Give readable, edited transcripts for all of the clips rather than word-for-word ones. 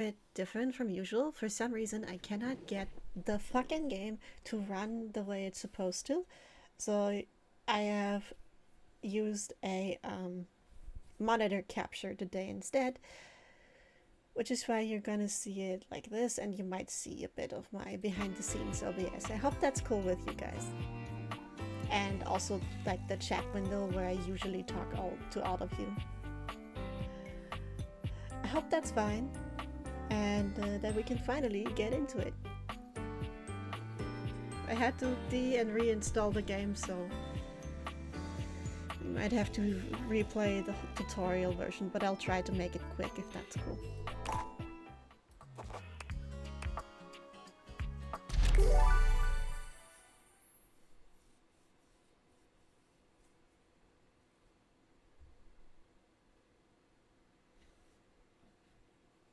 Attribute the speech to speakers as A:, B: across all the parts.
A: bit different from usual. For some reason, I cannot get the fucking game to run the way it's supposed to. So I have used a monitor capture today instead, which is why you're gonna see it like this, and you might see a bit of my behind the scenes OBS. I hope that's cool with you guys. And also like the chat window where I usually talk to all of you. I hope that's fine, and that we can finally get into it. I had to and reinstall the game, so you might have to replay the tutorial version, but I'll try to make it quick if that's cool.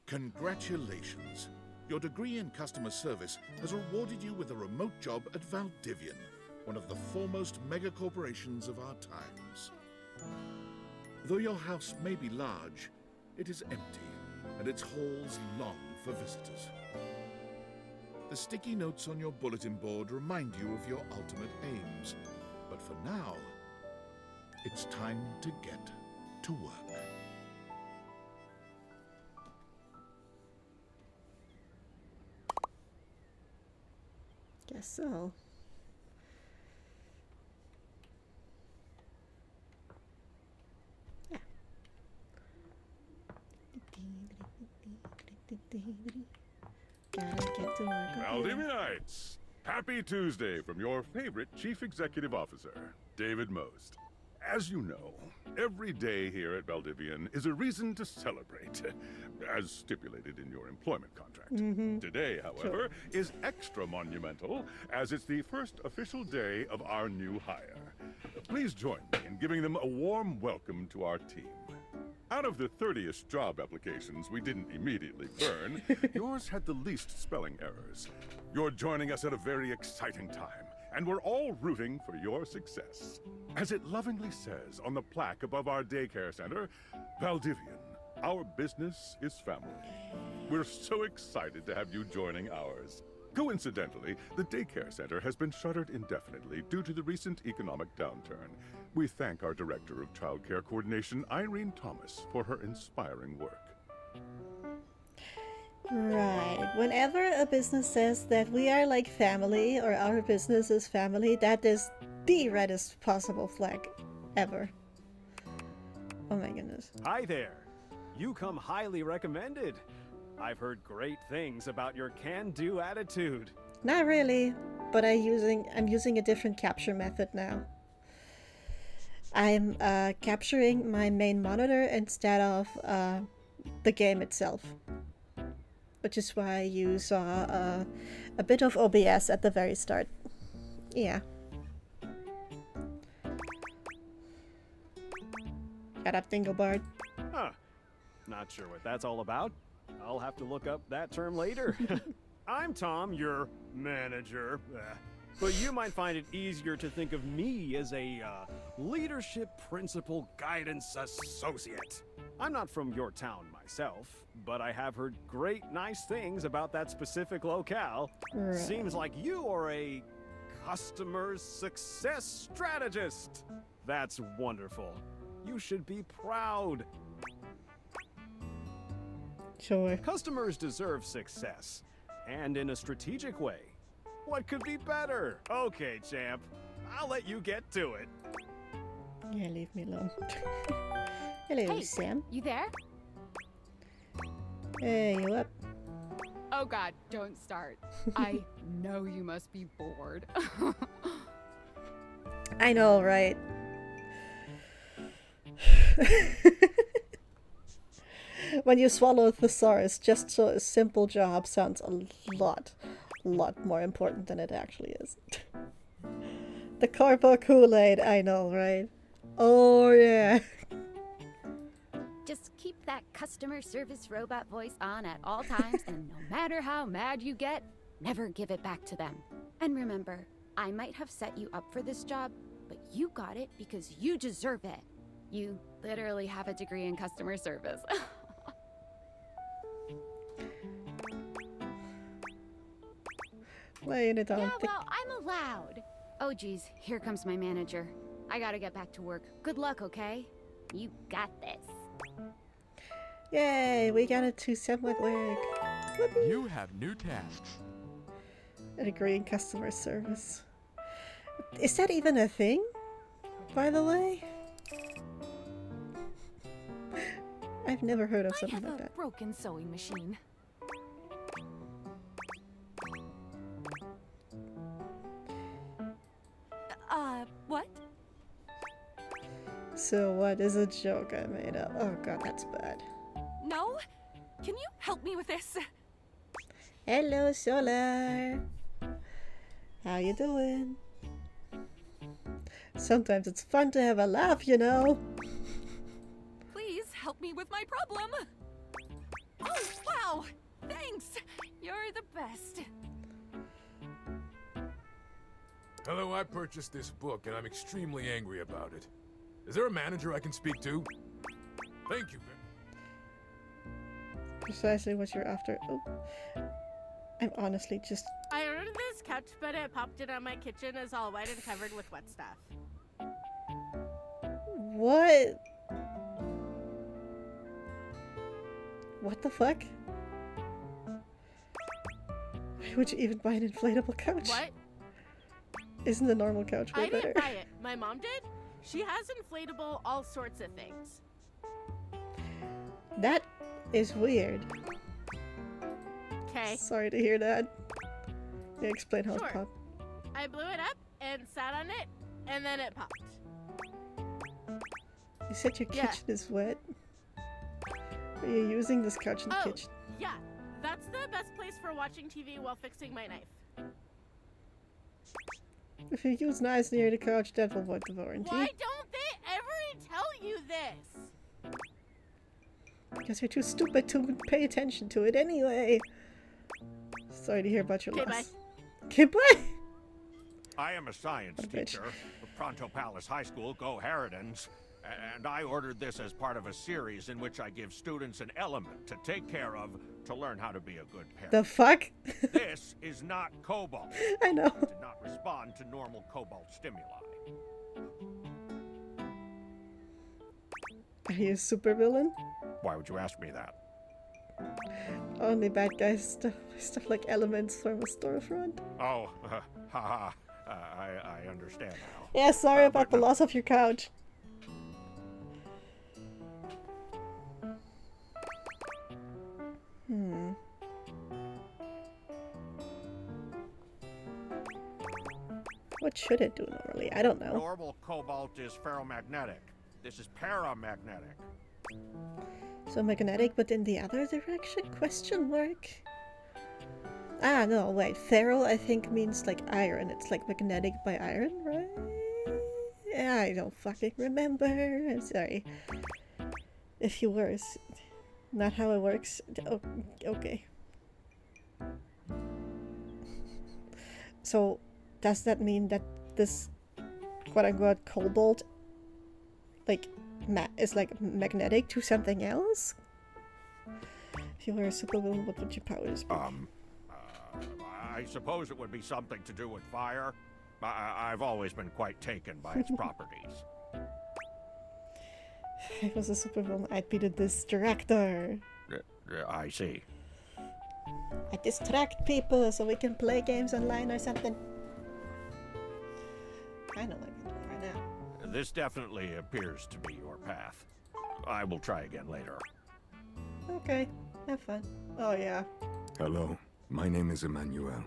B: Congratulations. Your degree in customer service has rewarded you with a remote job at Valdivian, one of the foremost megacorporations of our times. Though your house may be large, it is empty, and its halls long for visitors. The sticky notes on your bulletin board remind you of your ultimate aims, but for now, it's time to get to work.
A: Guess so. Yeah. Gotta get to work.
C: Valdivinites! Happy Tuesday from your favorite Chief Executive Officer, David Most. As you know, every day here at Valdivian is a reason to celebrate, as stipulated in your employment contract. Today, however, is extra monumental, as it's the first official day of our new hire. Please join me in giving them a warm welcome to our team. Out of the 30-ish job applications we didn't immediately burn, yours had the least spelling errors. You're joining us at a very exciting time, and we're all rooting for your success. As it lovingly says on the plaque above our daycare center, Valdivian, our business is family. We're so excited to have you joining ours. Coincidentally, the daycare center has been shuttered indefinitely due to the recent economic downturn. We thank our Director of Child Care Coordination, Irene Thomas, for her inspiring work.
A: Right. Whenever a business says that we are like family or our business is family, that is the reddest possible flag ever. Oh my goodness.
D: Hi there. You come highly recommended. I've heard great things about your can-do attitude.
A: Not really, but I'm using a different capture method now. I'm capturing my main monitor instead of the game itself, which is why you saw a bit of OBS at the very start. Yeah. Shut up, Dinglebard.
D: Huh. Not sure what that's all about. I'll have to look up that term later. I'm Tom, your manager. But you might find it easier to think of me as a leadership principal guidance associate. I'm not from your town myself, but I have heard great nice things about that specific locale.
A: Right.
D: Seems like you are a customer success strategist. That's wonderful. You should be proud.
A: Sure.
D: Customers deserve success, and in a strategic way. What could be better? Okay, champ. I'll let you get to it.
A: Yeah, leave me alone. Hello,
E: Hey,
A: Sam.
E: you there?
A: Hey, you up?
E: Oh god, don't start. I know you must be bored.
A: I know, right? When you swallow a thesaurus, just so a simple job sounds a lot more important than it actually is. The Corpo Kool-Aid, I know, right? Oh yeah.
F: Just keep that customer service robot voice on at all times, and no matter how mad you get, never give it back to them. And remember, I might have set you up for this job, but you got it because you deserve it. You literally have a degree in customer service.
A: Playing it on
F: Yeah, well, I'm allowed. Oh, geez, here comes my manager. I gotta get back to work. Good luck, okay? You got this.
A: Yay, we got it to somewhat work. Whoopee.
G: You have new tasks.
A: An agreeing customer service. Is that even a thing? By the way? I've never heard of
H: I
A: something
H: have
A: like
H: a
A: that.
H: broken sewing machine. What?
A: So what is a joke I made up? Oh god, that's bad.
H: No? Can you help me with this?
A: Hello, Solar. How you doing? Sometimes it's fun to have a laugh, you know.
H: Please help me with my problem. Oh, wow! Thanks! You're the best.
I: Hello, I purchased this book and I'm extremely angry about it. Is there a manager I can speak to? Thank you.
A: Precisely what you're after. Oh. I'm honestly just...
J: I ordered this couch, but it popped in on my kitchen is all white and covered with wet stuff.
A: What? What the fuck? Why would you even buy an inflatable couch?
J: What?
A: Isn't the normal couch way
J: I
A: better?
J: didn't buy it. My mom did. She has inflatable all sorts of things.
A: That is weird.
J: Okay.
A: Sorry to hear that. Yeah, explain how
J: Sure.
A: it popped.
J: I blew it up and sat on it, and then it popped.
A: You said your
J: Yeah.
A: kitchen is wet. Are you using this couch in the
J: Oh,
A: kitchen?
J: yeah. That's the best place for watching TV while fixing my knife.
A: If you use knives near the couch, that will void the warranty.
J: Why don't they ever tell you this?
A: Because you're too stupid to pay attention to it anyway. Sorry to hear about your
J: Okay,
A: loss. Okay, bye!
K: I am a science
A: What a bitch.
K: teacher of Pronto Palace High School, Go Harridans, and I ordered this as part of a series in which I give students an element to take care of to learn how to be a good parent.
A: The fuck?
K: This is not cobalt.
A: I know.
K: It did not respond to normal cobalt stimuli.
A: Are you a supervillain?
K: Why would you ask me that?
A: Only bad guys stuff like elements from a storefront.
K: Oh, haha, I understand now.
A: Yeah, sorry about
K: but
A: the
K: no.
A: loss of your couch. What should it do normally? I don't know.
K: Normal cobalt is ferromagnetic. This is paramagnetic.
A: So magnetic, but in the other direction? Question mark? Ah, no, wait. Ferro, I think, means like iron. It's like magnetic by iron, right? I don't fucking remember. I'm sorry. If you were, not how it works. Oh, okay. So, does that mean that this quote-unquote cobalt, like, is like magnetic to something else? If you were a supervillain, what would your powers be?
K: I suppose it would be something to do with fire. I've always been quite taken by its properties.
A: If I was a supervillain, I'd be the distractor.
K: I see.
A: I distract people so we can play games online or something. I know what I'm doing right now.
K: This definitely appears to be your path. I will try again later.
A: Okay, have fun. Oh yeah.
I: Hello, my name is Emmanuel,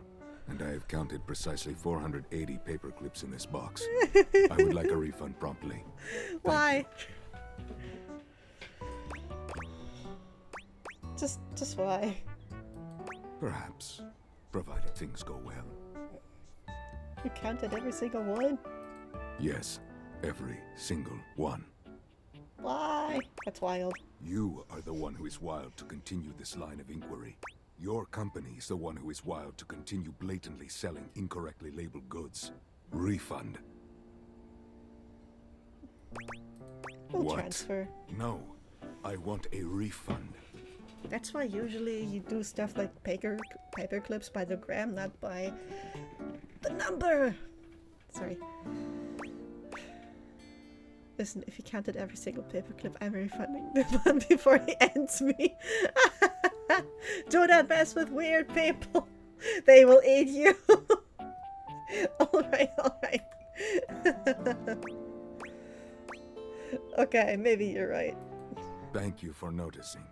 I: and I have counted precisely 480 paper clips in this box. I would like a refund promptly.
A: Why? Just why?
I: Perhaps, provided things go well.
A: You counted every single one?
I: Yes, every single one.
A: Why? That's wild.
I: You are the one who is wild to continue this line of inquiry. Your company is the one who is wild to continue blatantly selling incorrectly labeled goods. Refund.
A: We'll
I: What?
A: transfer.
I: No, I want a refund.
A: That's why usually you do stuff like paper clips by the gram, not by the number. Sorry. Listen, if you counted every single paperclip, I'm refunding the one before he ends me. Do not mess with weird people. They will eat you. Alright, alright. Okay, maybe you're right.
I: Thank you for noticing.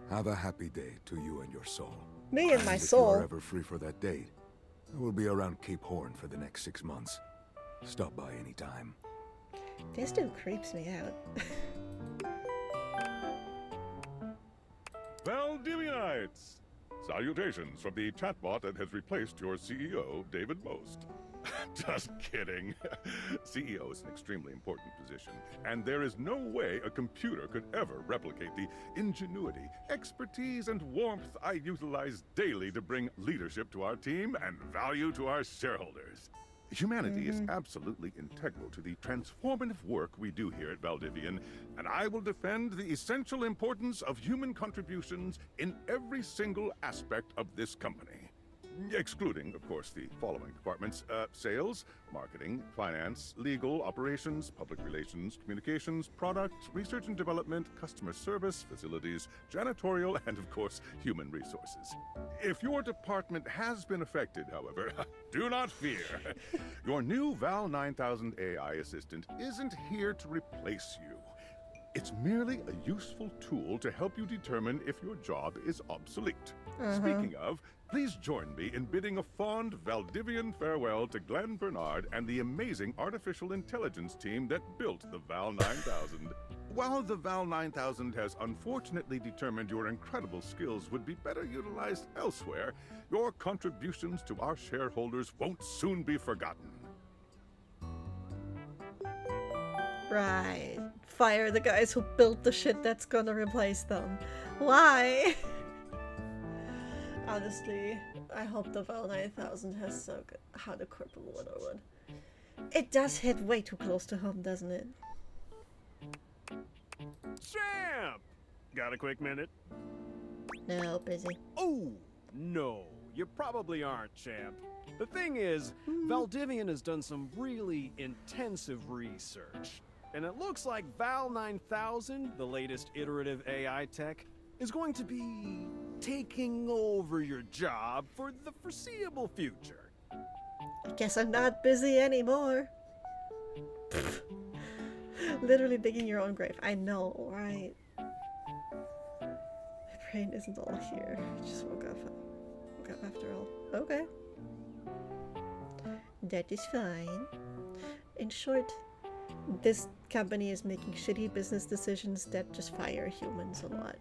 I: Have a happy day to you and your soul.
A: Me and my
I: If
A: soul.
I: you are ever free for that date, I will be around Cape Horn for the next 6 months. Stop by anytime.
A: This dude creeps me out.
C: Valdivianites! Salutations from the chatbot that has replaced your CEO, David Most. Just kidding. CEO is an extremely important position, and there is no way a computer could ever replicate the ingenuity, expertise, and warmth I utilize daily to bring leadership to our team and value to our shareholders. Humanity is absolutely integral to the transformative work we do here at Valdivian, and I will defend the essential importance of human contributions in every single aspect of this company. Excluding, of course, the following departments: sales, marketing, finance, legal, operations, public relations, communications, product, research and development, customer service, facilities, janitorial, and of course, human resources. If your department has been affected, however, do not fear. Your new Val 9000 AI assistant isn't here to replace you. It's merely a useful tool to help you determine if your job is obsolete. Speaking of, please join me in bidding a fond Valdivian farewell to Glenn Bernard and the amazing artificial intelligence team that built the Val 9000. While the Val 9000 has unfortunately determined your incredible skills would be better utilized elsewhere, your contributions to our shareholders won't soon be forgotten.
A: Right. Fire the guys who built the shit that's gonna replace them. Why? Honestly, I hope the Val 9000 has so good how the Corporal 101. It does hit way too close to home, doesn't it?
D: Champ! Got a quick minute?
A: No, busy.
D: Oh, no. You probably aren't, Champ. The thing is, Valdivian has done some really intensive research. And it looks like Val 9000, the latest iterative AI tech, is going to be taking over your job for the foreseeable future.
A: I guess I'm not busy anymore. Literally digging your own grave. I know, right? My brain isn't all here. I just woke up after all. Okay. That is fine. In short, this company is making shitty business decisions that just fire humans a lot.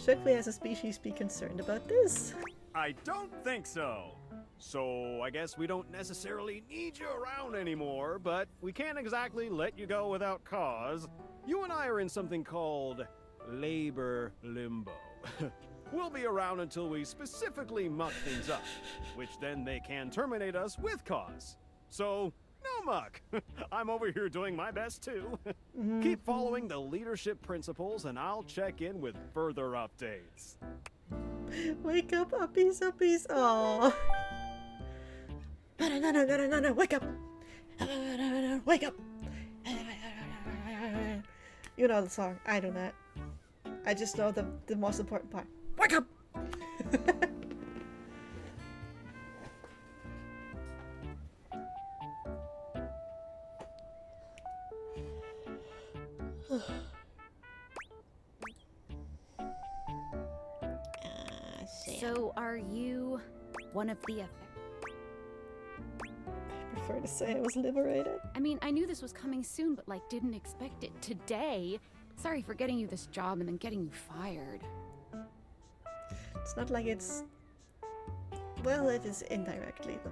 A: Should we as a species be concerned about this?
D: I don't think so. So I guess we don't necessarily need you around anymore, but we can't exactly let you go without cause. You and I are in something called labor limbo. We'll be around until we specifically muck things up, which then they can terminate us with cause. So, no muck. I'm over here doing my best too. Keep following the leadership principles and I'll check in with further updates.
A: Wake up, uppies, uppies. Aww. No, wake up. Wake up. You know the song. I do not. I just know the most important part. Wake up!
F: So, are you one of the...
A: I prefer to say I was liberated.
F: I mean, I knew this was coming soon, but like, didn't expect it today. Sorry for getting you this job and then getting you fired.
A: It's not like it's... Well, it is indirectly, though.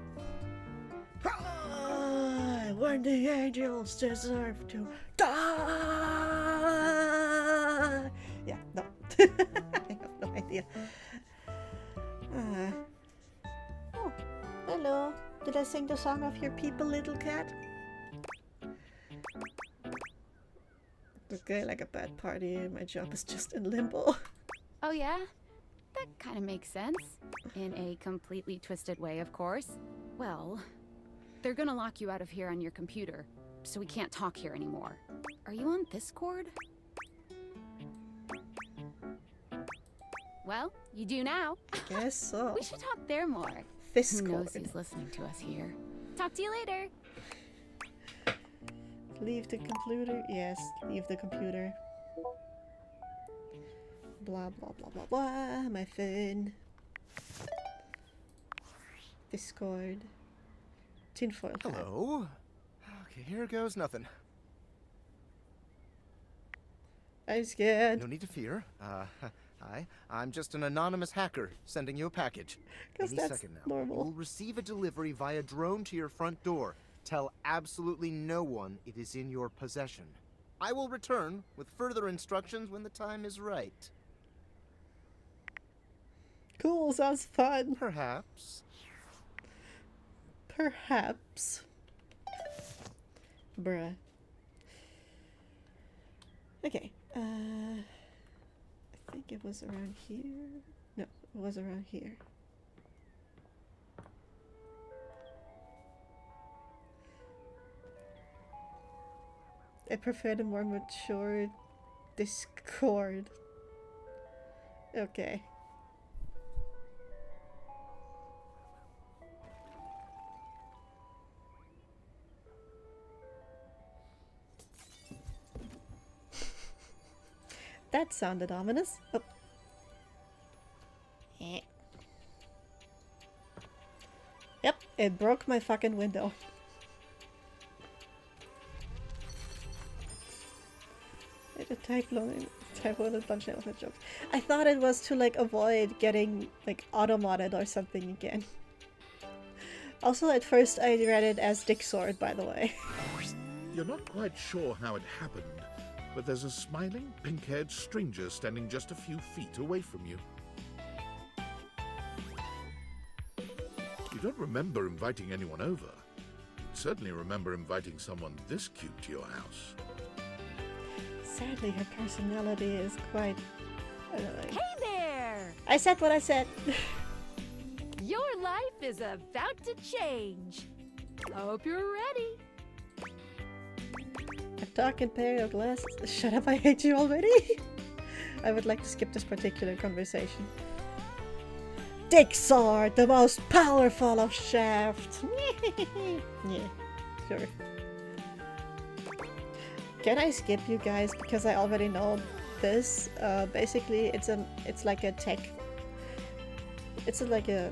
A: When the angels deserve to die! Yeah, no. I have no idea. Oh, hello. Did I sing the song of your people, little cat? Okay, like a bad party. My job is just in limbo.
F: Oh yeah? That kind of makes sense. In a completely twisted way, of course. Well, they're gonna lock you out of here on your computer, so we can't talk here anymore. Are you on this cord? Well, you do now.
A: Guess so.
F: We should talk there more.
A: This
F: Who knows
A: cord.
F: who's listening to us here. Talk to you later.
A: Leave the computer. Yes, leave the computer. Blah blah blah blah blah. My phone. Discord. Tinfoil hat.
G: Hello. Okay, here goes nothing.
A: I'm scared.
G: No need to fear. Hi. I'm just an anonymous hacker sending you a package.
A: Because
G: Any
A: that's
G: second now.
A: normal.
G: You'll receive a delivery via drone to your front door. Tell absolutely no one it is in your possession. I will return with further instructions when the time is right.
A: Cool, sounds fun.
G: Perhaps.
A: Perhaps. Bruh. Okay. I think it was around here. No, it was around here. I prefer the more mature Discord. Okay. That sounded ominous. Oh. Yep, it broke my fucking window. Typoed a bunch of jokes. I thought it was to like avoid getting like auto-modded or something again. Also, at first I read it as Dick Sword, by the way.
B: You're not quite sure how it happened, but there's a smiling, pink-haired stranger standing just a few feet away from you. You don't remember inviting anyone over. You'd certainly remember inviting someone this cute to your house.
A: Sadly, her personality is quite annoying.
H: Hey there!
A: I said what I said.
H: Your life is about to change. Hope you're ready.
A: A talking pair of glasses. Shut up, I hate you already. I would like to skip this particular conversation. Dick Sword, the most powerful of Shaft. Yeah, sure. Can I skip you guys because I already know this? Basically, it's like a tech. It's like a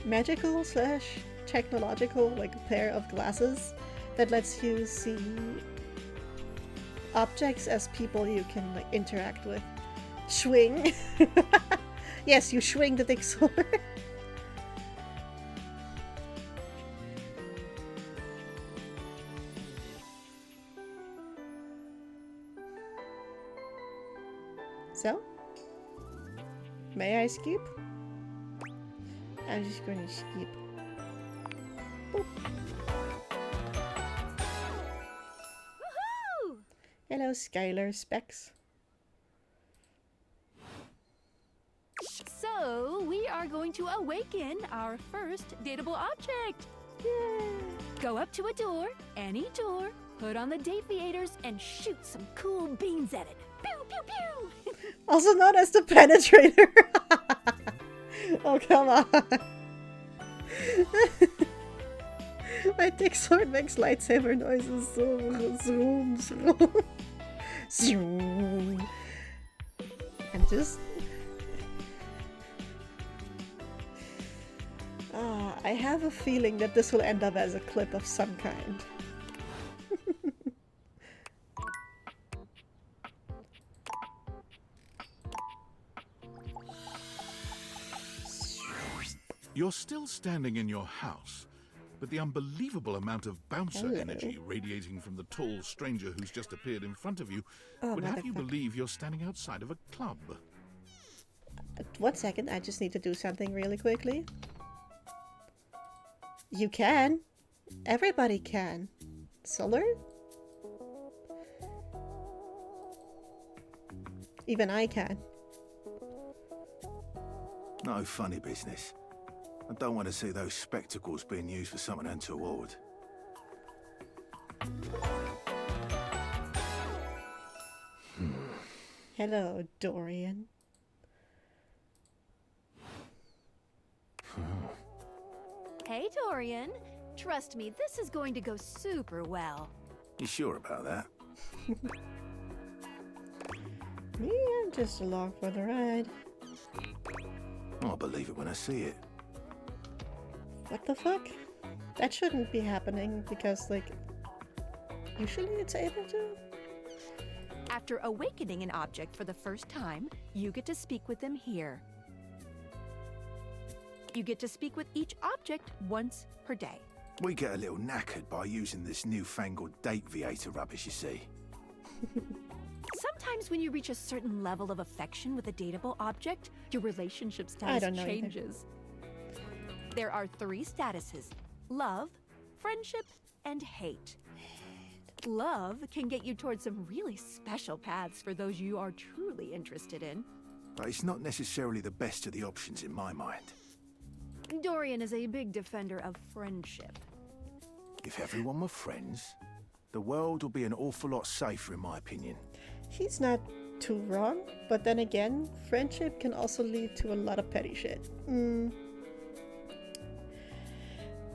A: magical slash technological like pair of glasses that lets you see objects as people you can like interact with. Swing. Yes, you swing the Dick Sword. So, may I skip? I'm just going to skip. Boop.
H: Woohoo!
A: Hello, Skylar Specs.
H: So, we are going to awaken our first dateable object.
A: Yay!
H: Go up to a door, any door, put on the Dateviators, and shoot some cool beams at it. Pew, pew, pew!
A: Also known as the Penetrator. Oh, come on. My Dick Sword makes lightsaber noises. Zoom, zoom, zoom. Zoom. And just... I have a feeling that this will end up as a clip of some kind.
B: You're still standing in your house, but the unbelievable amount of bouncer
A: Hello.
B: energy radiating from the tall stranger who's just appeared in front of you
A: Oh,
B: would have you
A: motherfucker.
B: believe you're standing outside of a club.
A: 1 second, I just need to do something really quickly. You can. Everybody can. Solar? Even I can.
L: No funny business. I don't want to see those spectacles being used for something untoward.
A: Hello, Dorian.
M: Hey, Dorian. Trust me, this is going to go super well.
L: You sure about that?
A: Me, I'm just along for the ride.
L: I'll believe it when I see it.
A: What the fuck? That shouldn't be happening because, like, usually it's able to.
N: After awakening an object for the first time, you get to speak with them here. You get to speak with each object once per day.
L: We get a little knackered by using this newfangled date viator rubbish, you see.
N: Sometimes when you reach a certain level of affection with a dateable object, your relationship
A: I
N: status
A: don't know either.
N: changes. There are 3 statuses: love, friendship, and hate. Love can get you towards some really special paths for those you are truly interested in.
L: But it's not necessarily the best of the options in my mind.
N: Dorian is a big defender of friendship.
L: If everyone were friends, the world would be an awful lot safer, in my opinion.
A: He's not too wrong, but then again, friendship can also lead to a lot of petty shit.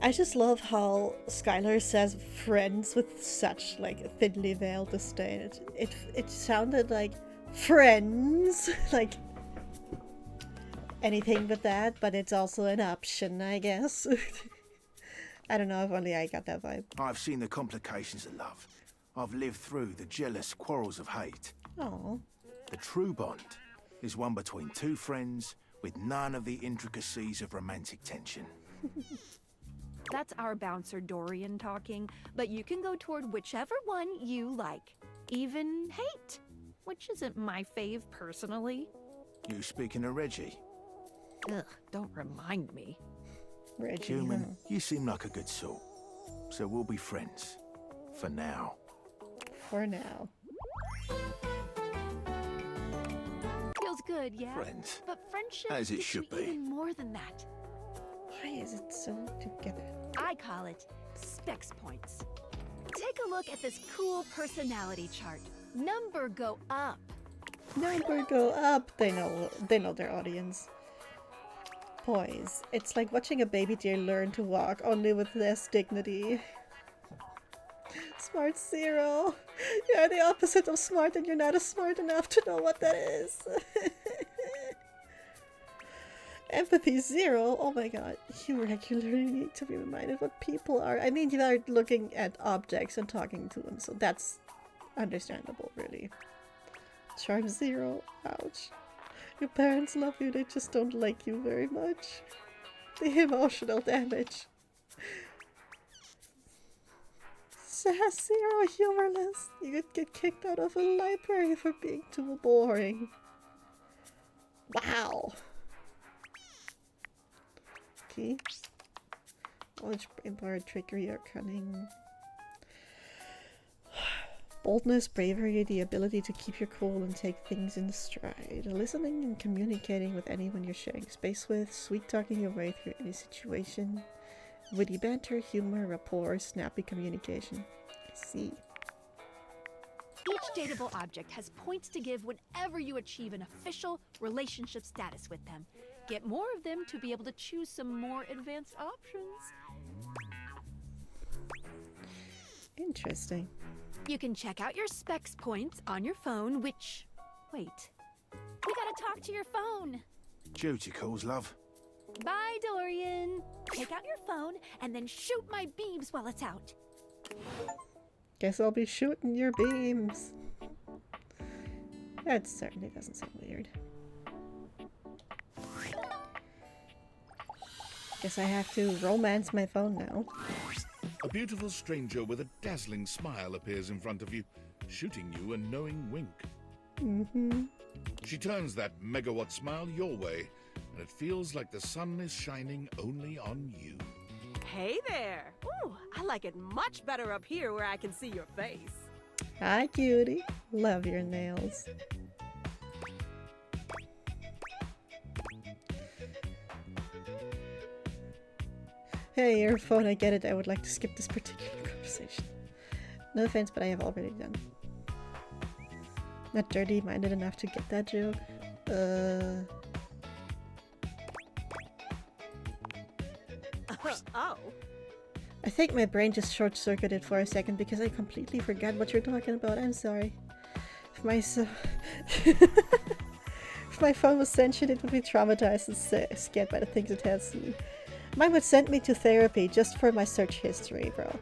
A: I just love how Skylar says friends with such like a thinly veiled disdain. It sounded like friends, like anything but that, but it's also an option, I guess. I don't know if only I got that vibe.
L: I've seen the complications of love. I've lived through the jealous quarrels of hate.
A: Oh.
L: The true bond is one between 2 friends with none of the intricacies of romantic tension.
N: That's our bouncer Dorian talking, but you can go toward whichever one you like. Even hate, which isn't my fave personally.
L: You speaking of Reggie?
N: Ugh, don't remind me.
A: Reggie,
L: Human, you seem like a good sort. So we'll be friends. For now.
A: For now.
N: Feels good, yeah?
L: Friends.
N: But friendship
L: As it
N: gets
L: should
N: you
L: be.
N: even more than that.
A: Why is it so together?
N: I call it specs points. Take a look at this cool personality chart. Number go up.
A: Number go up. They know their audience. Poise. It's like watching a baby deer learn to walk, only with less dignity. Smart 0. You're the opposite of smart and you're not smart enough to know what that is. Empathy 0. Oh my god. You regularly need to be reminded what people are. I mean, you are looking at objects and talking to them, so that's understandable, really. Charm 0. Ouch. Your parents love you, they just don't like you very much. The emotional damage. Sass 0. Humorless. You could get kicked out of a library for being too boring. Wow. Okay. Knowledge, brain power, trickery, or cunning. Boldness, bravery, the ability to keep your cool and take things in stride. Listening and communicating with anyone you're sharing space with. Sweet talking your way through any situation. Witty banter, humor, rapport, snappy communication. I see.
N: Each dateable object has points to give whenever you achieve an official relationship status with them. Get more of them to be able to choose some more advanced options.
A: Interesting.
N: You can check out your specs points on your phone, which... Wait. We gotta talk to your phone.
L: Duty calls, love.
N: Bye, Dorian. Take out your phone and then shoot my beams while it's out.
A: Guess I'll be shooting your beams. That certainly doesn't sound weird. Guess I have to romance my phone now.
B: A beautiful stranger with a dazzling smile appears in front of you, shooting you a knowing wink. She turns that megawatt smile your way, and it feels like the sun is shining only on you.
O: Hey there! Ooh, I like it much better up here where I can see your face.
A: Hi, cutie. Love your nails. Hey, your phone, I get it. I would like to skip this particular conversation. No offense, but I have already done. Not dirty-minded enough to get that joke.
O: Oh.
A: I think my brain just short-circuited for a second because I completely forgot what you're talking about. I'm sorry. If my if my phone was sentient, it would be traumatized and scared by the things it has seen. Mine would send me to therapy just for my search history, bro.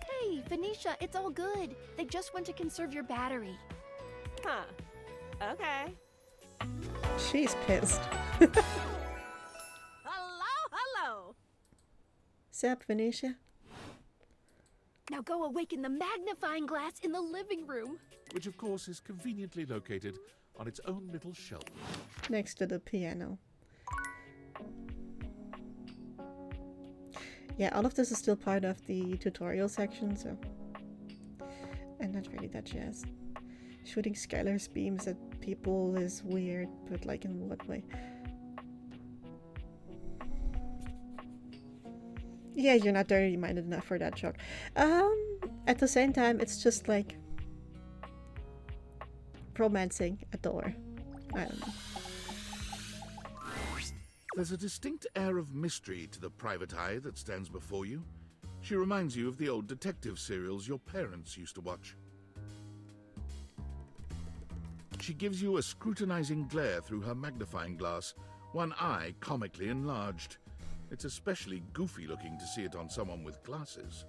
M: Hey, Venetia, it's all good. They just went to conserve your battery.
O: Huh. Okay.
A: She's pissed.
O: Hello.
A: Sup, Venetia?
M: Now go awaken the magnifying glass in the living room.
B: Which of course is conveniently located on its own little shelf.
A: Next to the piano. Yeah, all of this is still part of the tutorial section, so I'm not really that jazzed. Shooting Skylar's beams at people is weird, but like in what way? Yeah, you're not dirty-minded enough for that joke. At the same time, it's just like romancing a door. I don't know.
B: There's a distinct air of mystery to the private eye that stands before you. She reminds you of the old detective serials your parents used to watch. She gives you a scrutinizing glare through her magnifying glass, one eye comically enlarged. It's especially goofy looking to see it on someone with glasses.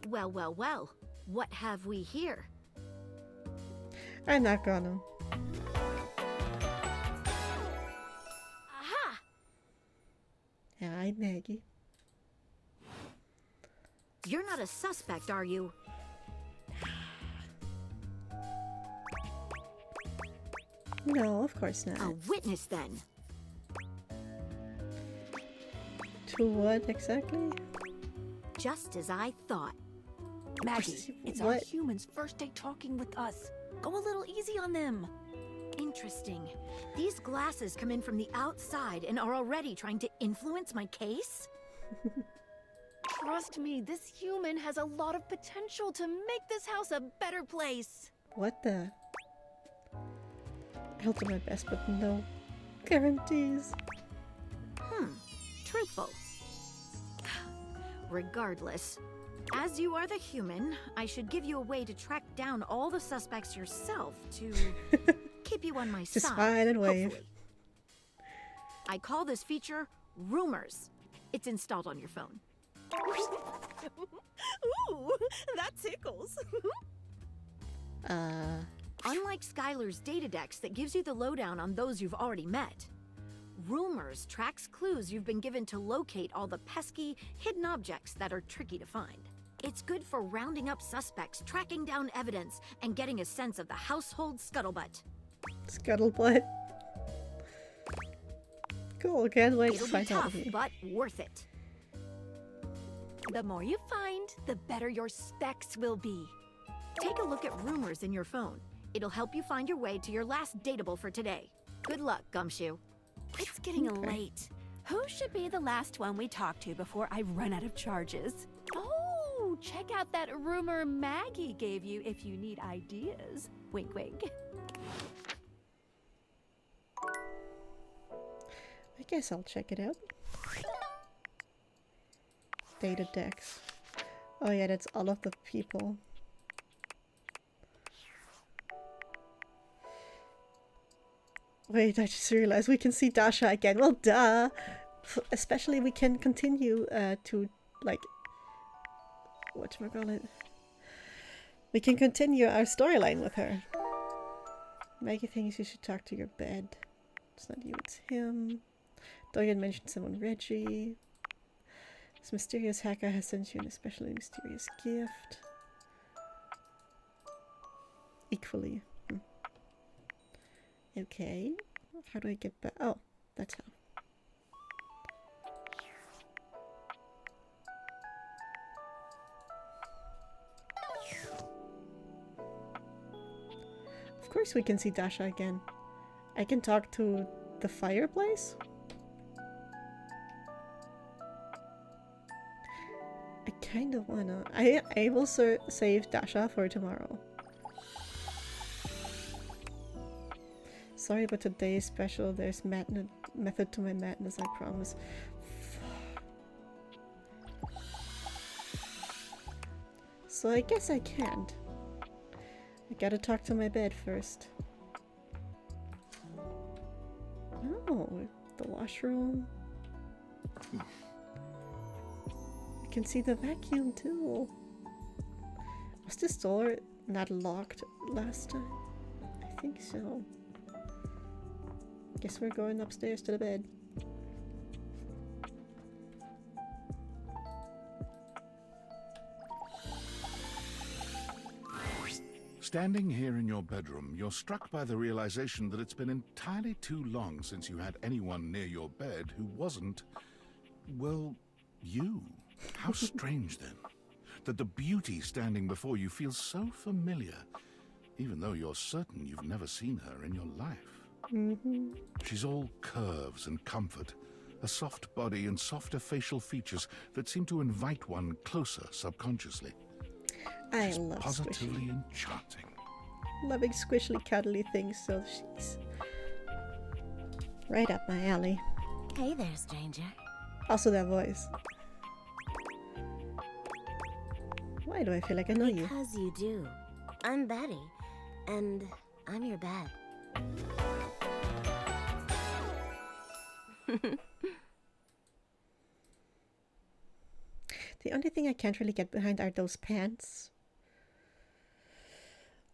M: Well, well, well. What have we here?
A: I'm not gonna.
M: Aha!
A: Hi, Maggie.
M: You're not a suspect, are you?
A: No, of course not.
M: A witness, then.
A: To what exactly?
M: Just as I thought.
N: Maggie, it's our humans' first day talking with us. Go a little easy on them.
M: Interesting. These glasses come in from the outside and are already trying to influence my case?
N: Trust me, this human has a lot of potential to make this house a better place.
A: What the? I'll do my best, but no guarantees.
M: Truthful. Regardless, as you are the human, I should give you a way to track down all the suspects yourself to keep you on my side.
A: Just smile and wave.
M: Hopefully. I call this feature Rumors. It's installed on your phone.
O: Ooh, that tickles.
M: Unlike Skylar's Datadex that gives you the lowdown on those you've already met, Rumors tracks clues you've been given to locate all the pesky, hidden objects that are tricky to find. It's good for rounding up suspects, tracking down evidence, and getting a sense of the household scuttlebutt.
A: Scuttlebutt. Cool, can't wait to
M: It'll be
A: find out
M: tough,
A: of you.
M: but worth it.
N: The more you find, the better your specs will be.
M: Take a look at Rumors in your phone. It'll help you find your way to your last dateable for today. Good luck, Gumshoe.
N: It's getting late. Who should be the last one we talk to before I run out of charges? Oh, check out that rumor Maggie gave you if you need ideas. Wink, wink.
A: I guess I'll check it out. Datadex. Oh yeah, that's all of the people. Wait, I just realized we can see Dasha again. Well, duh! Especially we can continue to, like... whatchamacallit? We can continue our storyline with her. Maggie thinks you should talk to your bed. It's not you, it's him. Dorian mentioned someone Reggie. This mysterious hacker has sent you an especially mysterious gift. Equally. Okay. How do I get back? Oh, that's how. Of course we can see Dasha again. I can talk to the fireplace? I kind of wanna. I will save Dasha for tomorrow. Sorry, but today is special. There's method to my madness, I promise. So I guess I can't. I gotta talk to my bed first. Oh, the washroom. I can see the vacuum too. Was this door not locked last time? I think so. Guess we're going upstairs to the bed.
B: Standing here in your bedroom, you're struck by the realization that it's been entirely too long since you had anyone near your bed who wasn't, well, you. How strange then, that the beauty standing before you feels so familiar, even though you're certain you've never seen her in your life. She's all curves and comfort, a soft body and softer facial features that seem to invite one closer subconsciously.
A: I
B: She's
A: love
B: positively
A: squishy.
B: enchanting.
A: Loving squishly cuddly things, so she's right up my alley.
P: Hey there, stranger.
A: Also that voice. Why do I feel like I know you?
P: Because you do. I'm Betty, and I'm your bed.
A: The only thing I can't really get behind are those pants.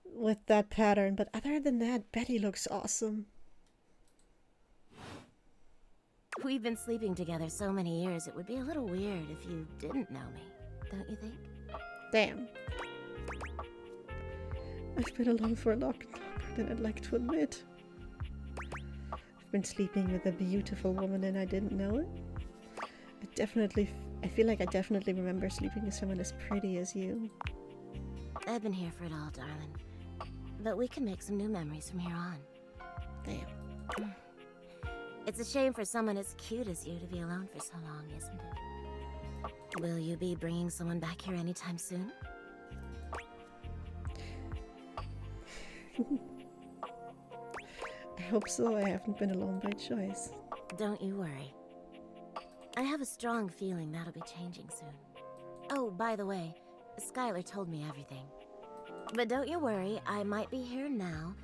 A: With that pattern, but other than that, Betty looks awesome.
P: We've been sleeping together so many years, it would be a little weird if you didn't know me, don't you think?
A: Damn. I've been alone for a lot longer than I'd like to admit. I've been sleeping with a beautiful woman and I didn't know it. I feel like I definitely remember sleeping with someone as pretty as you.
P: I've been here for it all, darling. But we can make some new memories from here on.
A: Damn.
P: It's a shame for someone as cute as you to be alone for so long, isn't it? Will you be bringing someone back here anytime soon?
A: I hope so. I haven't been alone by choice.
P: Don't you worry. I have a strong feeling that'll be changing soon. Oh, by the way, Skylar told me everything. But don't you worry, I might be here now,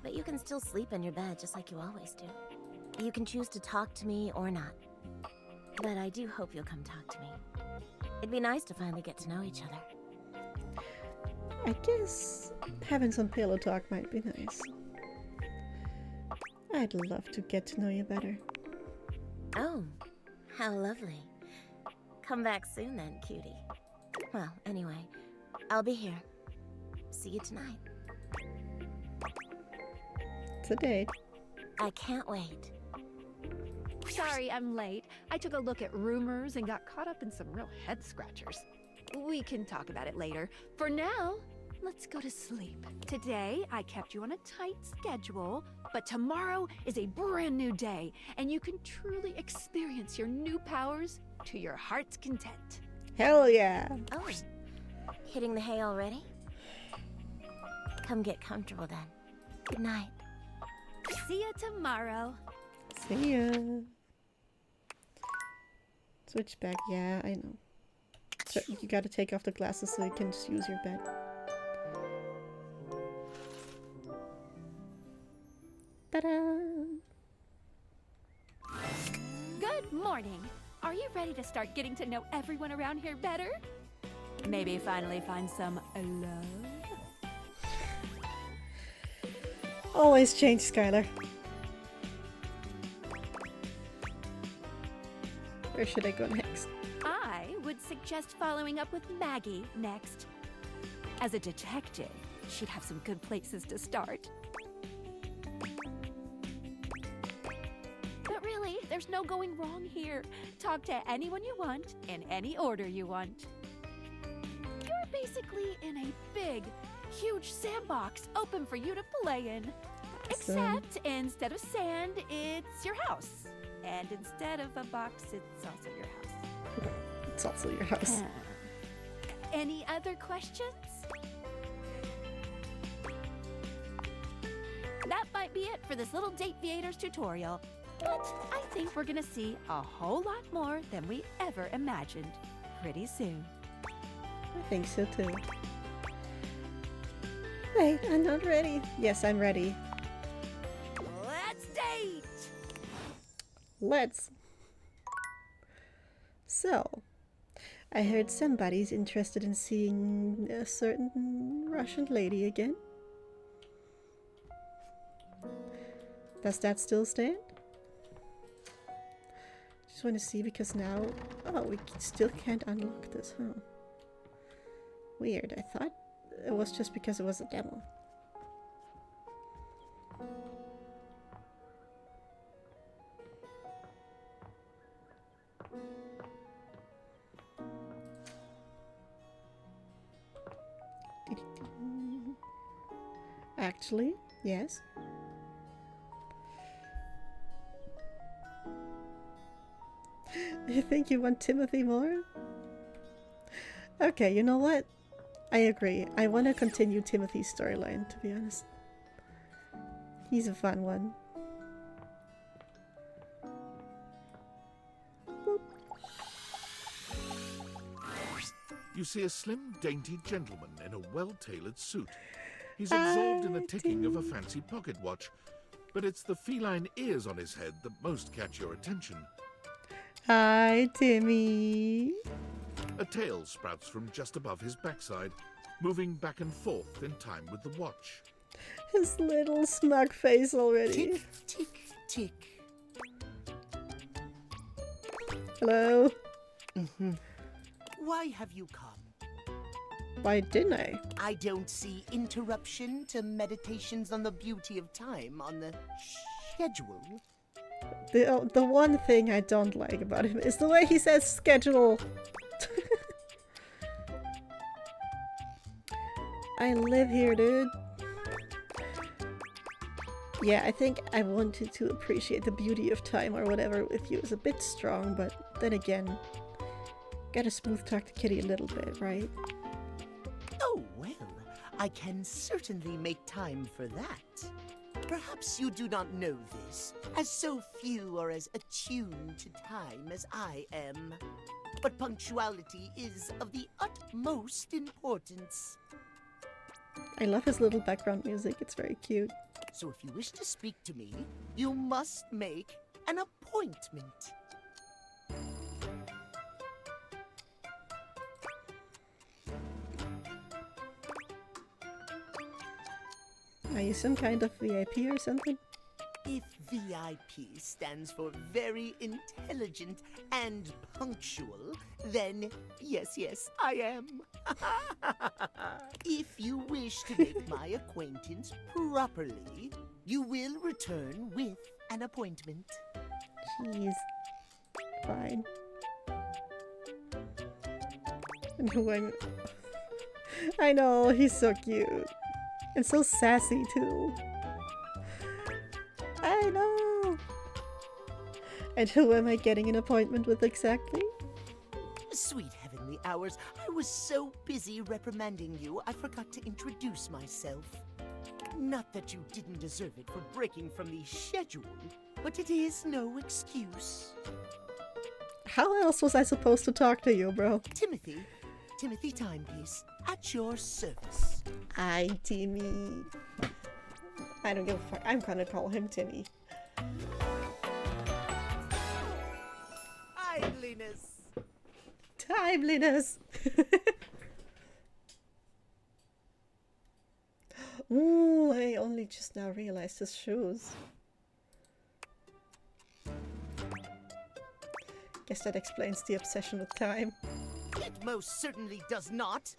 P: but you can still sleep in your bed just like you always do. You can choose to talk to me or not. But I do hope you'll come talk to me. It'd be nice to finally get to know each other.
A: I guess having some pillow talk might be nice. I'd love to get to know you better.
P: Oh, how lovely. Come back soon then, cutie. Well, anyway, I'll be here. See you tonight.
A: It's a date.
P: I can't wait.
N: Sorry, I'm late. I took a look at rumors and got caught up in some real head scratchers. We can talk about it later. For now, let's go to sleep. Today, I kept you on a tight schedule, but tomorrow is a brand new day, and you can truly experience your new powers to your heart's content.
A: Hell yeah!
P: Oh, hitting the hay already? Come get comfortable then. Good night.
N: See you tomorrow.
A: See ya. Switch back, yeah, I know. So you gotta take off the glasses so you can just use your bed. Ta-da!
N: Good morning. Are you ready to start getting to know everyone around here better? Maybe finally find some love?
A: Always change, Skylar. Where should I go next?
N: I would suggest following up with Maggie next. As a detective, she'd have some good places to start. But really, there's no going wrong here. Talk to anyone you want, in any order you want. You're basically in a big, huge sandbox open for you to play in. Except instead of sand, it's your house. And instead of a box, it's also your house.
A: It's also your house.
N: Any other questions? That might be it for this little Date Viators tutorial. But I think we're gonna see a whole lot more than we ever imagined pretty soon.
A: I think so too. Wait, I'm not ready. Yes, I'm ready.
N: Let's date!
A: Let's. So, I heard somebody's interested in seeing a certain Russian lady again. Does that still stand? Just want to see because now... Oh, we still can't unlock this, huh? Weird, I thought it was just because it was a demo. Actually, yes. You think you want Timothy more? Okay, you know what? I agree. I want to continue Timothy's storyline, to be honest. He's a fun one. Boop.
B: You see a slim, dainty gentleman in a well-tailored suit. He's absorbed in the ticking of a fancy pocket watch, but it's the feline ears on his head that most catch your attention.
A: Hi, Timmy.
B: A tail sprouts from just above his backside, moving back and forth in time with the watch.
A: His little smug face already.
L: Tick, tick, tick.
A: Hello?
L: Why have you come?
A: Why didn't I?
L: I don't see interruption to meditations on the beauty of time on the schedule.
A: The one thing I don't like about him is the way he says schedule. I live here, dude. Yeah, I think I wanted to appreciate the beauty of time or whatever with you is a bit strong, but then again, gotta smooth talk the kitty a little bit, right?
L: Oh, well, I can certainly make time for that. Perhaps you do not know this, as so few are as attuned to time as I am. But punctuality is of the utmost importance.
A: I love his little background music, it's very cute.
L: So if you wish to speak to me, you must make an appointment.
A: Are you some kind of VIP or something?
L: If VIP stands for very intelligent and punctual, then yes, I am. If you wish to make my acquaintance properly, you will return with an appointment.
A: Jeez. Fine. And when... I know, he's so cute. And so sassy too. I know. And who am I getting an appointment with exactly?
L: Sweet heavenly hours, I was so busy reprimanding you, I forgot to introduce myself. Not that you didn't deserve it for breaking from the schedule, but it is no excuse.
A: How else was I supposed to talk to you, bro?
L: Timothy Timepiece, at your service.
A: Hi, Timmy. I don't give a fuck. I'm gonna call him Timmy. Timeliness. Ooh, I only just now realized his shoes. Guess that explains the obsession with time.
L: It most certainly does not.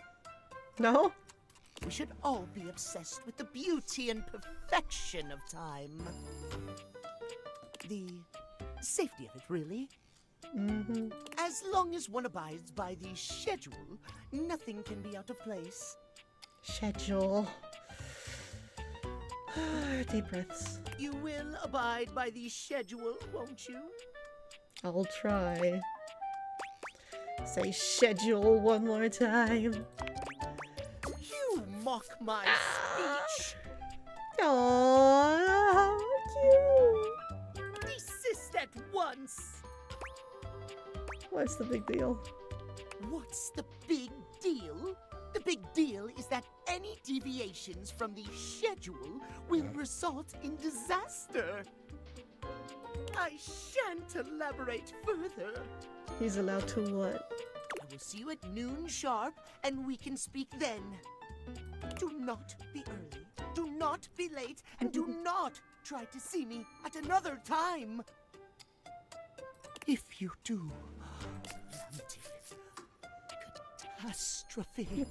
A: No?
L: We should all be obsessed with the beauty and perfection of time. The safety of it, really.
A: Mm-hmm.
L: As long as one abides by the schedule, nothing can be out of place.
A: Schedule. Deep breaths.
L: You will abide by the schedule, won't you?
A: I'll try. Say schedule one more time.
L: You mock my speech.
A: Aww, how cute.
L: Desist at once.
A: What's the big deal?
L: What's the big deal? The big deal is that any deviations from the schedule will result in disaster. I shan't elaborate further.
A: He's allowed to what?
L: I will see you at noon sharp, and we can speak then. Do not be early, do not be late, and do not try to see me at another time. If you do, catastrophe.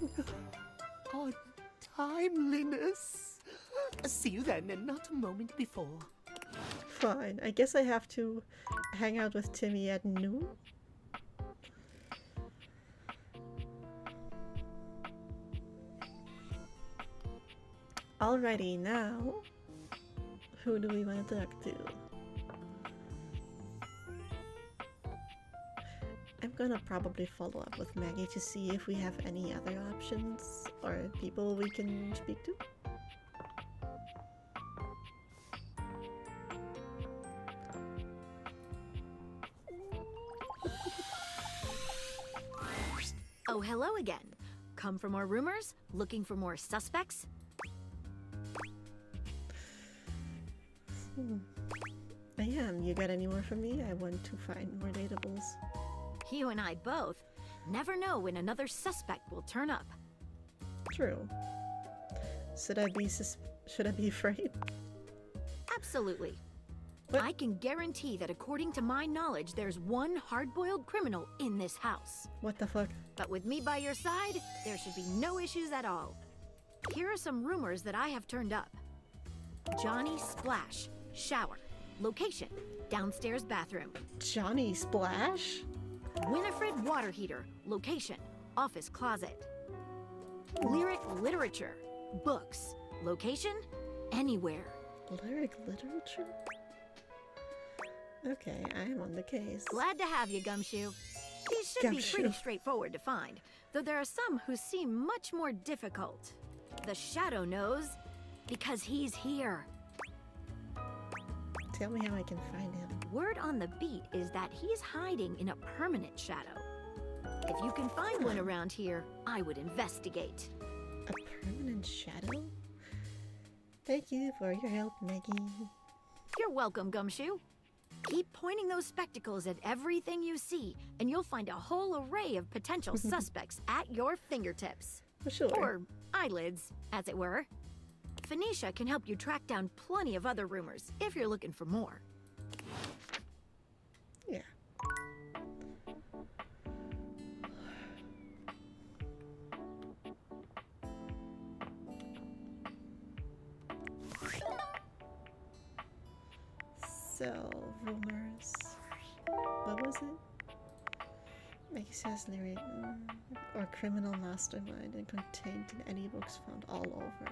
L: Untimeliness. See you then, and not a moment before.
A: Fine. I guess I have to hang out with Timmy at noon. Alrighty, now who do we want to talk to? I'm gonna probably follow up with Maggie to see if we have any other options or people we can speak to.
M: Oh, hello again. Come for more rumors? Looking for more suspects?
A: I am. You got any more from me? I want to find more datables.
M: You and I both. Never know when another suspect will turn up.
A: True. Should I be afraid?
M: Absolutely. I can guarantee that according to my knowledge, there's one hard-boiled criminal in this house.
A: What the fuck?
M: But with me by your side, there should be no issues at all. Here are some rumors that I have turned up. Johnny Splash, shower. Location, downstairs bathroom.
A: Johnny Splash?
M: Winifred water heater. Location, office closet. Lyric literature. Books. Location, anywhere.
A: Lyric literature? Okay, I am on the case.
M: Glad to have you, Gumshoe. These should be pretty straightforward to find, though there are some who seem much more difficult. The Shadow knows, because he's here.
A: Tell me how I can find him.
M: Word on the beat is that he's hiding in a permanent shadow. If you can find one around here, I would investigate.
A: A permanent shadow? Thank you for your help, Maggie.
M: You're welcome, Gumshoe. Keep pointing those spectacles at everything you see, and you'll find a whole array of potential suspects at your fingertips.
A: Sure.
M: Or eyelids, as it were. Phoenicia can help you track down plenty of other rumors, if you're looking for more.
A: Yeah. So, rumors. What was it? Maggie says lyric or criminal mastermind and contained in any books found all over.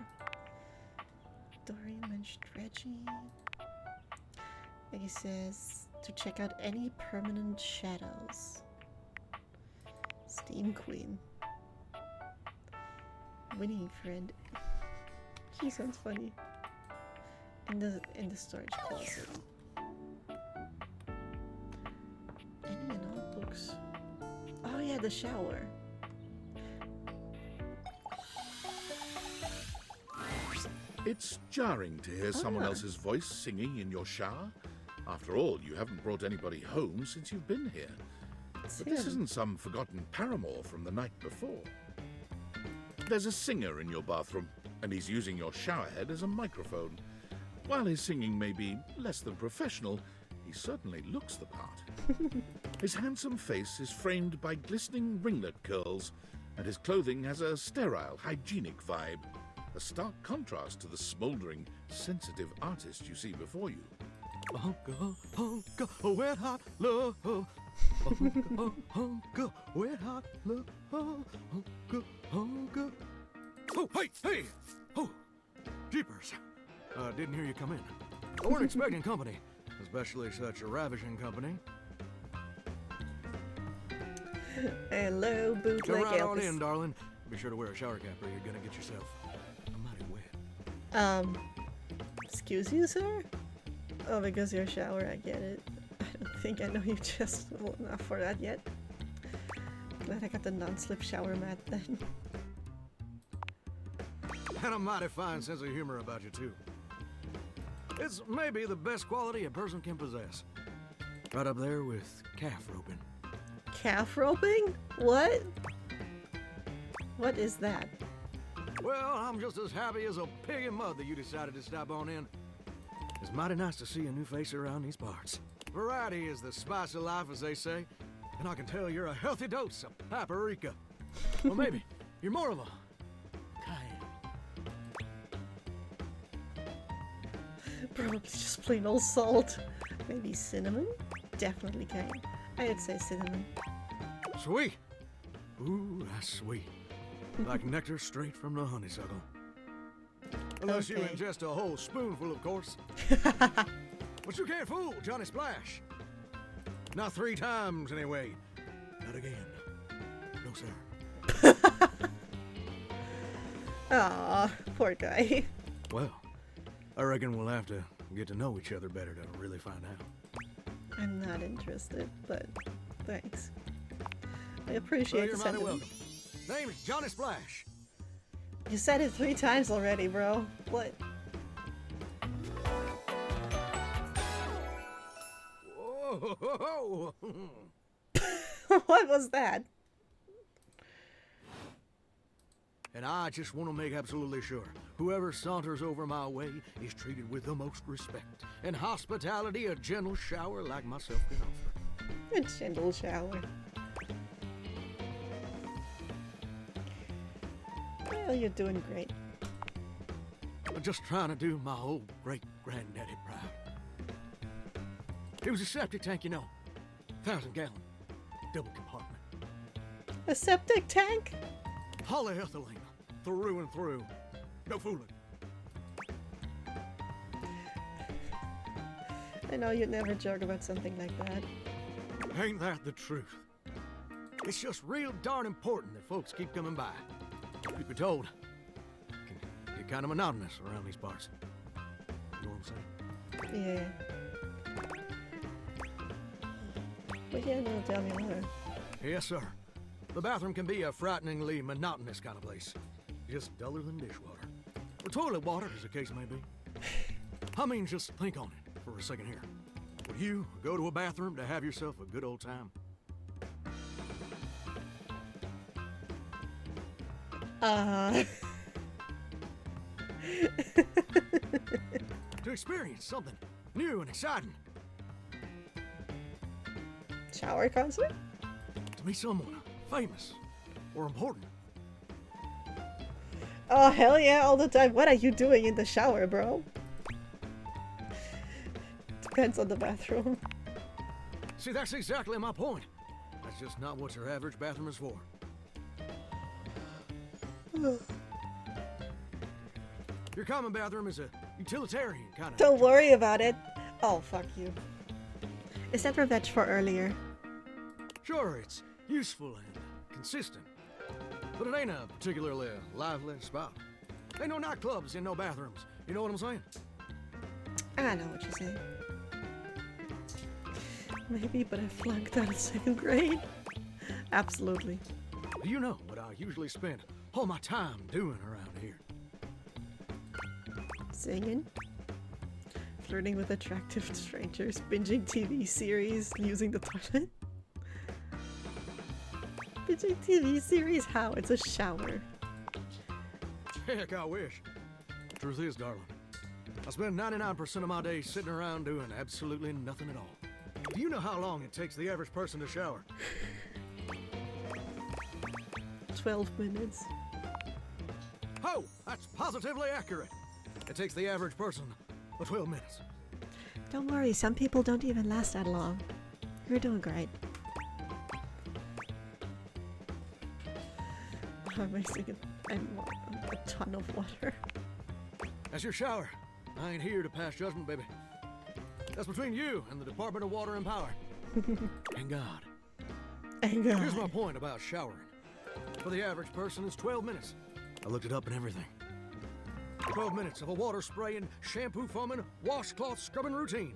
A: Dorian mentioned Reggie. Maggie says to check out any permanent shadows. Steam Queen. Winning friend. She sounds funny. In the storage closet. Any and all books. Oh yeah, the shower.
B: It's jarring to hear someone else's voice singing in your shower. After all, you haven't brought anybody home since you've been here. But this isn't some forgotten paramour from the night before. There's a singer in your bathroom, and he's using your showerhead as a microphone. While his singing may be less than professional, he certainly looks the part. His handsome face is framed by glistening ringlet curls, and his clothing has a sterile, hygienic vibe, a stark contrast to the smouldering, sensitive artist you see before you.
Q: Wet hot love. Wet hot love. Oh, hey! Oh, jeepers. Didn't hear you come in. I weren't expecting company, especially such a ravishing company.
A: Hello,
Q: Come
A: bootleg
Q: right on
A: Elvis.
Q: in, darling. Be sure to wear a shower cap or you're gonna get yourself mighty wet.
A: Excuse you, sir? Oh, because you're a shower, I get it. I don't think I know you just well enough for that yet. Glad I got the non-slip shower mat then.
Q: And a mighty fine sense of humor about you, too. It's maybe the best quality a person can possess. Right up there with calf roping.
A: Calf roping? What? What is that?
Q: Well, I'm just as happy as a pig in mud that you decided to stop on in. It's mighty nice to see a new face around these parts. Variety is the spice of life, as they say. And I can tell you're a healthy dose of paprika. Well, maybe you're more of a
A: Probably just plain old salt. Maybe cinnamon? Definitely cayenne. I'd say cinnamon.
Q: sweet. Ooh, that's sweet. Like nectar straight from the honeysuckle. Unless you
A: Okay.
Q: ingest a whole spoonful, of course. But you can't fool Johnny Splash. Not 3 times, anyway. Not again. No, sir.
A: Aw, poor guy.
Q: Well, I reckon we'll have to get to know each other better to really find out.
A: I'm not interested, but thanks. I
Q: Well,
A: appreciate
Q: you're
A: the
Q: mighty
A: sentiment.
Q: welcome. Name's Johnny Splash.
A: You said it 3 times already, bro. What?
Q: Whoa!
A: What was that?
Q: And I just want to make absolutely sure whoever saunters over my way is treated with the most respect and hospitality a gentle shower like myself can offer.
A: A gentle shower. Well, you're doing great.
Q: I'm just trying to do my old great-granddaddy proud. It was a septic tank, you know. 1,000-gallon. Double compartment.
A: A septic tank?
Q: Polyethylene. Through and through. No fooling.
A: I know you'd never joke about something like that.
Q: Ain't that the truth? It's just real darn important that folks keep coming by. Truth be told, it can get kind of monotonous around these parts. You know what I'm saying?
A: Yeah. But yeah, no, tell me more.
Q: Yes, sir. The bathroom can be a frighteningly monotonous kind of place. Just duller than dishwater. Or toilet water, as the case may be. I mean, just think on it for a second here. Would you go to a bathroom to have yourself a good old time? To experience something new and exciting.
A: Shower concert?
Q: To meet someone famous or important.
A: Oh, hell yeah, all the time. What are you doing in the shower, bro? Depends on the bathroom.
Q: See, that's exactly my point. That's just not what your average bathroom is for. Your common bathroom is a utilitarian kind of...
A: Don't worry about it. Oh, fuck you. Is that revenge for earlier?
Q: Sure, it's useful and consistent. But it ain't a particularly lively spot. Ain't no nightclubs and no bathrooms. You know what I'm saying?
A: I know what you're saying. Maybe, but I flunked out of 2nd grade. Absolutely.
Q: Do you know what I usually spend all my time doing around here?
A: Singing. Flirting with attractive strangers. Binging TV series. Using the toilet. Binging TV series? How? It's a shower.
Q: Heck, I wish. Truth is, darling, I spend 99% of my day sitting around doing absolutely nothing at all. Do you know how long it takes the average person to shower?
A: 12 minutes.
Q: Oh, that's positively accurate. It takes the average person 12 minutes.
A: Don't worry, some people don't even last that long. You're doing great. I'm wasting a ton of water.
Q: That's your shower. I ain't here to pass judgment, baby. That's between you and the Department of Water and Power. And God.
A: Thank
Q: Here's
A: God.
Q: my point about showering. For the average person, it's 12 minutes. I looked it up and everything. 12 minutes of a water spraying, shampoo foaming, washcloth scrubbing routine.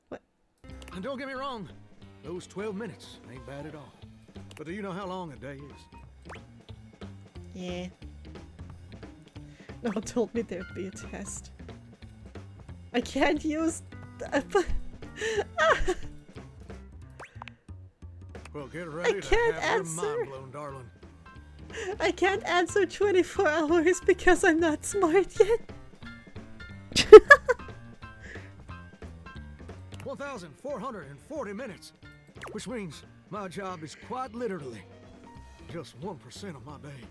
A: What?
Q: And don't get me wrong, those 12 minutes ain't bad at all. But do you know how long a day is?
A: Yeah. No one told me there'd be a test. I can't use.
Q: Well, get ready to
A: can't
Q: have
A: answer.
Q: your mind blown, darling.
A: I can't answer 24 hours because I'm not smart yet.
Q: 1,440 minutes. Which means my job is quite literally just 1% of my day.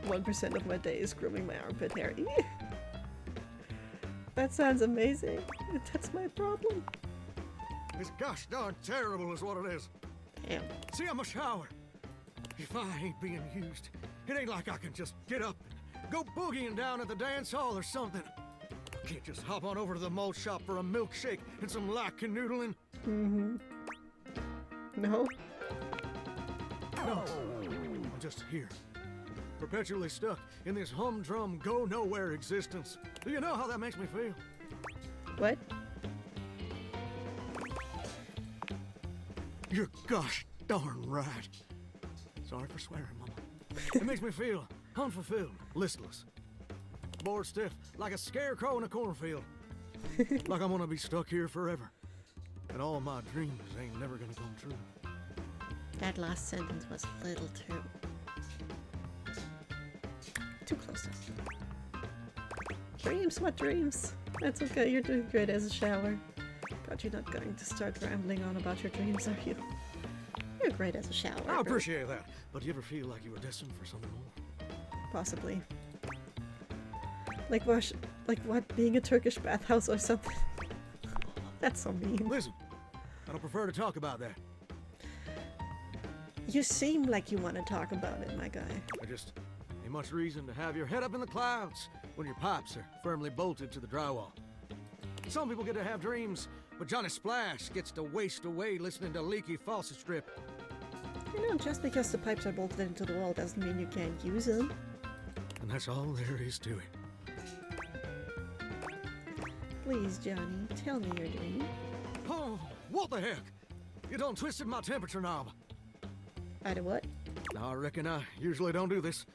A: 1% of my day is grooming my armpit hair. Ew. That sounds amazing. That's my problem.
Q: It's gosh darn terrible is what it is.
A: Damn.
Q: See, I'm a shower. If I ain't being used, it ain't like I can just get up and go boogieing down at the dance hall or something. I can't just hop on over to the malt shop for a milkshake and some light canoodling.
A: Mm-hmm. No?
Q: No, I'm just here, perpetually stuck in this humdrum, go-nowhere existence. Do you know how that makes me feel?
A: What?
Q: You're gosh darn right. Sorry for swearing, Mama. It makes me feel unfulfilled, listless, bored stiff, like a scarecrow in a cornfield. Like I'm gonna be stuck here forever. And all my dreams ain't never gonna come true.
A: That last sentence was a little too close. Dreams? What dreams? That's okay, you're doing great as a shower. God, you're not going to start rambling on about your dreams, are you? You're great as a shower.
Q: I appreciate that, but do you ever feel like you were destined for something more?
A: Possibly. Like what? Being a Turkish bathhouse or something? That's so mean.
Q: Listen, I don't prefer to talk about that.
A: You seem like you want to talk about it, my guy.
Q: I just ain't much reason to have your head up in the clouds when your pipes are firmly bolted to the drywall. Some people get to have dreams, but Johnny Splash gets to waste away listening to leaky faucet strip.
A: You know, just because the pipes are bolted into the wall doesn't mean you can't use them.
Q: And that's all there is to it.
A: Please, Johnny, tell me your dream.
Q: Oh, what the heck? You done twisted my temperature knob.
A: I do what?
Q: Now, I reckon I usually don't do this,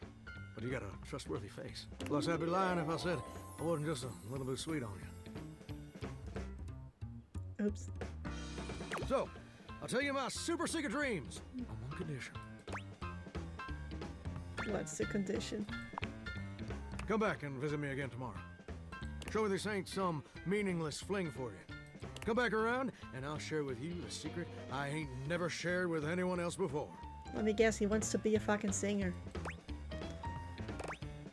Q: but you got a trustworthy face. Plus, I'd be lying if I said I wasn't just a little bit sweet on you.
A: Oops.
Q: So, I'll tell you my super secret dreams on one condition.
A: What's the condition?
Q: Come back and visit me again tomorrow. Show me this ain't some meaningless fling for you. Come back around, and I'll share with you the secret I ain't never shared with anyone else before.
A: Let me guess, he wants to be a fucking singer.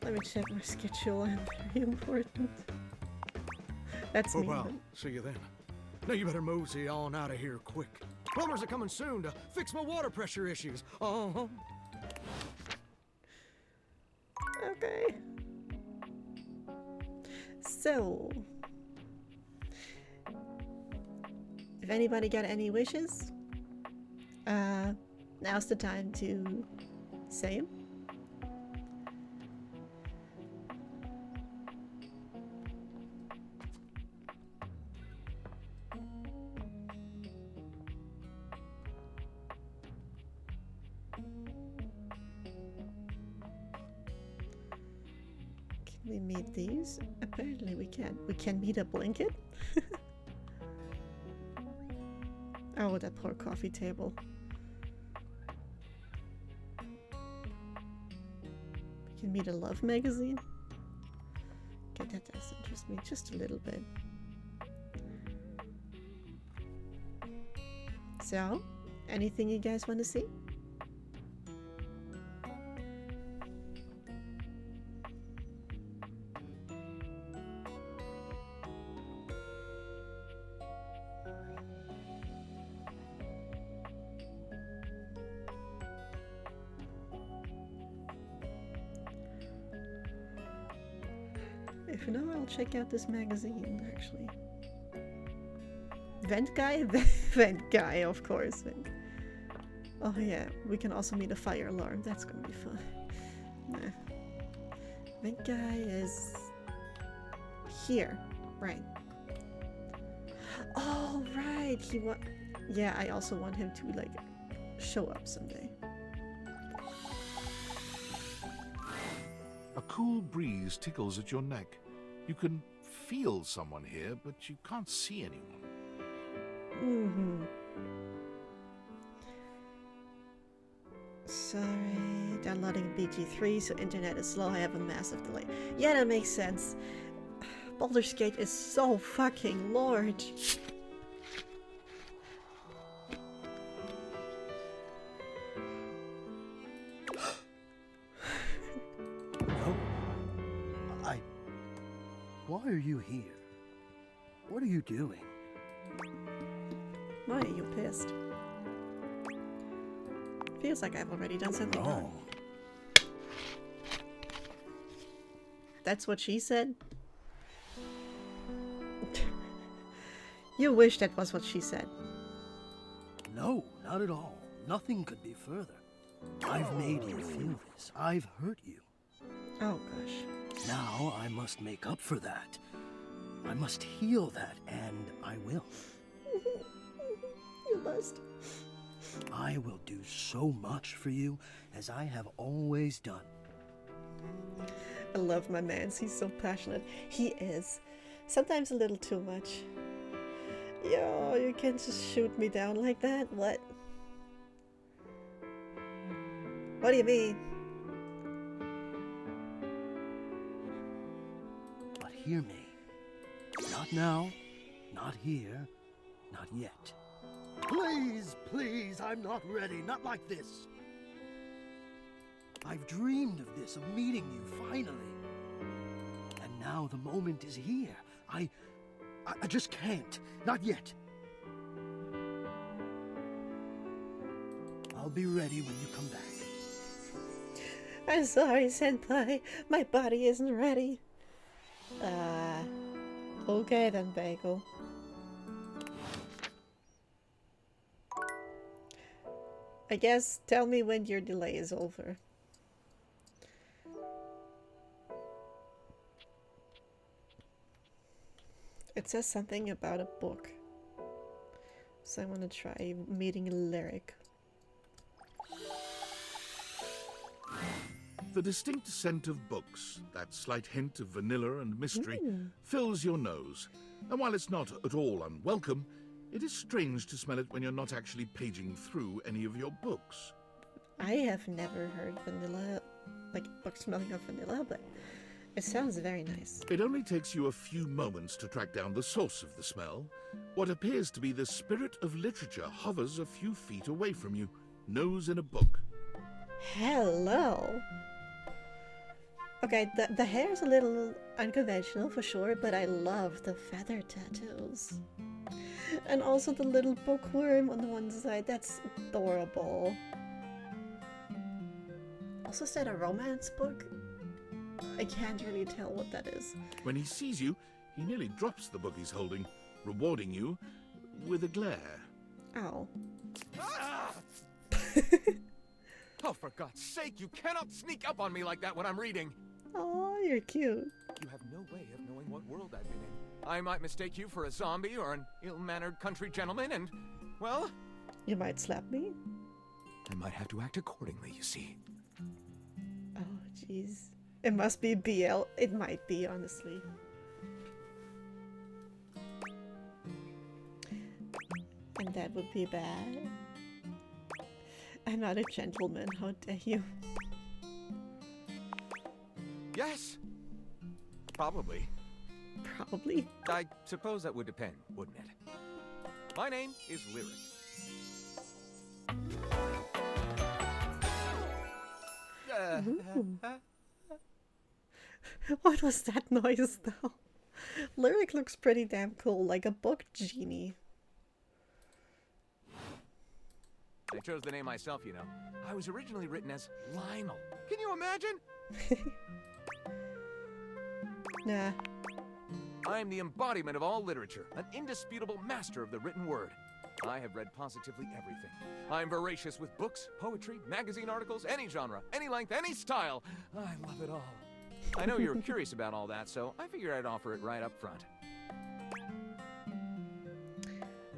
A: Let me check my schedule. I'm very important. That's me.
Q: Well, see you then. Now you better mosey on out of here quick. Plumbers are coming soon to fix my water pressure issues. Uh-huh.
A: Okay. So, if anybody got any wishes, now's the time to say them. Can we meet these? Apparently we can. We can meet a blanket? Oh, that poor coffee table. We can meet a love magazine? Okay, that does interest me just a little bit. So, anything you guys want to see? If you know, I'll check out this magazine, actually. Vent guy? Vent guy, of course. Oh yeah, we can also meet a fire alarm. That's gonna be fun. Nah. Vent guy is here, right? Oh right, yeah, I also want him to like show up someday.
B: A cool breeze tickles at your neck. You can feel someone here, but you can't see anyone.
A: Mm-hmm. Sorry, downloading BG3, so internet is slow. I have a massive delay. Yeah, that makes sense. Baldur's Gate is so fucking large.
R: Why are you here? What are you doing?
A: Why are you pissed? Feels like I've already done something wrong. That's what she said? You wish that was what she said.
R: No, not at all. Nothing could be further. I've made you feel this. I've hurt you.
A: Oh gosh.
R: Now I must make up for that. I must heal that, and I will.
A: You must.
R: I will do so much for you, as I have always done.
A: I love my man. He's so passionate. He is. Sometimes a little too much. Yo, you can't just shoot me down like that? What? What do you mean?
R: But hear me. Not now, not here, not yet. Please, please, I'm not ready. Not like this. I've dreamed of this, of meeting you, finally. And now the moment is here. I just can't. Not yet. I'll be ready when you come back.
A: I'm sorry, Senpai. My body isn't ready. Okay then, Bagel. I guess tell me when your delay is over. It says something about a book. So I want to try meeting Lyric.
B: The distinct scent of books, that slight hint of vanilla and mystery, fills your nose. And while it's not at all unwelcome, it is strange to smell it when you're not actually paging through any of your books.
A: I have never heard vanilla, like book smelling of vanilla, but it sounds very nice.
B: It only takes you a few moments to track down the source of the smell. What appears to be the spirit of literature hovers a few feet away from you, nose in a book.
A: Hello! Okay, the hair's a little unconventional for sure, but I love the feather tattoos. And also the little bookworm on the one side, that's adorable. Also, is that a romance book? I can't really tell what that is.
B: When he sees you, he nearly drops the book he's holding, rewarding you with a glare.
A: Ow.
S: Ah! Oh, for God's sake, you cannot sneak up on me like that when I'm reading.
A: Oh, you're cute.
S: You have no way of knowing what world I've been in. I might mistake you for a zombie or an ill-mannered country gentleman and, well...
A: You might slap me?
S: I might have to act accordingly, you see.
A: Oh, jeez. It must be BL. It might be, honestly. And that would be bad. I'm not a gentleman, how dare you?
S: Yes. Probably.
A: Probably?
S: I suppose that would depend, wouldn't it? My name is Lyric.
A: What was that noise, though? Lyric looks pretty damn cool, like a book genie.
S: I chose the name myself, you know. I was originally written as Lionel. Can you imagine?
A: Nah.
S: I'm the embodiment of all literature, an indisputable master of the written word. I have read positively everything. I'm voracious with books, poetry, magazine articles, any genre, any length, any style. I love it all. I know you're curious about all that, so I figured I'd offer it right up front.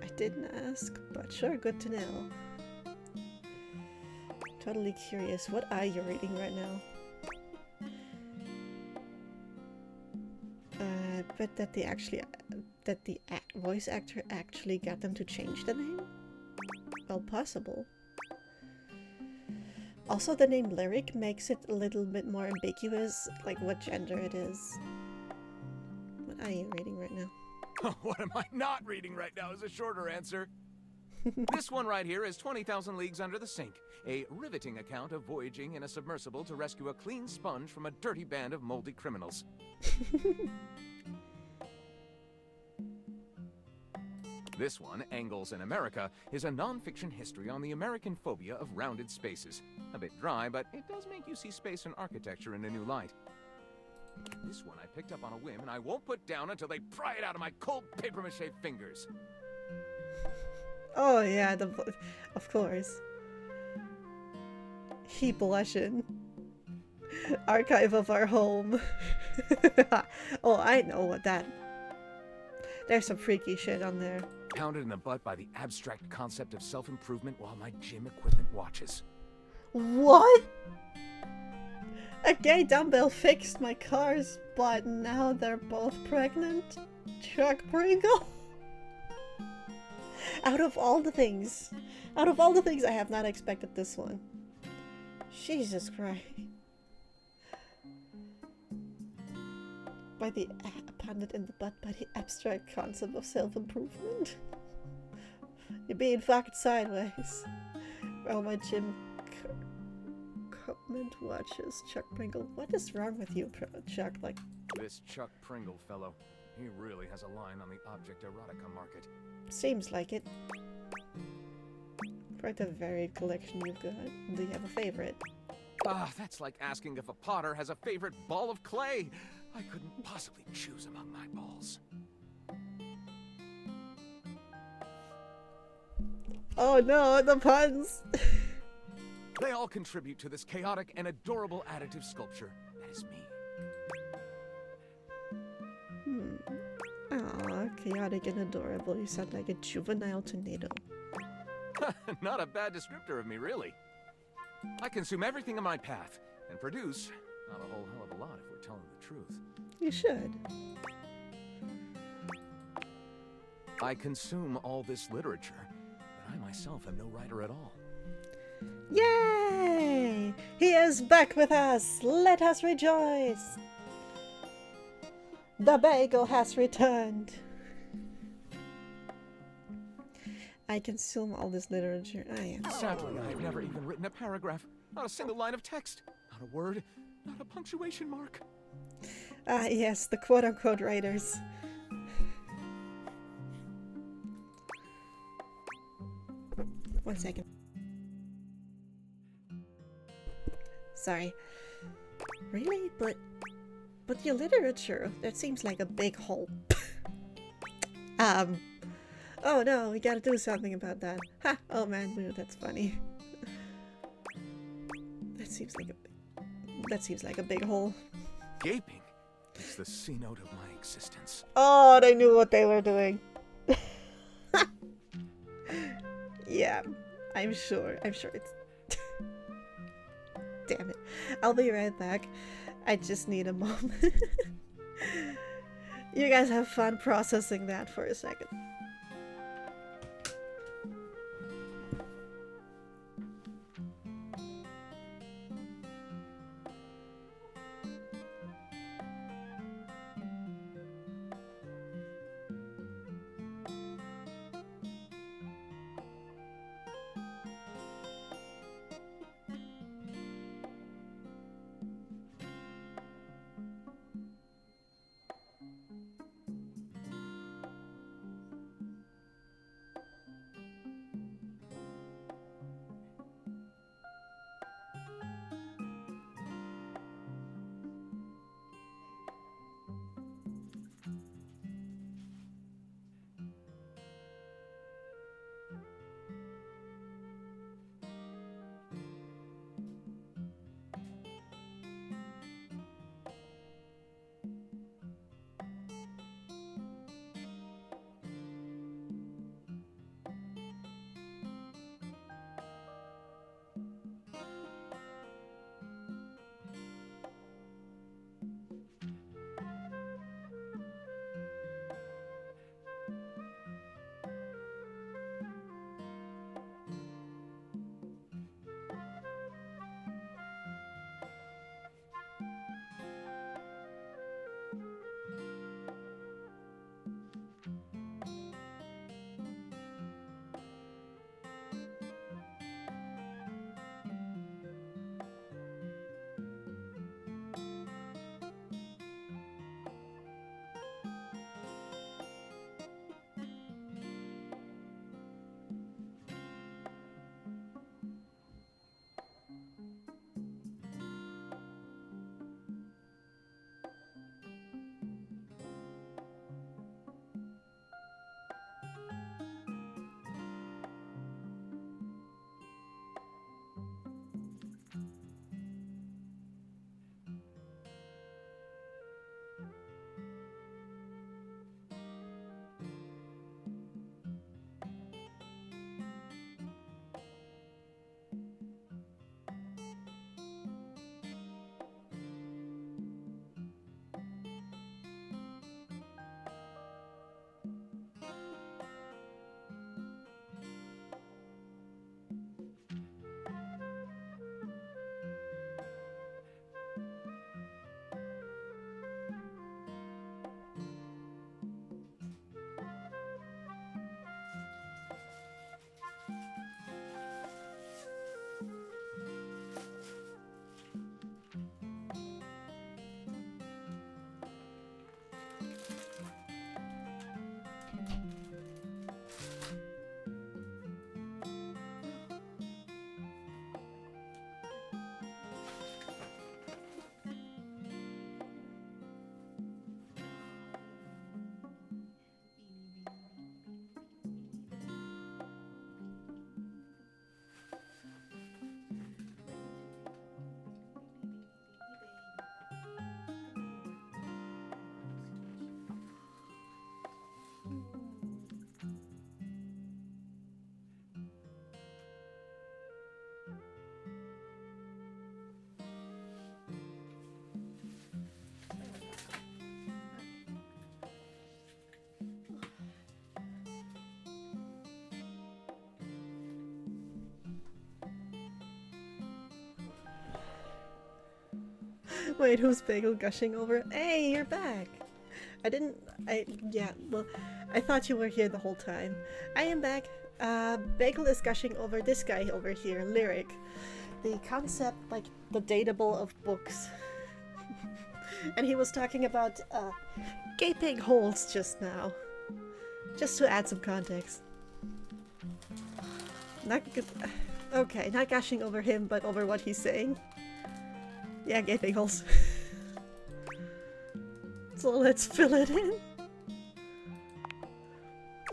A: I didn't ask, but sure, good to know. Totally curious. What are you reading right now? I bet that the voice actor actually got them to change the name? Well, possible. Also, the name Lyric makes it a little bit more ambiguous, like what gender it is. What are you reading right now?
S: What am I not reading right now is a shorter answer. This one right here is 20,000 Leagues Under the Sink, a riveting account of voyaging in a submersible to rescue a clean sponge from a dirty band of moldy criminals. This one, Angles in America, is a non-fiction history on the American phobia of rounded spaces. A bit dry, but it does make you see space and architecture in a new light. This one I picked up on a whim, and I won't put down until they pry it out of my cold papier-mâché fingers.
A: Oh yeah, of course. He blushing. Archive of our home. Oh, I know what that. There's some freaky shit on there.
S: Pounded in the butt by the abstract concept of self-improvement while my gym equipment watches.
A: What? A gay dumbbell fixed my car's butt, and now they're both pregnant? Chuck Pringle? Out of all the things, I have not expected this one. Jesus Christ. By the pounded in the butt by the abstract concept of self-improvement. You're being fucked sideways. Well, my gym equipment watches Chuck Pringle. What is wrong with you, Chuck? Like,
S: this Chuck Pringle fellow, he really has a line on the object erotica market.
A: Seems like it. Quite a varied collection you've got. Do you have a favorite?
S: Ah, that's like asking if a potter has a favorite ball of clay. I couldn't possibly choose among my balls.
A: Oh no, the puns!
S: They all contribute to this chaotic and adorable additive sculpture. That is me.
A: Aw, chaotic and adorable. You sound like a juvenile tornado.
S: Not a bad descriptor of me, really. I consume everything in my path, and produce not a whole hell of a lot if we're telling the truth.
A: You should.
S: I consume all this literature, but I myself am no writer at all.
A: Yay! He is back with us! Let us rejoice! The bagel has returned! I consume all this literature. I am.
S: Sadly, I've never even written a paragraph. Not a single line of text. Not a word. Not a punctuation mark.
A: Ah, yes, the quote-unquote writers. One second. Sorry. Really? But your literature, that seems like a big hole. Oh no, we gotta do something about that. Ha! Oh man, that's funny. That seems like a big hole.
S: Gaping is the C-note of my existence.
A: Oh, they knew what they were doing. Yeah, I'm sure it's... Damn it. I'll be right back. I just need a moment. You guys have fun processing that for a second. Wait, who's Bagel gushing over? Hey, you're back! Well, I thought you were here the whole time. I am back. Bagel is gushing over this guy over here, Lyric. The concept, like, the dateable of books. And he was talking about, gaping holes just now. Just to add some context. Not good. Okay, not gushing over him, but over what he's saying. Yeah, gaping holes. So let's fill it in.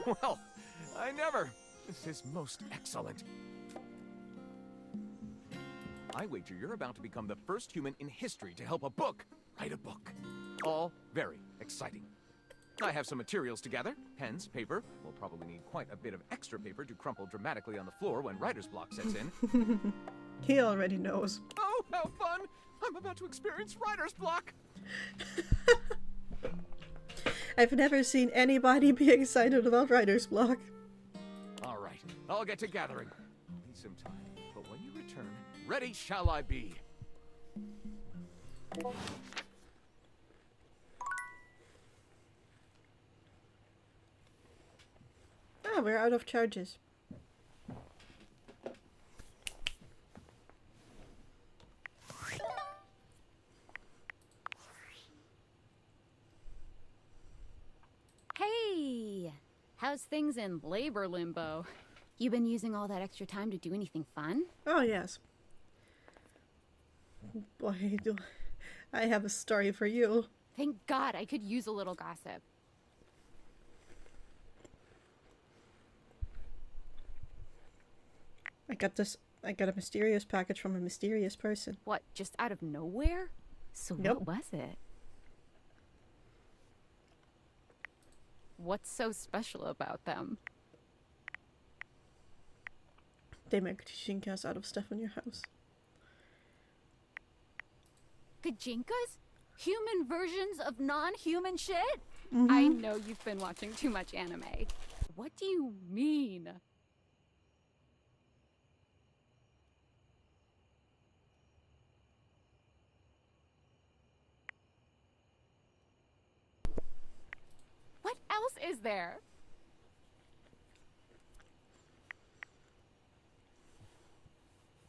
S: Well, I never. This is most excellent. I wager you're about to become the first human in history to help a book write a book. All very exciting. I have some materials to gather. Pens, paper. We'll probably need quite a bit of extra paper to crumple dramatically on the floor when writer's block sets in.
A: He already knows.
S: Oh, how fun! I'm about to experience writer's block!
A: I've never seen anybody be excited about writer's block.
S: All right, I'll get to gathering. Need some time, but when you return, ready shall I be.
A: Ah, we're out of charges.
F: Hey! How's things in labor limbo? You been using all that extra time to do anything fun?
A: Oh, yes. Boy, do I have a story for you.
F: Thank God, I could use a little gossip.
A: I got a mysterious package from a mysterious person.
F: What, just out of nowhere? So
A: Yep.
F: what was it? What's so special about them?
A: They make Shinkas out of stuff in your house.
F: Gajinkas? Human versions of non-human shit?
A: Mhm.
F: I know you've been watching too much anime. What do you mean? What else is there?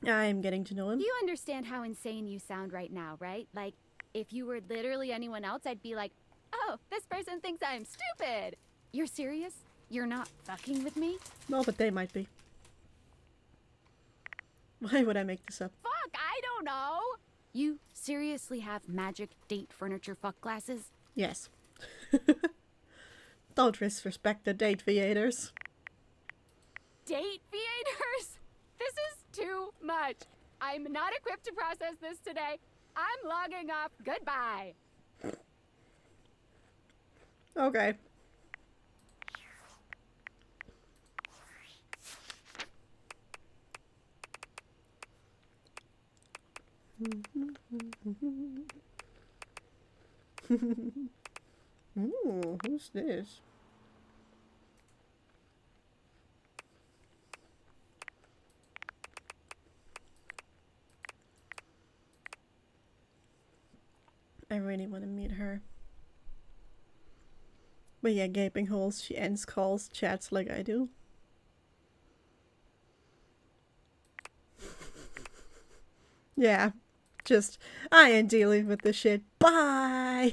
A: I'm getting to know him.
F: You understand how insane you sound right now, right? Like, if you were literally anyone else, I'd be like, oh, this person thinks I'm stupid. You're serious? You're not fucking with me?
A: No, but they might be. Why would I make this up?
F: Fuck, I don't know. You seriously have magic date furniture fuck glasses?
A: Yes. Don't disrespect the date theaters.
F: Date theaters? This is too much. I'm not equipped to process this today. I'm logging off. Goodbye.
A: Okay. Ooh, who's this? I really want to meet her. But yeah, gaping holes. She ends calls, chats like I do. Yeah, just, I ain't dealing with this shit. Bye!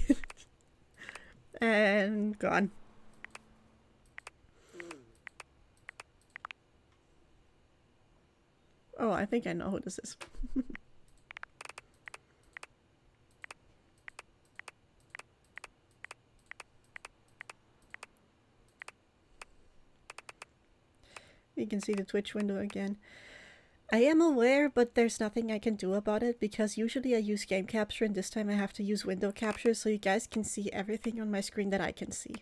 A: And gone. Oh, I think I know who this is. You can see the Twitch window again. I am aware, but there's nothing I can do about it because usually I use game capture and this time I have to use window capture so you guys can see everything on my screen that I can see.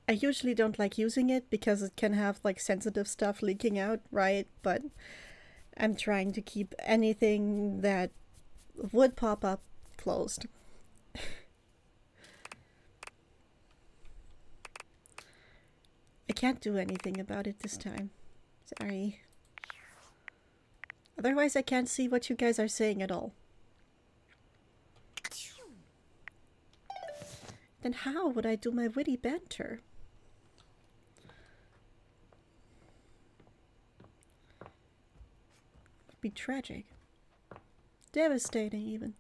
A: I usually don't like using it because it can have like sensitive stuff leaking out, right? But I'm trying to keep anything that would pop up closed. I can't do anything about it this time. Sorry. Otherwise, I can't see what you guys are saying at all. Then how would I do my witty banter? It'd be tragic. Devastating, even.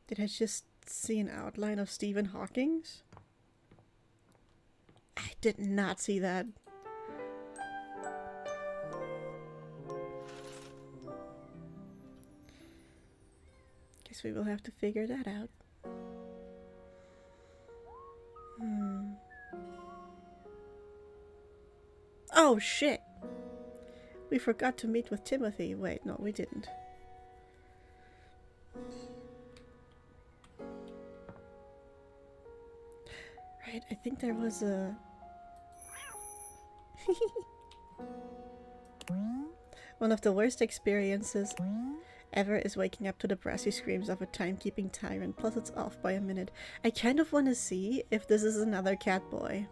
A: Did I just see an outline of Stephen Hawking's? I did not see that. Guess we will have to figure that out. Oh shit! We forgot to meet with Timothy. Wait, no, we didn't. Right, I think there was a... One of the worst experiences ever is waking up to the brassy screams of a timekeeping tyrant, plus it's off by a minute. I kind of want to see if this is another cat boy.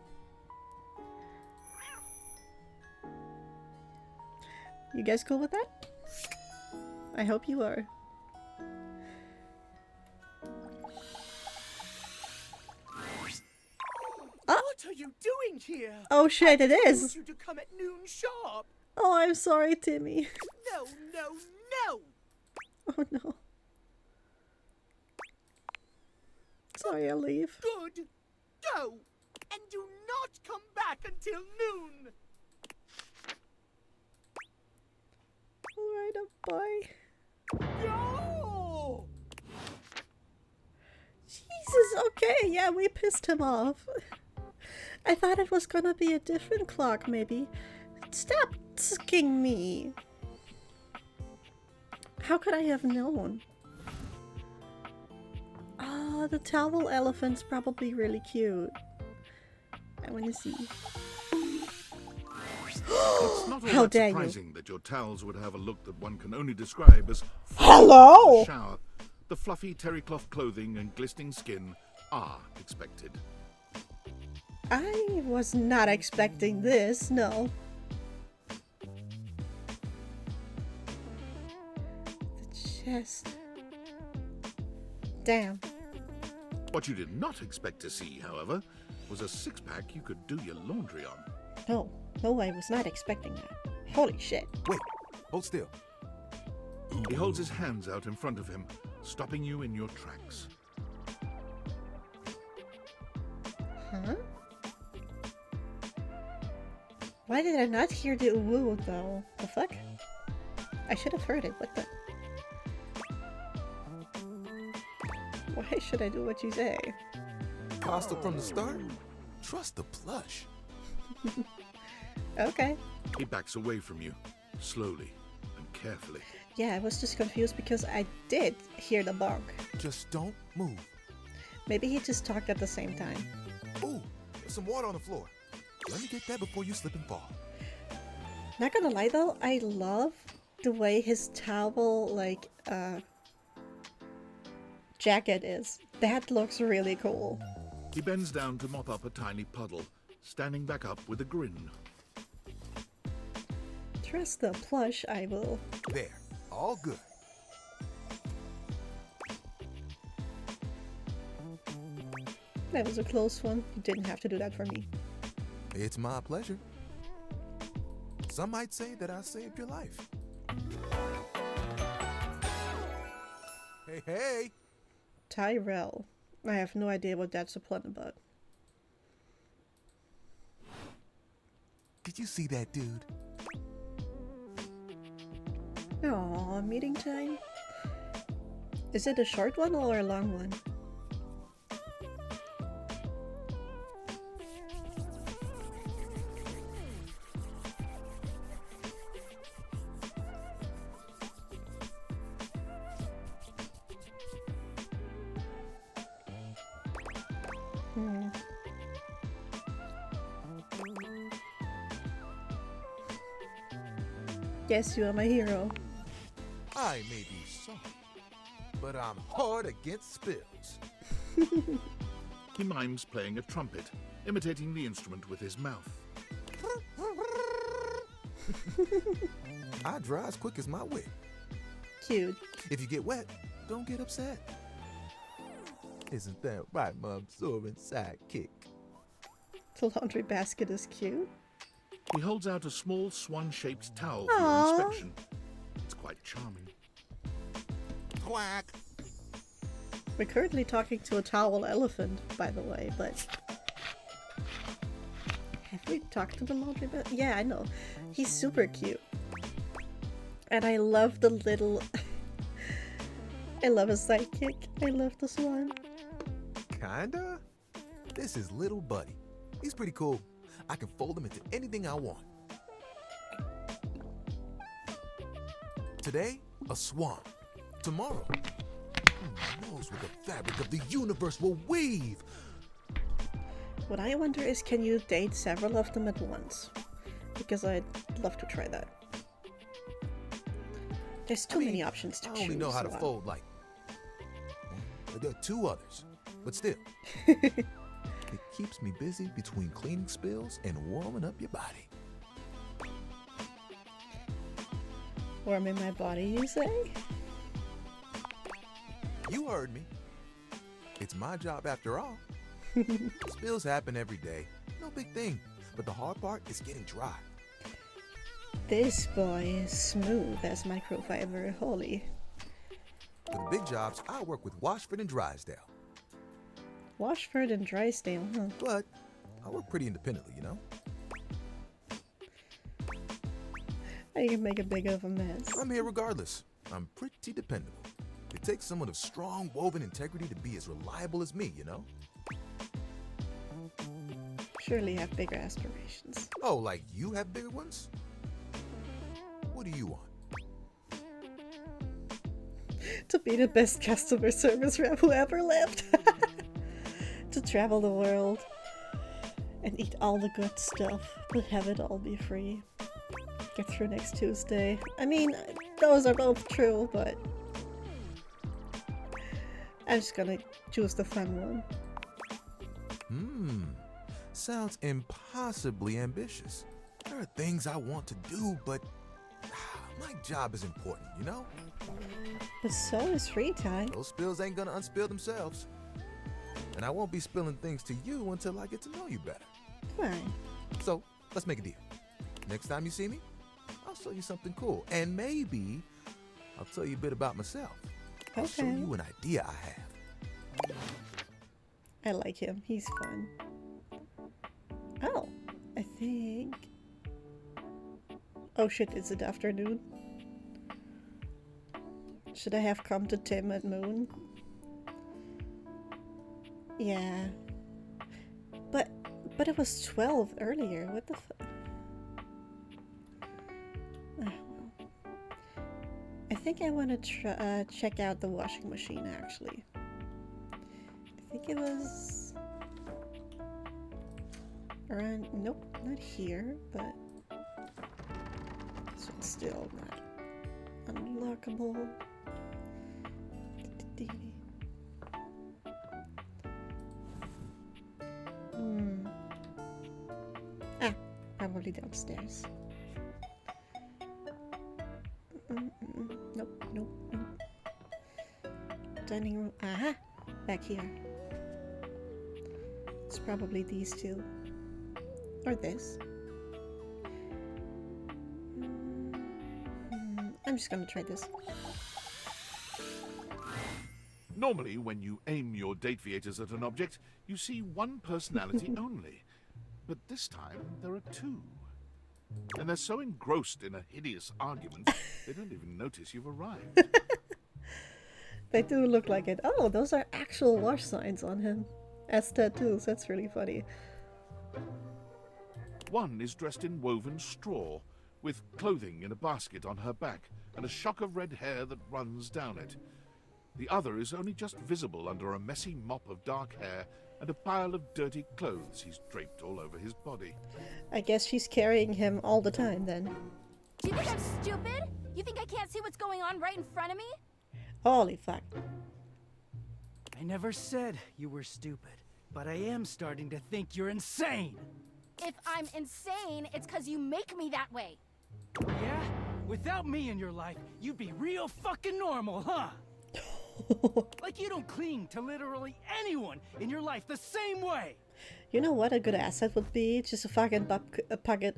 A: You guys cool with that? I hope you are.
L: What are you doing here?
A: Oh shit, it
L: I
A: is!
L: told you to come at noon sharp.
A: Oh, I'm sorry, Timmy.
L: No, no, no!
A: Oh no. Sorry, I'll leave.
L: Good. Go! And do not come back until noon!
A: Alright, bye.
L: No!
A: Jesus, okay, yeah, we pissed him off. I thought it was gonna be a different clock, maybe. Stop asking me. How could I have known? Ah, the towel elephant's probably really cute. I wanna see.
B: It's not all
A: How
B: that
A: dare you.
B: surprising that your towels would have a look that one can only describe as
A: Hello!
B: shower. The fluffy terry cloth clothing and glistening skin are expected.
A: I was not expecting this, no. The chest. Damn.
B: What you did not expect to see, however, was a six-pack you could do your laundry on.
A: No, no, I was not expecting that. Holy shit.
I: Wait, hold still.
B: He holds his hands out in front of him, stopping you in your tracks.
A: Huh? Why did I not hear the woo though? The fuck? I should have heard it. What the? Why should I do what you say?
I: Hostile from the start? Trust the plush.
A: Okay.
B: He backs away from you, slowly and carefully.
A: Yeah, I was just confused because I did hear the bark.
I: Just don't move.
A: Maybe he just talked at the same time.
I: Ooh, there's some water on the floor. Let me get that before you slip and fall.
A: Not gonna lie though, I love the way his towel, like, jacket is. That looks really cool.
B: He bends down to mop up a tiny puddle, standing back up with a grin.
A: Trust the plush, I will.
I: There, all good.
A: That was a close one. You didn't have to do that for me.
I: It's my pleasure. Some might say that I saved your life. Hey, hey!
A: Tyrell. I have no idea what that's a plot about.
I: Did you see that dude?
A: Aww, meeting time? Is it a short one or a long one? Yes, you are my hero.
I: I may be soft, but I'm hard against spills.
B: He mimes playing a trumpet, imitating the instrument with his mouth.
T: I dry as quick as my wig.
A: Cute.
T: If you get wet, don't get upset. Isn't that right, my absorbent sidekick?
A: The laundry basket is cute.
B: He holds out a small swan-shaped towel for
A: Aww.
B: your inspection. It's quite charming.
T: Quack!
A: We're currently talking to a towel elephant, by the way, but... Have we talked to the laundry basket? Yeah, I know. He's super cute. And I love the little... I love his sidekick. I love the swan.
T: Kinda? This is little buddy. He's pretty cool. I can fold him into anything I want. Today, a swan. Tomorrow, who knows what the fabric of the universe will weave?
A: What I wonder is, can you date several of them at once? Because I'd love to try that. There's too many options to choose.
T: I only know how to
A: so,
T: fold like... There are 2 others, but still. It keeps me busy between cleaning spills and warming up your body.
A: Warming my body, you say?
T: You heard me. It's my job after all. Spills happen every day. No big thing. But the hard part is getting dry.
A: This boy is smooth as microfiber. Holy.
T: For the big jobs, I work with Washford and Drysdale.
A: Washford and Drysdale, huh?
T: But I work pretty independently, you know?
A: I can make a big of a mess.
T: I'm here regardless. I'm pretty dependable. It takes someone of strong woven integrity to be as reliable as me, you know?
A: Surely have bigger aspirations.
T: Oh, like you have bigger ones? What do you want?
A: To be the best customer service rep who ever lived. To travel the world and eat all the good stuff, but have it all be free. Get through next Tuesday. I mean, those are both true, but I'm just gonna choose the fun one.
T: Sounds impossibly ambitious. There are things I want to do, but my job is important, you know?
A: But so is free time.
T: Those spills ain't gonna unspill themselves. And I won't be spilling things to you until I get to know you better.
A: Fine.
T: So, let's make a deal. Next time you see me, I'll show you something cool. And maybe I'll tell you a bit about myself. I'll show you an idea I have.
A: I like him. He's fun. Oh, I think... Oh shit, is it afternoon? Should I have come to Tim at Moon? Yeah. But it was 12 earlier. What the fuck? Well. I think I want to check out the washing machine, actually. I think it was... around... Nope, not here, but... this one's still not unlockable. Ah, probably downstairs. Nope, nope, nope. Dining room. Aha! Back here. It's probably these two. Or this. I'm just gonna try this.
B: Normally, when you aim your date viators at an object, you see one personality only. But this time, there are 2. And they're so engrossed in a hideous argument, they don't even notice you've arrived.
A: They do look like it. Oh, those are actual wash signs on him. As tattoos, that's really funny.
B: One is dressed in woven straw, with clothing in a basket on her back, and a shock of red hair that runs down it. The other is only just visible under a messy mop of dark hair and a pile of dirty clothes he's draped all over his body.
A: I guess she's carrying him all the time then.
F: Do you think I'm stupid? You think I can't see what's going on right in front of me?
A: Holy fuck.
U: I never said you were stupid, but I am starting to think you're insane.
F: If I'm insane, it's because you make me that way.
U: Yeah? Without me in your life, you'd be real fucking normal, huh? Like you don't cling to literally anyone in your life the same way.
A: You know what a good asset would be? Just a fucking bucket of popcorn.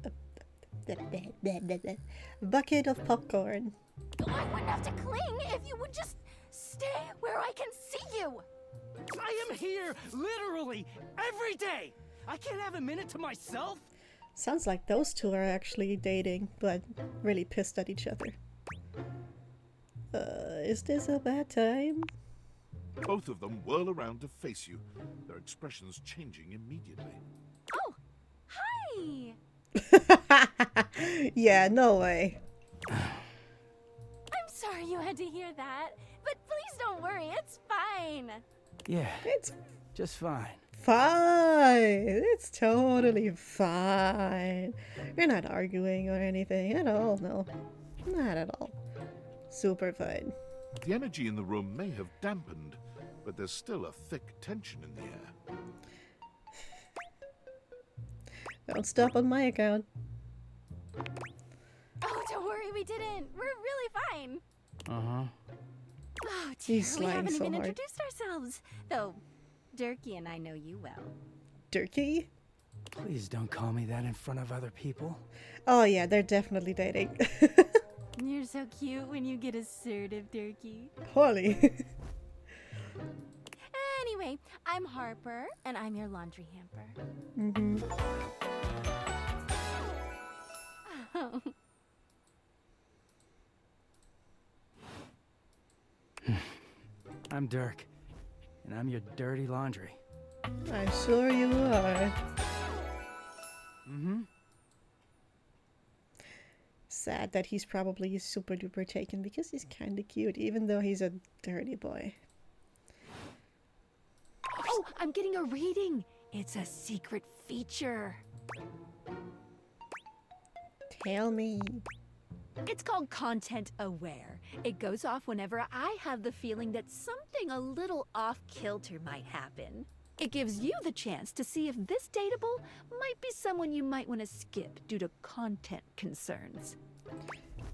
F: I wouldn't have to cling if you would just stay where I can see you.
U: I am here literally every day. I can't have a minute to myself.
A: Sounds like those two are actually dating, but really pissed at each other. Is this a bad time?
B: Both of them whirl around to face you, their expressions changing immediately.
F: Oh, hi!
A: Yeah, no way.
F: I'm sorry you had to hear that, but please don't worry, it's fine.
U: Yeah,
A: it's
U: just fine.
A: Fine. It's totally fine. You're not arguing or anything at all, no. Not at all. Super fine.
B: The energy in the room may have dampened, but there's still a thick tension in the air.
A: Don't stop on my account.
F: Oh, don't worry, we didn't. We're really fine.
U: Uh-huh.
F: Oh, dear,
A: He's
F: we
A: lying
F: haven't
A: so
F: even
A: hard.
F: introduced ourselves. Though, Durkee and I know you well.
A: Durkee?
U: Please don't call me that in front of other people.
A: Oh yeah, they're definitely dating.
F: You're so cute when you get assertive, Durkee.
A: Holy.
F: Anyway, I'm Harper, and I'm your laundry hamper.
A: Mm-hmm.
F: Oh.
U: I'm Dirk, and I'm your dirty laundry.
A: I'm sure you are.
U: Mm-hmm.
A: Sad that he's probably super duper taken because he's kinda cute, even though he's a dirty boy.
M: Oh, I'm getting a reading. It's a secret feature.
A: Tell me.
M: It's called Content Aware. It goes off whenever I have the feeling that something a little off-kilter might happen. It gives you the chance to see if this dateable might be someone you might want to skip due to content concerns.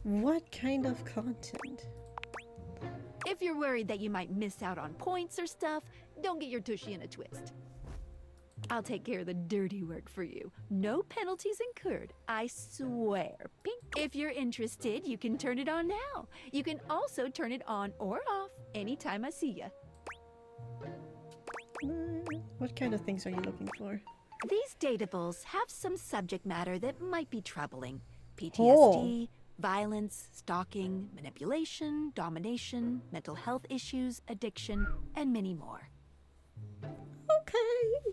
A: What kind of content?
M: If you're worried that you might miss out on points or stuff, don't get your tushy in a twist. I'll take care of the dirty work for you. No penalties incurred, I swear. Pink. If you're interested, you can turn it on now. You can also turn it on or off anytime I see ya.
A: What kind of things are you looking for?
M: These dateables have some subject matter that might be troubling. PTSD,
A: Oh.
M: violence, stalking, manipulation, domination, mental health issues, addiction, and many more.
A: Okay.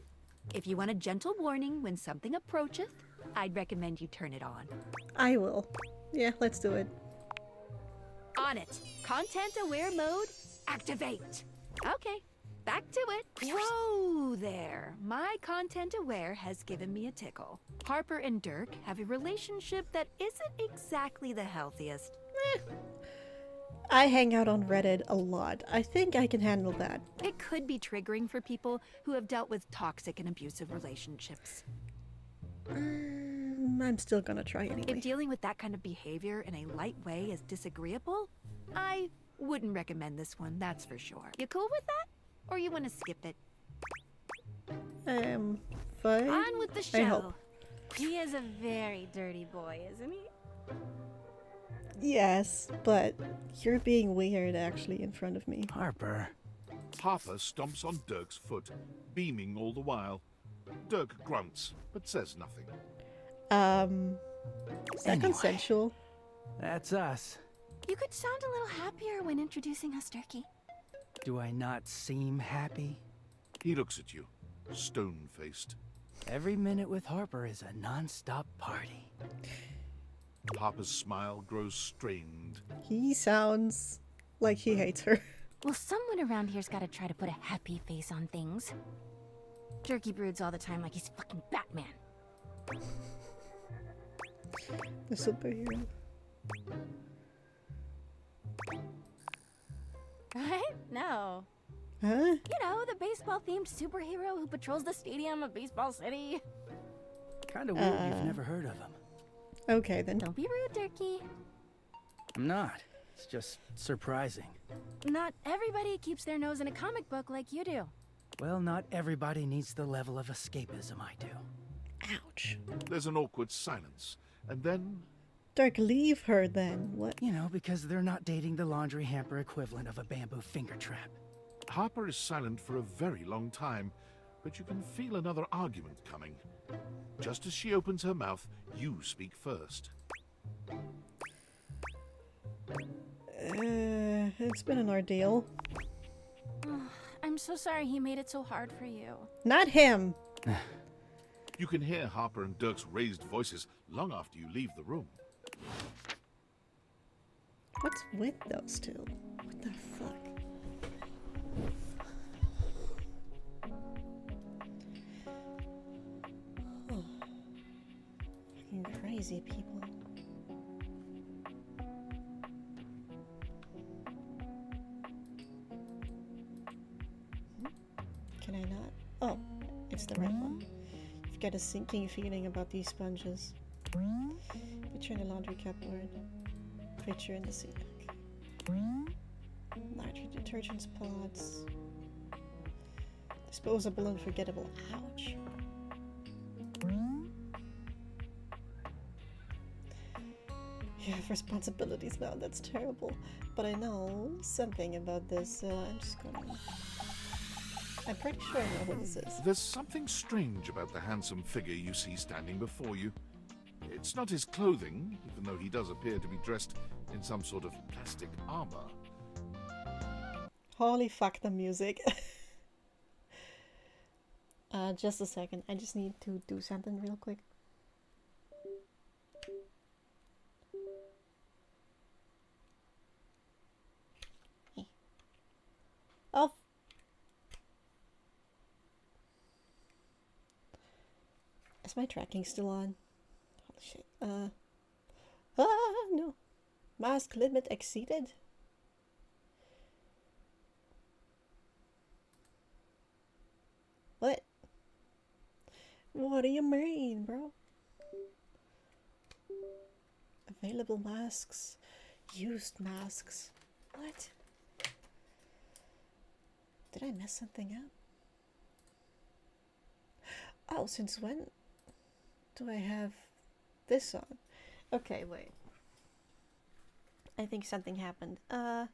M: If you want a gentle warning when something approacheth, I'd recommend you turn it on.
A: I will. Yeah, let's do it.
M: On it. Content aware mode, activate. Okay, back to it. Whoa there. My content aware has given me a tickle. Harper and Dirk have a relationship that isn't exactly the healthiest.
A: I hang out on Reddit a lot. I think I can handle that.
M: It could be triggering for people who have dealt with toxic and abusive relationships.
A: I'm still gonna try anyway.
M: If dealing with that kind of behavior in a light way is disagreeable, I wouldn't recommend this one, that's for sure. You cool with that? Or you want to skip it?
A: Fine.
M: On with the show.
A: I hope.
F: He is a very dirty boy, isn't he?
A: Yes, but you're being weird actually in front of me.
U: Harper.
B: Harper stomps on Dirk's foot, beaming all the while. Dirk grunts, but says nothing.
A: Is that consensual?
U: That's us.
F: You could sound a little happier when introducing us, Durkee.
U: Do I not seem happy?
B: He looks at you, stone-faced.
U: Every minute with Harper is a non-stop party.
B: Harper's smile grows strained.
A: He sounds like he hates her.
F: Well, someone around here's gotta try to put a happy face on things. Durkee broods all the time like he's fucking Batman.
A: The superhero.
F: Right? No.
A: Huh?
F: You know, the baseball-themed superhero who patrols the stadium of Baseball City.
U: Kinda weird you've never heard of him.
A: Okay, then.
M: Don't be rude, Turkey.
U: I'm not. It's just surprising.
M: Not everybody keeps their nose in a comic book like you do.
U: Well, not everybody needs the level of escapism I do.
A: Ouch.
B: There's an awkward silence, and then...
A: Dirk, leave her then. What?
U: You know, because they're not dating the laundry hamper equivalent of a bamboo finger trap.
B: Harper is silent for a very long time, but you can feel another argument coming. Just as she opens her mouth, you speak first.
A: It's been an ordeal.
J: I'm so sorry he made it so hard for you.
A: Not him!
B: You can hear Harper and Dirk's raised voices long after you leave the room.
A: What's with those two? What the fuck? Oh. Fucking crazy people. Can I not? Oh, it's the right one. I've got a sinking feeling about these sponges. Picture in a laundry cupboard. Picture in the sink. Laundry detergents pods. Disposable and forgettable. Ouch. You have responsibilities now, that's terrible. But I know something about this, so I'm just gonna... I'm pretty sure I know who this is.
B: There's something strange about the handsome figure you see standing before you. It's not his clothing, even though he does appear to be dressed in some sort of plastic armor.
A: Holy fuck, the music. Just a second. I just need to do something real quick. Oh. Is my tracking still on? Holy shit. No. Mask limit exceeded. What? What do you mean, bro? Available masks. Used masks. What? Did I mess something up? Oh, since when do I have this on? Okay, wait. I think something happened. Let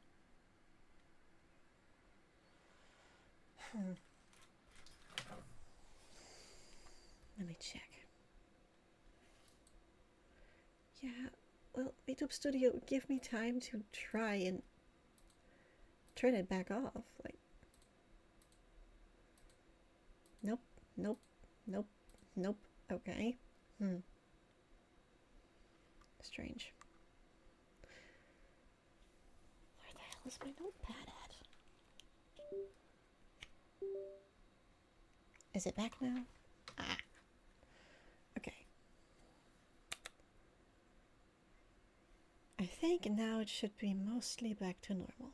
A: me check. Yeah, well, YouTube Studio, give me time to try and turn it back off. Like, nope, nope, nope, nope. Okay. Strange. Where the hell is my notepad at? Is it back now? Ah. Okay. I think now it should be mostly back to normal.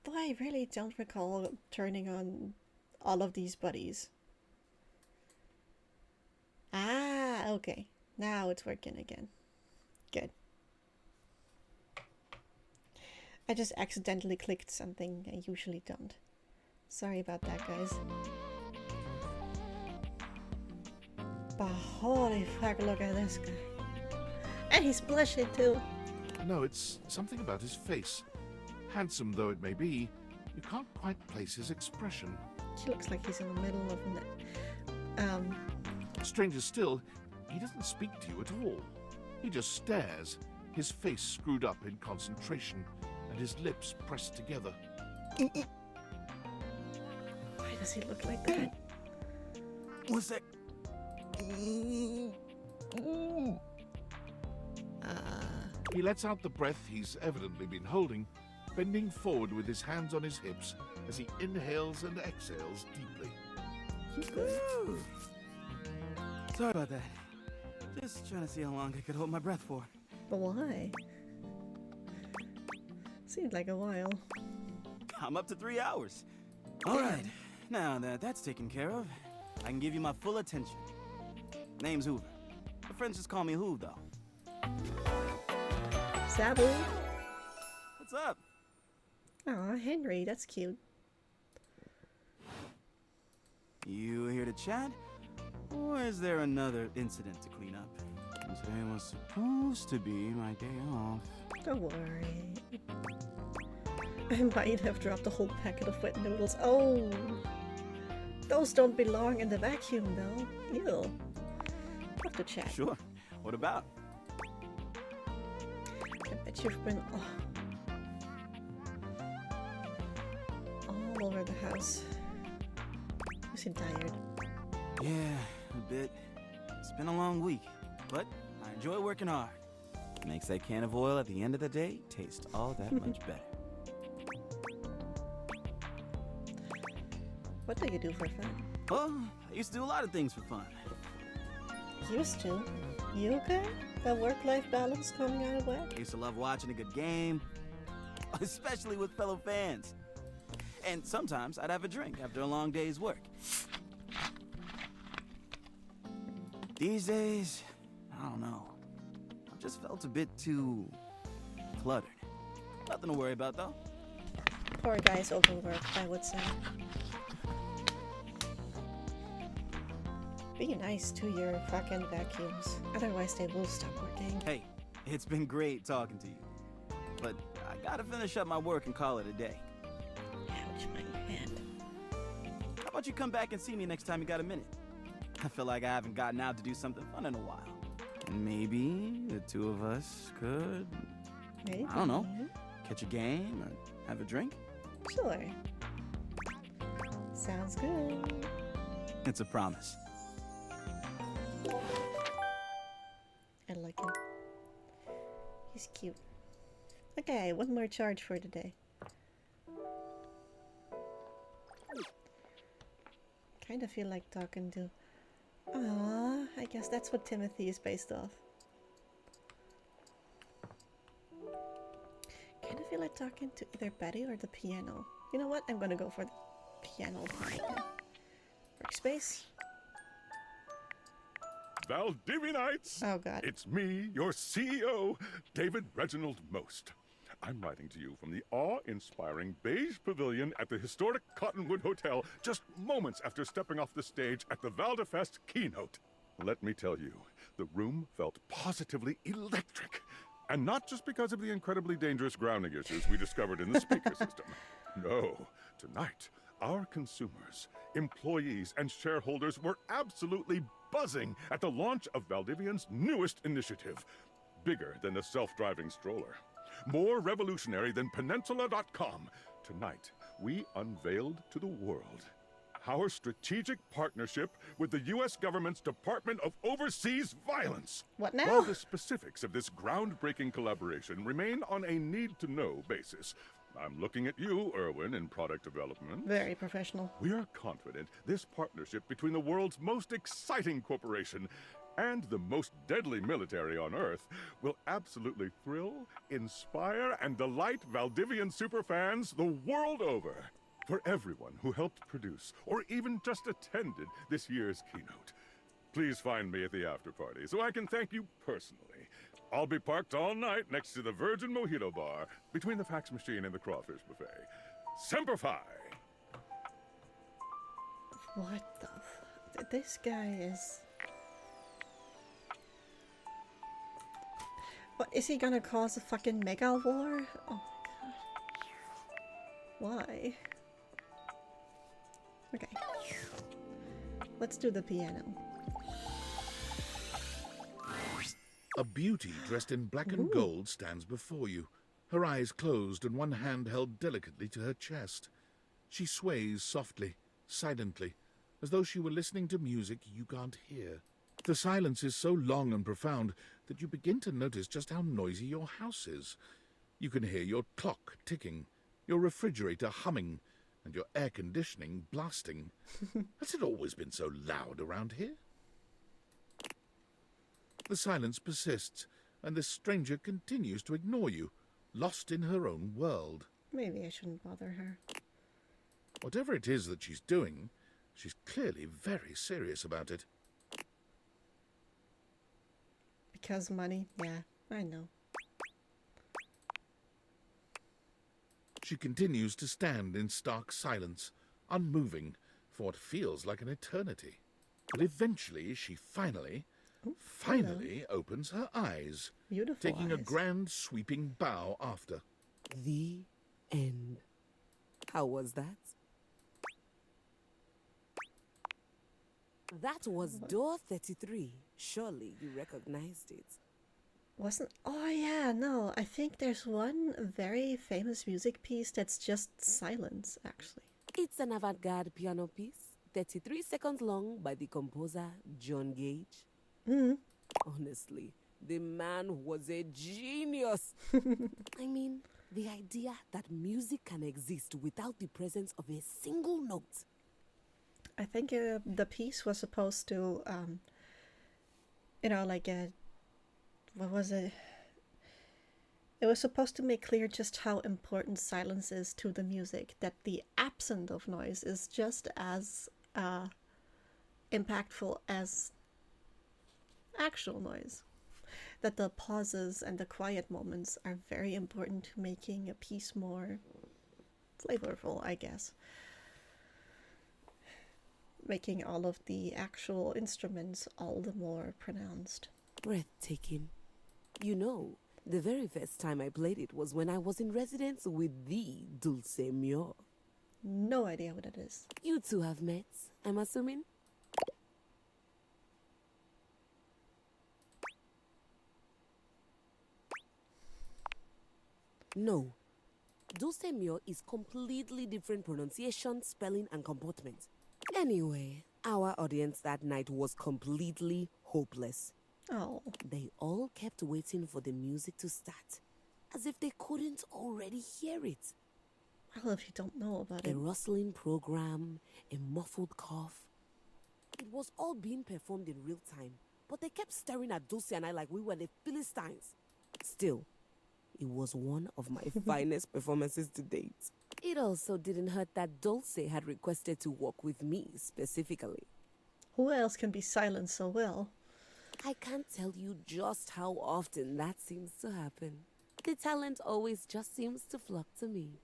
A: Though I really don't recall turning on all of these buddies. Ah, okay. Now it's working again. Good. I just accidentally clicked something I usually don't. Sorry about that, guys. But holy fuck, look at this guy. And he's blushing too.
B: No, it's something about his face. Handsome though it may be, you can't quite place his expression.
A: He looks like he's in the middle of
B: Stranger still, he doesn't speak to you at all. He just stares, his face screwed up in concentration, and his lips pressed together.
A: Why does he look like that?
Q: What's that?
B: He lets out the breath he's evidently been holding, bending forward with his hands on his hips as he inhales and exhales deeply.
U: Sorry about that. Just trying to see how long I could hold my breath for.
A: But why? Seemed like a while.
U: I'm up to 3 hours. All right, now that that's taken care of, I can give you my full attention. Name's Hoover. My friends just call me Hoo, though.
A: Sabu.
E: What's up?
A: Aw, Henry, that's cute.
E: You here to chat? Or is there another incident to clean up? Today was supposed to be my day off.
A: Don't worry. I might have dropped a whole packet of wet noodles. Oh! Those don't belong in the vacuum, though. Ew. Have to chat.
E: Sure. What about?
A: I bet you've been all over the house. You seem tired.
E: Yeah, a bit. It's been a long week, but I enjoy working hard. Makes that can of oil at the end of the day taste all that much better.
A: What do you do for fun?
E: Well, I used to do a lot of things for fun.
A: Used to? You okay? That work-life balance coming out of whack?
E: I used to love watching a good game, especially with fellow fans. And sometimes I'd have a drink after a long day's work. These days, I don't know. I've just felt a bit too cluttered. Nothing to worry about, though.
A: Poor guy's overworked, I would say. Be nice to your fucking vacuums, otherwise they will stop working.
E: Hey, it's been great talking to you. But I gotta finish up my work and call it a day.
A: Ouch, my hand.
E: How about you come back and see me next time you got a minute? I feel like I haven't gotten out to do something fun in a while. And maybe the two of us could,
A: Maybe.
E: I don't know, catch a game or have a drink?
A: Sure. Sounds good.
E: It's a promise.
A: I like him. He's cute. Okay, one more charge for today. Kind of feel like talking to... Aww, I guess that's what Timothy is based off. Kind of feel like talking to either Betty or the piano. You know what? I'm gonna go for the piano. Workspace.
C: Valdivianites!
A: Oh god.
C: It's me, your CEO, David Reginald Most. I'm writing to you from the awe-inspiring beige pavilion at the historic Cottonwood Hotel just moments after stepping off the stage at the Valdefest keynote. Let me tell you, the room felt positively electric. And not just because of the incredibly dangerous grounding issues we discovered in the speaker system. No, tonight, our consumers, employees, and shareholders were absolutely buzzing at the launch of Valdivian's newest initiative. Bigger than the self-driving stroller. More revolutionary than Peninsula.com. Tonight, we unveiled to the world our strategic partnership with the U.S. government's Department of Overseas Violence.
A: What now?
C: While the specifics of this groundbreaking collaboration remain on a need-to-know basis, I'm looking at you, Erwin, in product development.
A: Very professional.
C: We are confident this partnership between the world's most exciting corporation and the most deadly military on Earth will absolutely thrill, inspire, and delight Valdivian superfans the world over. For everyone who helped produce or even just attended this year's keynote, please find me at the after party so I can thank you personally. I'll be parked all night next to the Virgin Mojito Bar between the fax machine and the crawfish buffet. Semper Fi!
A: What the this guy is... What, is he gonna cause a fucking mega war? Oh my god. Why? Okay. Let's do the piano.
B: A beauty dressed in black and gold stands before you, her eyes closed and one hand held delicately to her chest. She sways softly, silently, as though she were listening to music you can't hear. The silence is so long and profound that you begin to notice just how noisy your house is. You can hear your clock ticking, your refrigerator humming, and your air conditioning blasting. Has it always been so loud around here? The silence persists, and this stranger continues to ignore you, lost in her own world.
A: Maybe I shouldn't bother her.
B: Whatever it is that she's doing, she's clearly very serious about it.
A: Because money? Yeah, I know.
B: She continues to stand in stark silence, unmoving for what feels like an eternity. But eventually she finally opens her eyes,
A: Beautiful
B: taking a
A: eyes.
B: grand sweeping bow after.
K: The end. How was that? That was door 33. Surely you recognized it.
A: Wasn't. Oh, yeah, no. I think there's one very famous music piece that's just silence, actually.
K: It's an avant-garde piano piece, 33 seconds long, by the composer John Gage. Honestly, the man was a genius. I mean, the idea that music can exist without the presence of a single note.
A: I think the piece was supposed to, what was it? It was supposed to make clear just how important silence is to the music, that the absence of noise is just as impactful as actual noise. That the pauses and the quiet moments are very important to making a piece more flavorful, I guess. Making all of the actual instruments all the more pronounced.
K: Breathtaking. You know, the very first time I played it was when I was in residence with the Dulce Mio.
A: No idea what it is.
K: You two have met, I'm assuming? No. Dulce Mio is completely different pronunciation, spelling, and comportment. Anyway, our audience that night was completely hopeless.
A: Oh.
K: They all kept waiting for the music to start, as if they couldn't already hear it.
A: Well, if you don't know about it.
K: A rustling program, a muffled cough. It was all being performed in real time, but they kept staring at Dulce and I like we were the Philistines. Still, it was one of my finest performances to date. It also didn't hurt that Dulce had requested to work with me specifically.
A: Who else can be silent so well?
K: I can't tell you just how often that seems to happen. The talent always just seems to flock to me.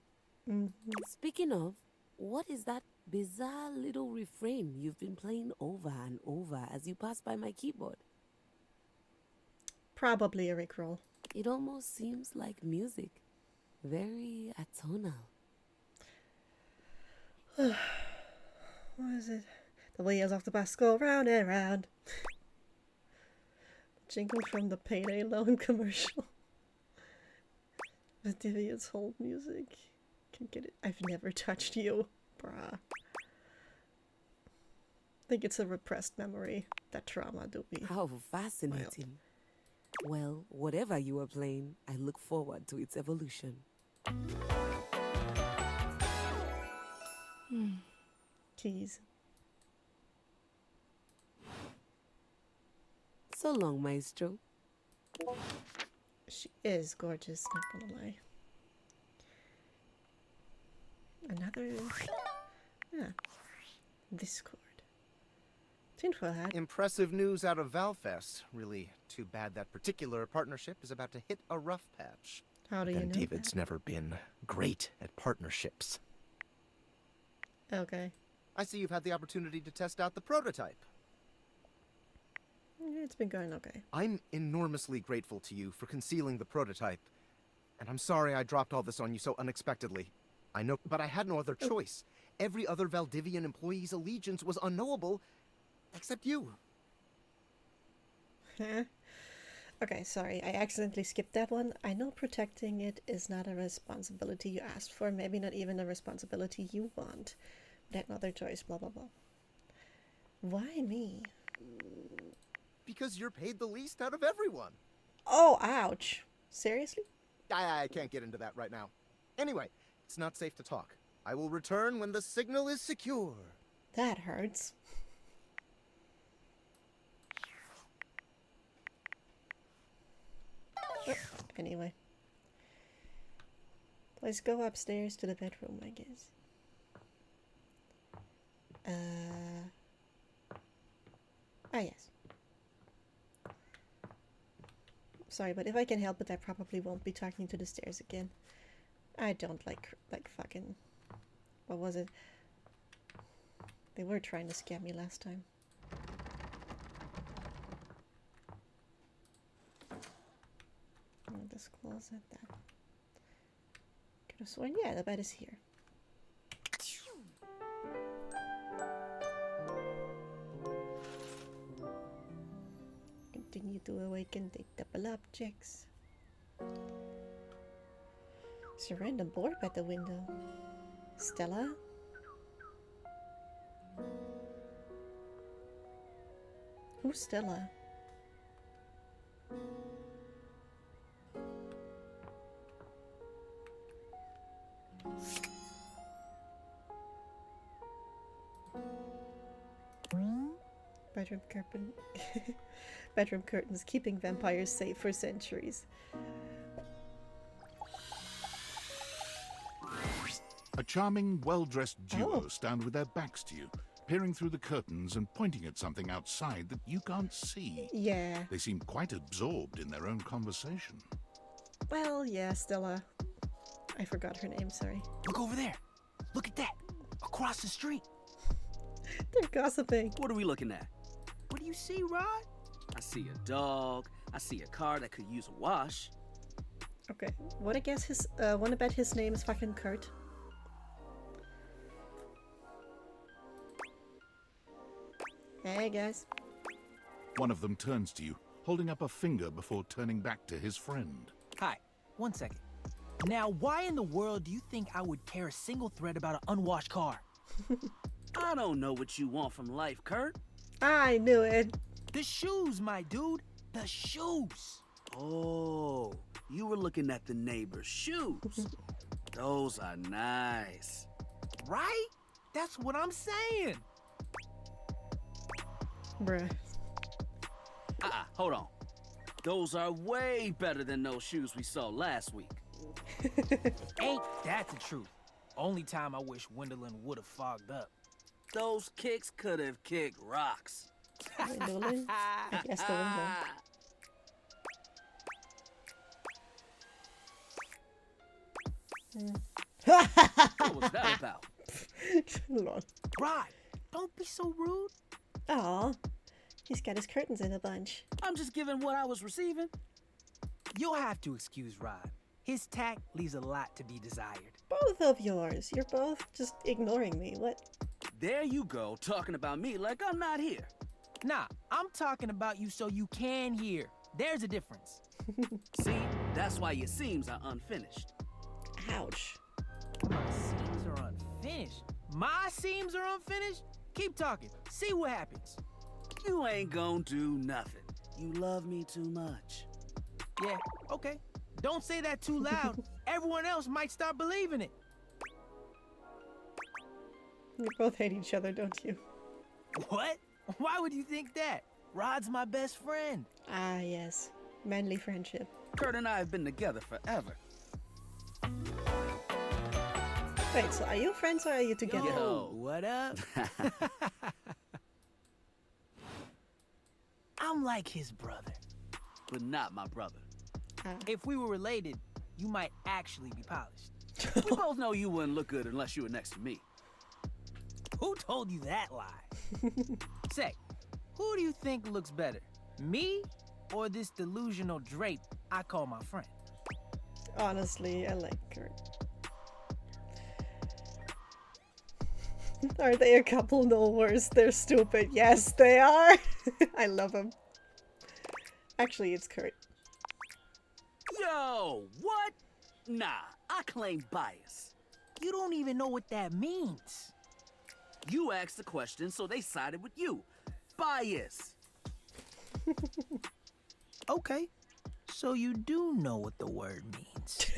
K: Speaking of, what is that bizarre little refrain you've been playing over and over as you pass by my keyboard?
A: Probably a Rickroll.
K: It almost seems like music. Very atonal.
A: What is it? The wheels of the bus go round and round. Jingle from the payday loan commercial. The Divian's hold music. Can get it. I've never touched you, bruh. I think it's a repressed memory. That trauma, Doobie.
K: How fascinating. Well, whatever you are playing, I look forward to its evolution.
A: Keys.
K: So long, Maestro.
A: She is gorgeous, not gonna lie. Another... Yeah. Discord. Tinfoil hat.
G: Impressive news out of Valfest. Really too bad that particular partnership is about to hit a rough patch.
A: How do you know
G: David's
A: that?
G: never been great at partnerships.
A: Okay.
G: I see you've had the opportunity to test out the prototype.
A: It's been going okay.
G: I'm enormously grateful to you for concealing the prototype. And I'm sorry I dropped all this on you so unexpectedly. I know, but I had no other choice. Every other Valdivian employee's allegiance was unknowable, except you.
A: Okay, sorry, I accidentally skipped that one. I know protecting it is not a responsibility you asked for, maybe not even a responsibility you want. But another choice, blah blah blah. Why me?
G: Because you're paid the least out of everyone.
A: Oh, ouch. Seriously?
G: I can't get into that right now. Anyway, it's not safe to talk. I will return when the signal is secure.
A: That hurts. Anyway. Let's go upstairs to the bedroom, I guess. Ah, yes. Sorry, but if I can help it, I probably won't be talking to the stairs again. I don't like fucking... What was it? They were trying to scam me last time. Oh, this closet, that. Could have sworn, yeah, the bed is here. Continue to awaken, take double objects. There's a random board by the window. Stella? Who's Stella? Bedroom curtain. Bedroom curtains keeping vampires safe for centuries.
B: A charming, well-dressed duo stand with their backs to you, peering through the curtains and pointing at something outside that you can't see.
A: Yeah.
B: They seem quite absorbed in their own conversation.
A: Well, yeah, Stella. I forgot her name, sorry.
U: Look over there. Look at that. Across the street.
A: They're gossiping.
D: What are we looking at? What do you see, Rod? I see a dog. I see a car that could use a wash.
A: Okay. Wanna bet his name is fucking Kurt? Hey guys.
B: One of them turns to you, holding up a finger before turning back to his friend.
U: Hi. 1 second. Now, why in the world do you think I would care a single thread about an unwashed car?
D: I don't know what you want from life, Kurt.
A: I knew it.
U: The shoes, my dude. The shoes.
D: Oh, you were looking at the neighbor's shoes. Those are nice.
U: Right? That's what I'm saying.
A: Bruh.
D: Hold on. Those are way better than those shoes we saw last week.
U: Ain't that the truth? Only time I wish Wendelin would have fogged up.
D: Those kicks could have kicked rocks.
A: Wendelin? I guess the window.
D: What was that about?
A: Lord.
U: Rod, don't be so rude.
A: Aw, he's got his curtains in a bunch.
D: I'm just giving what I was receiving.
U: You'll have to excuse Rod. His tact leaves a lot to be desired.
A: Both of yours. You're both just ignoring me. What?
D: There you go, talking about me like I'm not here.
U: Nah, I'm talking about you so you can hear. There's a difference.
D: See, that's why your seams are unfinished.
A: Ouch.
U: My seams are unfinished. My seams are unfinished? Keep talking. See what happens.
D: You ain't gonna do nothing. You love me too much.
U: Yeah, okay. Don't say that too loud. Everyone else might start believing it.
A: You both hate each other, don't you?
U: What? Why would you think that? Rod's my best friend.
A: Ah, yes. Manly friendship.
D: Kurt and I have been together forever.
A: Wait, so are you friends or are you together?
D: Yo,
U: what up? I'm like his brother.
D: But not my brother.
U: If we were related, you might actually be polished.
D: We both know you wouldn't look good unless you were next to me.
U: Who told you that lie? Say, who do you think looks better? Me or this delusional drape I call my friend?
A: Honestly, I like Kurt. Are they a couple? No worse. They're stupid. Yes, they are. I love them. Actually, it's Kurt.
D: Yo, what? Nah, I claim bias.
U: You don't even know what that means.
D: You asked the question, so they sided with you. Bias.
U: Okay, so you do know what the word means.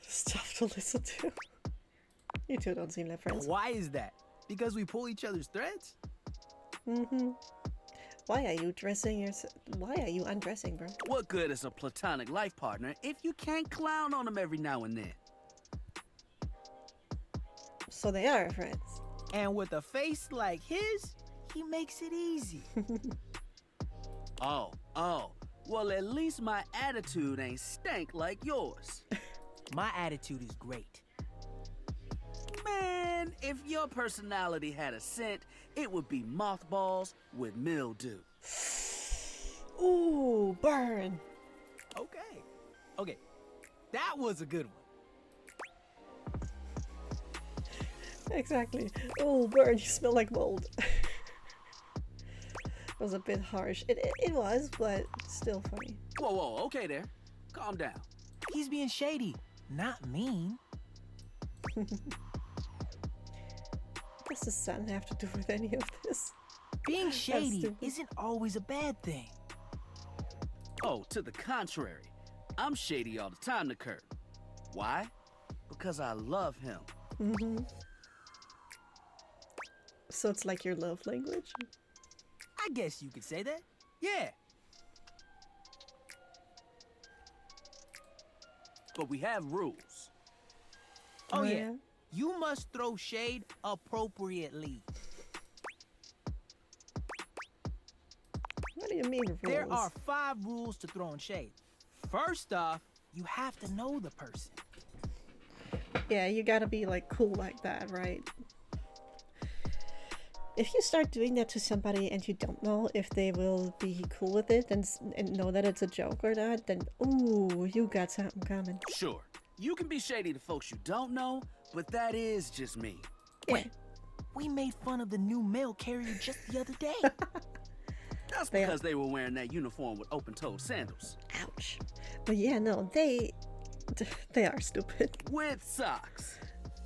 A: Stuff to listen to. You two don't seem like friends.
U: Why is that? Because we pull each other's threads?
A: Mm-hmm. Why are you undressing, bro?
D: What good is a platonic life partner if you can't clown on them every now and then?
A: So they are friends.
U: And with a face like his, he makes it easy.
D: Oh. Well, at least my attitude ain't stank like yours.
U: My attitude is great.
D: Man, if your personality had a scent, it would be mothballs with mildew.
A: Ooh, burn.
U: Okay. That was a good one.
A: Exactly. Oh, burn, you smell like mold. It was a bit harsh. It was, but still funny.
D: Whoa, okay there. Calm down.
U: He's being shady, not mean.
A: What does the sun have to do with any of this?
U: Being shady isn't always a bad thing.
D: Oh, to the contrary. I'm shady all the time to Kurt. Why? Because I love him.
A: Mm-hmm. So it's like your love language?
U: I guess you could say that. Yeah.
D: But we have rules.
U: Oh yeah. You must throw shade appropriately.
A: What do you mean rules?
U: There are 5 rules to throwing shade. First off, you have to know the person.
A: Yeah, you gotta be like cool like that, right? If you start doing that to somebody and you don't know if they will be cool with it and know that it's a joke or not, then ooh, you got something coming.
D: Sure, you can be shady to folks you don't know, but that is just me.
A: Yeah.
U: Wait, we made fun of the new mail carrier just the other day.
D: That's because they were wearing that uniform with open-toed sandals.
A: Ouch. But yeah, no, they are stupid.
D: With socks.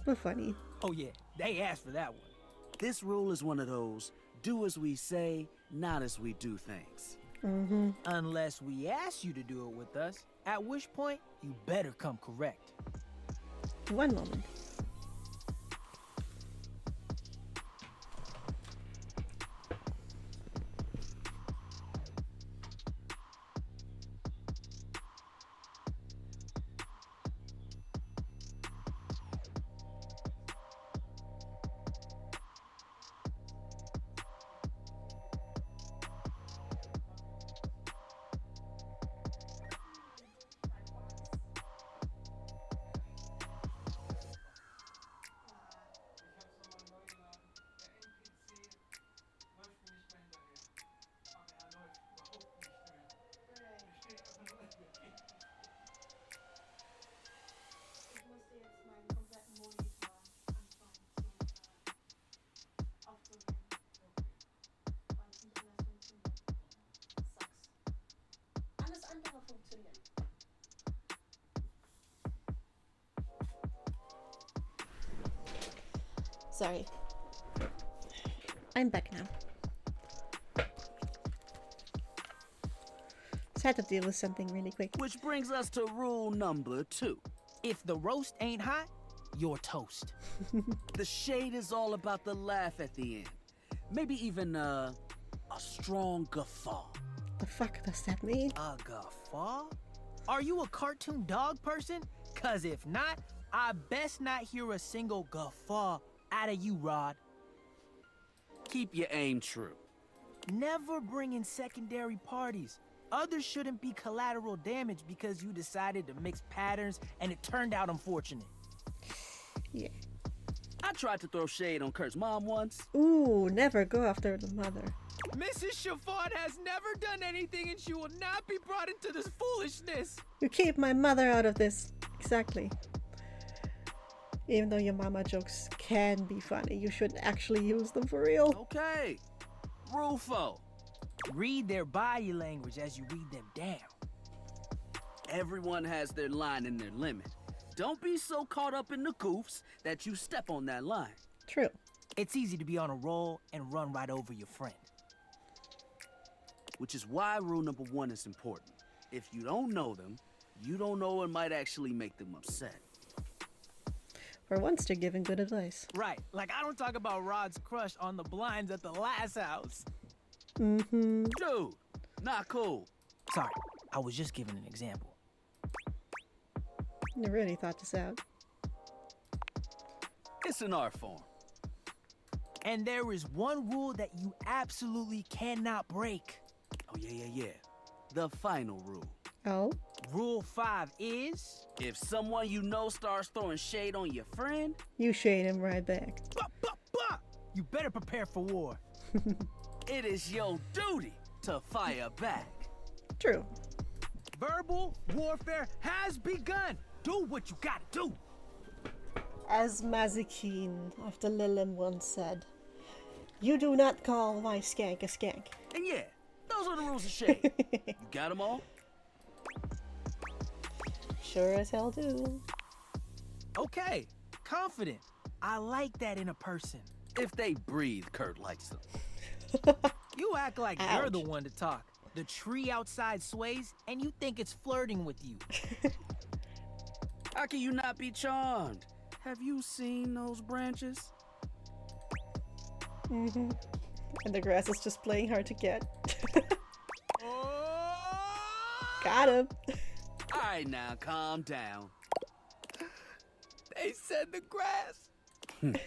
A: But funny.
U: Oh yeah, they asked for that one.
D: This rule is one of those, do as we say, not as we do things.
A: Mm-hmm.
U: Unless we ask you to do it with us, at which point you better come correct.
A: One moment. Sorry. I'm back now. Just had to deal with something really quick.
D: Which brings us to rule number 2.
U: If the roast ain't hot, you're toast.
D: The shade is all about the laugh at the end. Maybe even a strong guffaw.
A: The fuck does that mean?
U: A guffaw? Are you a cartoon dog person? Cause if not, I best not hear a single guffaw out of you, Rod.
D: Keep your aim true.
U: Never bring in secondary parties. Others shouldn't be collateral damage because you decided to mix patterns and it turned out unfortunate.
A: Yeah.
D: I tried to throw shade on Kurt's mom once.
A: Ooh, never go after the mother.
U: Mrs. Chiffon has never done anything and she will not be brought into this foolishness.
A: You keep my mother out of this. Exactly. Even though your mama jokes can be funny, you should actually use them for real.
D: Okay. Rule 4.
U: Read their body language as you read them down.
D: Everyone has their line and their limit. Don't be so caught up in the goofs that you step on that line.
A: True.
U: It's easy to be on a roll and run right over your friend.
D: Which is why rule number 1 is important. If you don't know them, you don't know what might actually make them upset.
A: For once, they're giving good advice.
U: Right, like I don't talk about Rod's crush on the blinds at the last house.
A: Mm-hmm.
D: Dude, not cool.
U: Sorry, I was just giving an example.
A: You really thought this out.
D: It's an art form.
U: And there is one rule that you absolutely cannot break.
D: Oh, yeah. The final rule.
A: Oh?
U: Rule 5 is...
D: If someone you know starts throwing shade on your friend...
A: You shade him right back.
U: You better prepare for war.
D: It is your duty to fire back.
A: True.
U: Verbal warfare has begun. Do what you gotta do.
A: As Mazikeen of the Lilin once said, you do not call my skank a skank.
D: And yeah, those are the rules of shade. You got them all?
A: Sure as hell do.
U: Okay, confident. I like that in a person.
D: If they breathe, Kurt likes them.
U: You act like you're
A: Ouch.
U: the one to talk. The tree outside sways, and you think it's flirting with you.
D: How can you not be charmed? Have you seen those branches?
A: Mm-hmm. And the grass is just playing hard to get. Got him.
D: All right, now calm down.
U: They said the grass. The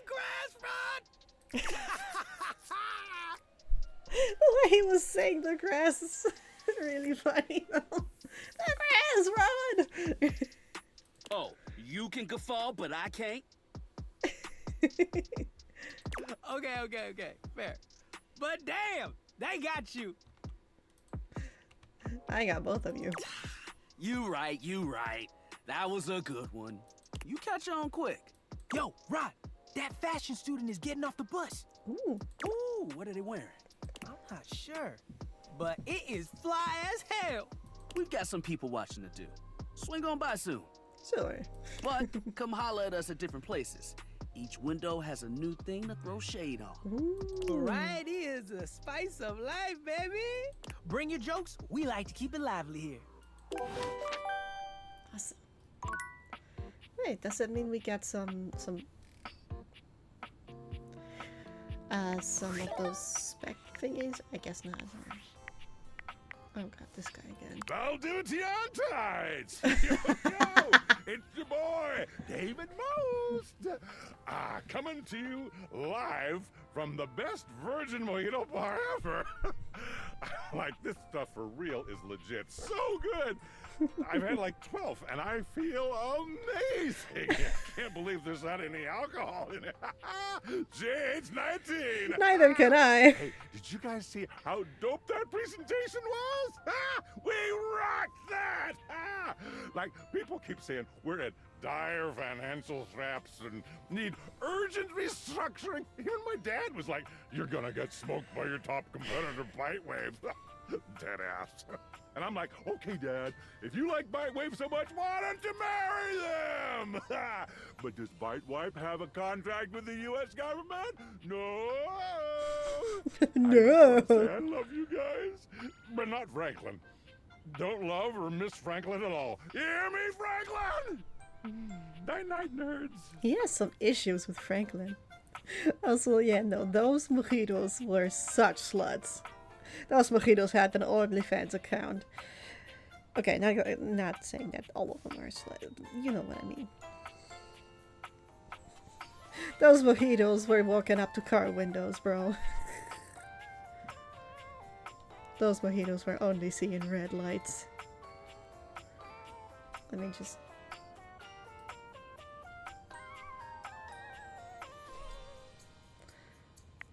U: grass, Rod!
A: The way he was saying the grass is really funny though. The grass, Rod!
D: Oh, you can guffaw, but I can't?
U: Okay, fair. But damn, they got you.
A: I got both of you.
D: You right. That was a good one. You catch on quick.
U: Yo, Rod, that fashion student is getting off the bus.
A: Ooh.
D: Ooh, what are they wearing?
U: I'm not sure, but it is fly as hell.
D: We've got some people watching to do. Swing on by soon.
A: Sure.
D: But come holler at us at different places. Each window has a new thing to throw shade on.
A: Ooh.
U: Variety is the spice of life, baby. Bring your jokes. We like to keep it lively here.
A: Awesome. Wait, does that mean we get some of those spec thingies? I guess not. Oh god, this guy again.
C: Valdivtianites! Yo, it's your boy, David Most! Coming to you live from the best virgin mojito bar ever. Like, this stuff for real is legit so good. I've had like 12, and I feel amazing. I can't believe there's not any alcohol in it. It's 19.
A: Neither can I.
C: Hey, did you guys see how dope that presentation was? We rocked that! Like, people keep saying we're at dire financial straps and need urgent restructuring. Even my dad was like, you're gonna get smoked by your top competitor, Bitewave. Dead ass. And I'm like, okay, Dad, if you like Bitewave so much, why don't you marry them? But does Bitewave have a contract with the U.S. government? No.
A: No.
C: I love you guys, but not Franklin. Don't love or miss Franklin at all. You hear me, Franklin? Night-night, nerds.
A: He has some issues with Franklin. Also, yeah, no, those mojitos were such sluts. Those mojitos had an OnlyFans account. Okay, not saying that all of them are sluts. You know what I mean. Those mojitos were walking up to car windows, bro. Those mojitos were only seeing red lights. Let me just...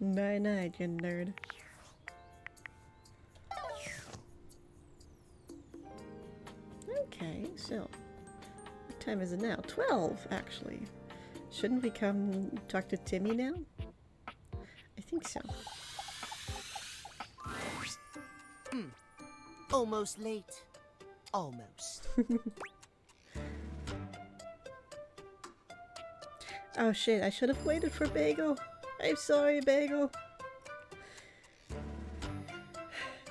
A: Night-night, you nerd. Okay, so... What time is it now? 12, actually. Shouldn't we come talk to Timmy now? I think so.
L: Almost late. Almost.
A: Oh shit, I should have waited for Bagel. I'm sorry, Bagel.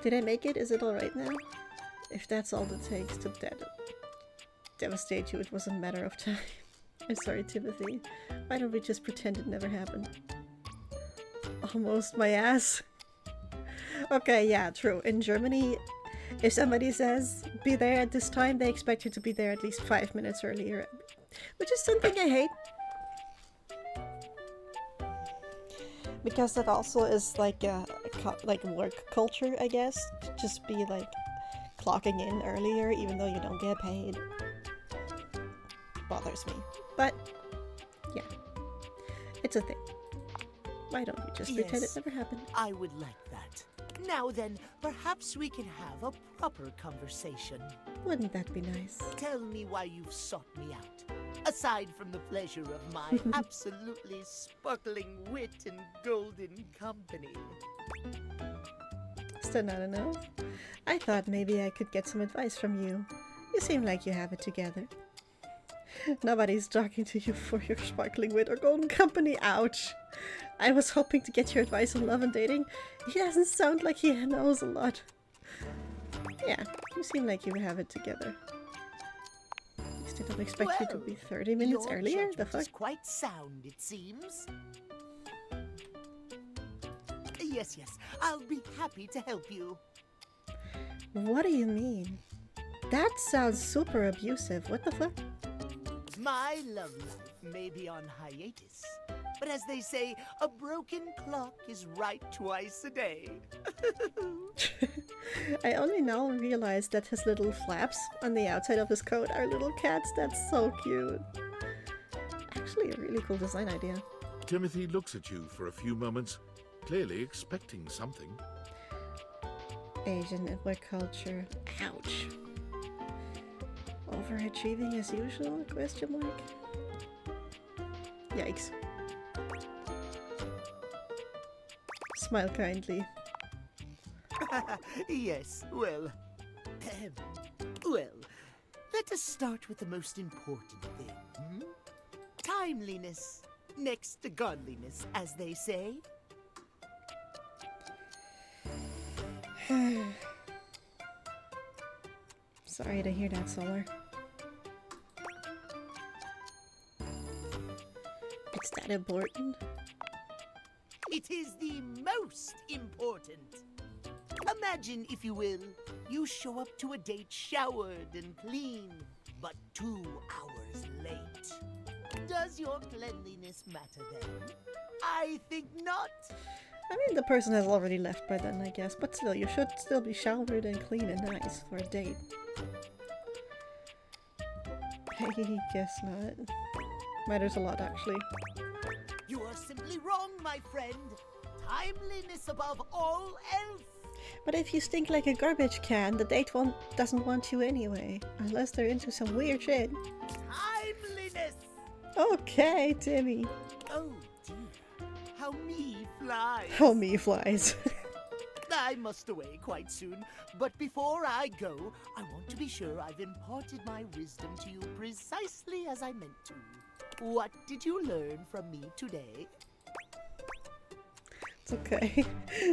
A: Did I make it? Is it alright now? If that's all it takes to devastate you, it was a matter of time. I'm sorry, Timothy. Why don't we just pretend it never happened? Almost my ass. Okay, yeah, true. In Germany, if somebody says, be there at this time, they expect you to be there at least 5 minutes earlier. Which is something I hate. Because that also is like a like work culture, I guess. To just be like clocking in earlier even though you don't get paid. Bothers me. But yeah, it's a thing. Why don't we just pretend it never happened?
L: I would like that. Now then, perhaps we can have a proper conversation.
A: Wouldn't that be nice?
L: Tell me why you've sought me out. Aside from the pleasure of my absolutely sparkling wit and golden company.
A: Still not enough? I thought maybe I could get some advice from you. You seem like you have it together. Nobody's talking to you for your sparkling wit or golden company, ouch! I was hoping to get your advice on love and dating. He doesn't sound like he knows a lot. Yeah, you seem like you have it together. At least I don't expect you to be 30 minutes
L: your
A: earlier, the
L: judgment
A: fuck?
L: is quite sound, it seems. Yes, I'll be happy to help you.
A: What do you mean? That sounds super abusive, what the fuck?
L: My love life may be on hiatus, but as they say, a broken clock is right twice a day.
A: I only now realized that his little flaps on the outside of his coat are little cats. That's so cute. Actually, a really cool design idea.
B: Timothy looks at you for a few moments, clearly expecting something.
A: Asian and work culture. Ouch. Overachieving as usual? Question mark. Yikes. Smile kindly.
L: Yes, well... well, let us start with the most important thing. Hmm? Timeliness. Next to godliness, as they say.
A: Sorry to hear that, Solar. It's that important?
L: It is the most important. Imagine, if you will, you show up to a date showered and clean, but 2 hours late. Does your cleanliness matter then? I think not.
A: I mean, the person has already left by then, I guess, but still, you should still be showered and clean and nice for a date. I guess not. Matters a lot, actually.
L: You are simply wrong, my friend. Timeliness above all else.
A: But if you stink like a garbage can, the date doesn't want you anyway. Unless they're into some weird shit.
L: Timeliness!
A: Okay, Timmy.
L: Oh dear, how me flies.
A: How me flies.
L: I must away quite soon, but before I go, I want to be sure I've imparted my wisdom to you precisely as I meant to. What did you learn from me today?
A: It's okay.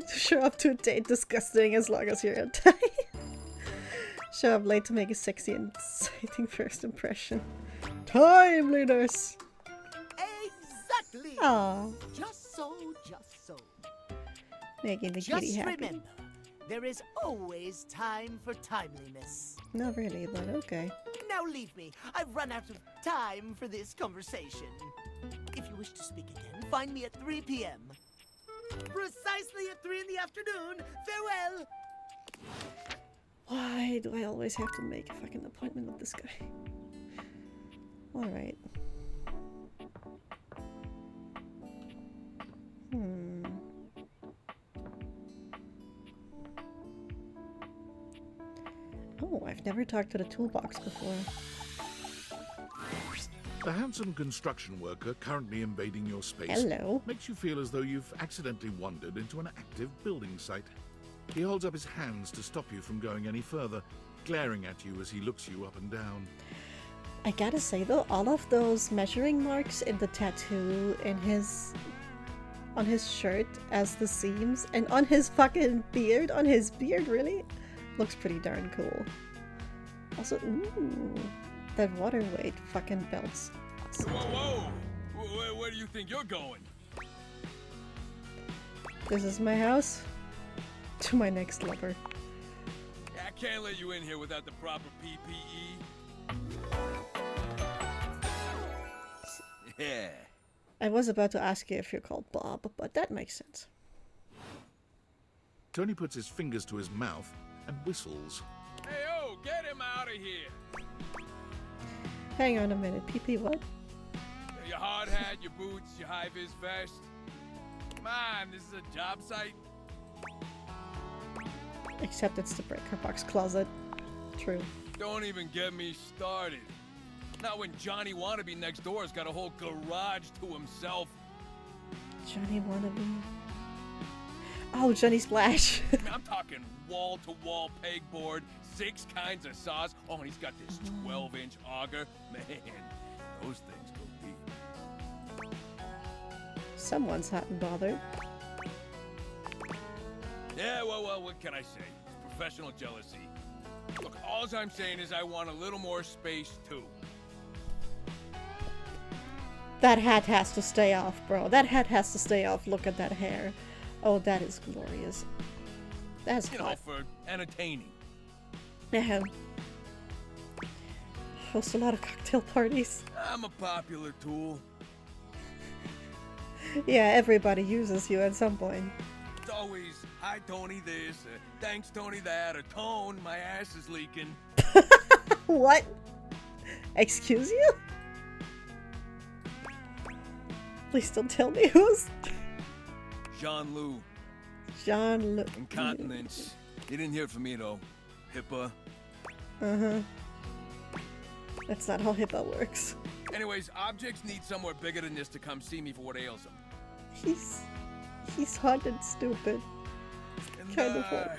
A: To show up to a date disgusting as long as you're on time. Show up late to make a sexy and exciting first impression. Timeliness!
L: Exactly!
A: Aww.
L: Just so, just so.
A: Making the kitty
L: Just
A: happy.
L: remember, there is always time for timeliness.
A: Not really, but okay.
L: Now leave me. I've run out of time for this conversation. If you wish to speak again, find me at 3 p.m. Precisely at 3 in the afternoon. Farewell!
A: Why do I always have to make a fucking appointment with this guy? Alright. Oh, I've never talked to the toolbox before.
B: The handsome construction worker currently invading your space
A: Hello.
B: makes you feel as though you've accidentally wandered into an active building site. He holds up his hands to stop you from going any further, glaring at you as he looks you up and down.
A: I gotta say though, all of those measuring marks in the tattoo in on his shirt as the seams and on his fucking beard, really? Looks pretty darn cool. Also, ooh, that water weight fucking belts. Awesome.
H: Whoa! Where do you think you're going?
A: This is my house. To my next lover.
H: I can't let you in here without the proper PPE. Yeah.
A: I was about to ask you if you're called Bob, but that makes sense.
B: Tony puts his fingers to his mouth and whistles.
H: Hey, oh, get him out of here.
A: Hang on a minute, PP what?
H: Your hard hat, your boots, your high-vis vest. Come on, this is a job site.
A: Except it's the breaker box closet. True.
H: Don't even get me started. Not when Johnny Wannabe next door has got a whole garage to himself.
A: Johnny Wannabe. Oh, Johnny Splash.
H: I mean, I'm talking wall-to-wall pegboard, 6 kinds of saws. Oh, and he's got this 12-inch auger. Man, those things go deep.
A: Someone's hot and bothered.
H: Yeah, well, what can I say? It's professional jealousy. Look, all I'm saying is I want a little more space, too.
A: That hat has to stay off, bro. That hat has to stay off. Look at that hair. Oh, that is glorious. That's
H: You know, for entertaining.
A: Yeah. Host a lot of cocktail parties.
H: I'm a popular tool.
A: Yeah, everybody uses you at some point.
H: It's always, hi, Tony this, thanks, Tony that, or Tone, my ass is leaking.
A: What? Excuse you? Please don't tell me who's...
H: Jean-Lou.
A: Jean-Lou.
H: Incontinence. You didn't hear it from me, though. HIPAA.
A: Uh-huh. That's not how HIPAA works.
H: Anyways, objects need somewhere bigger than this to come see me for what ails them.
A: He's hot and stupid.
H: And,
A: Kind of hot.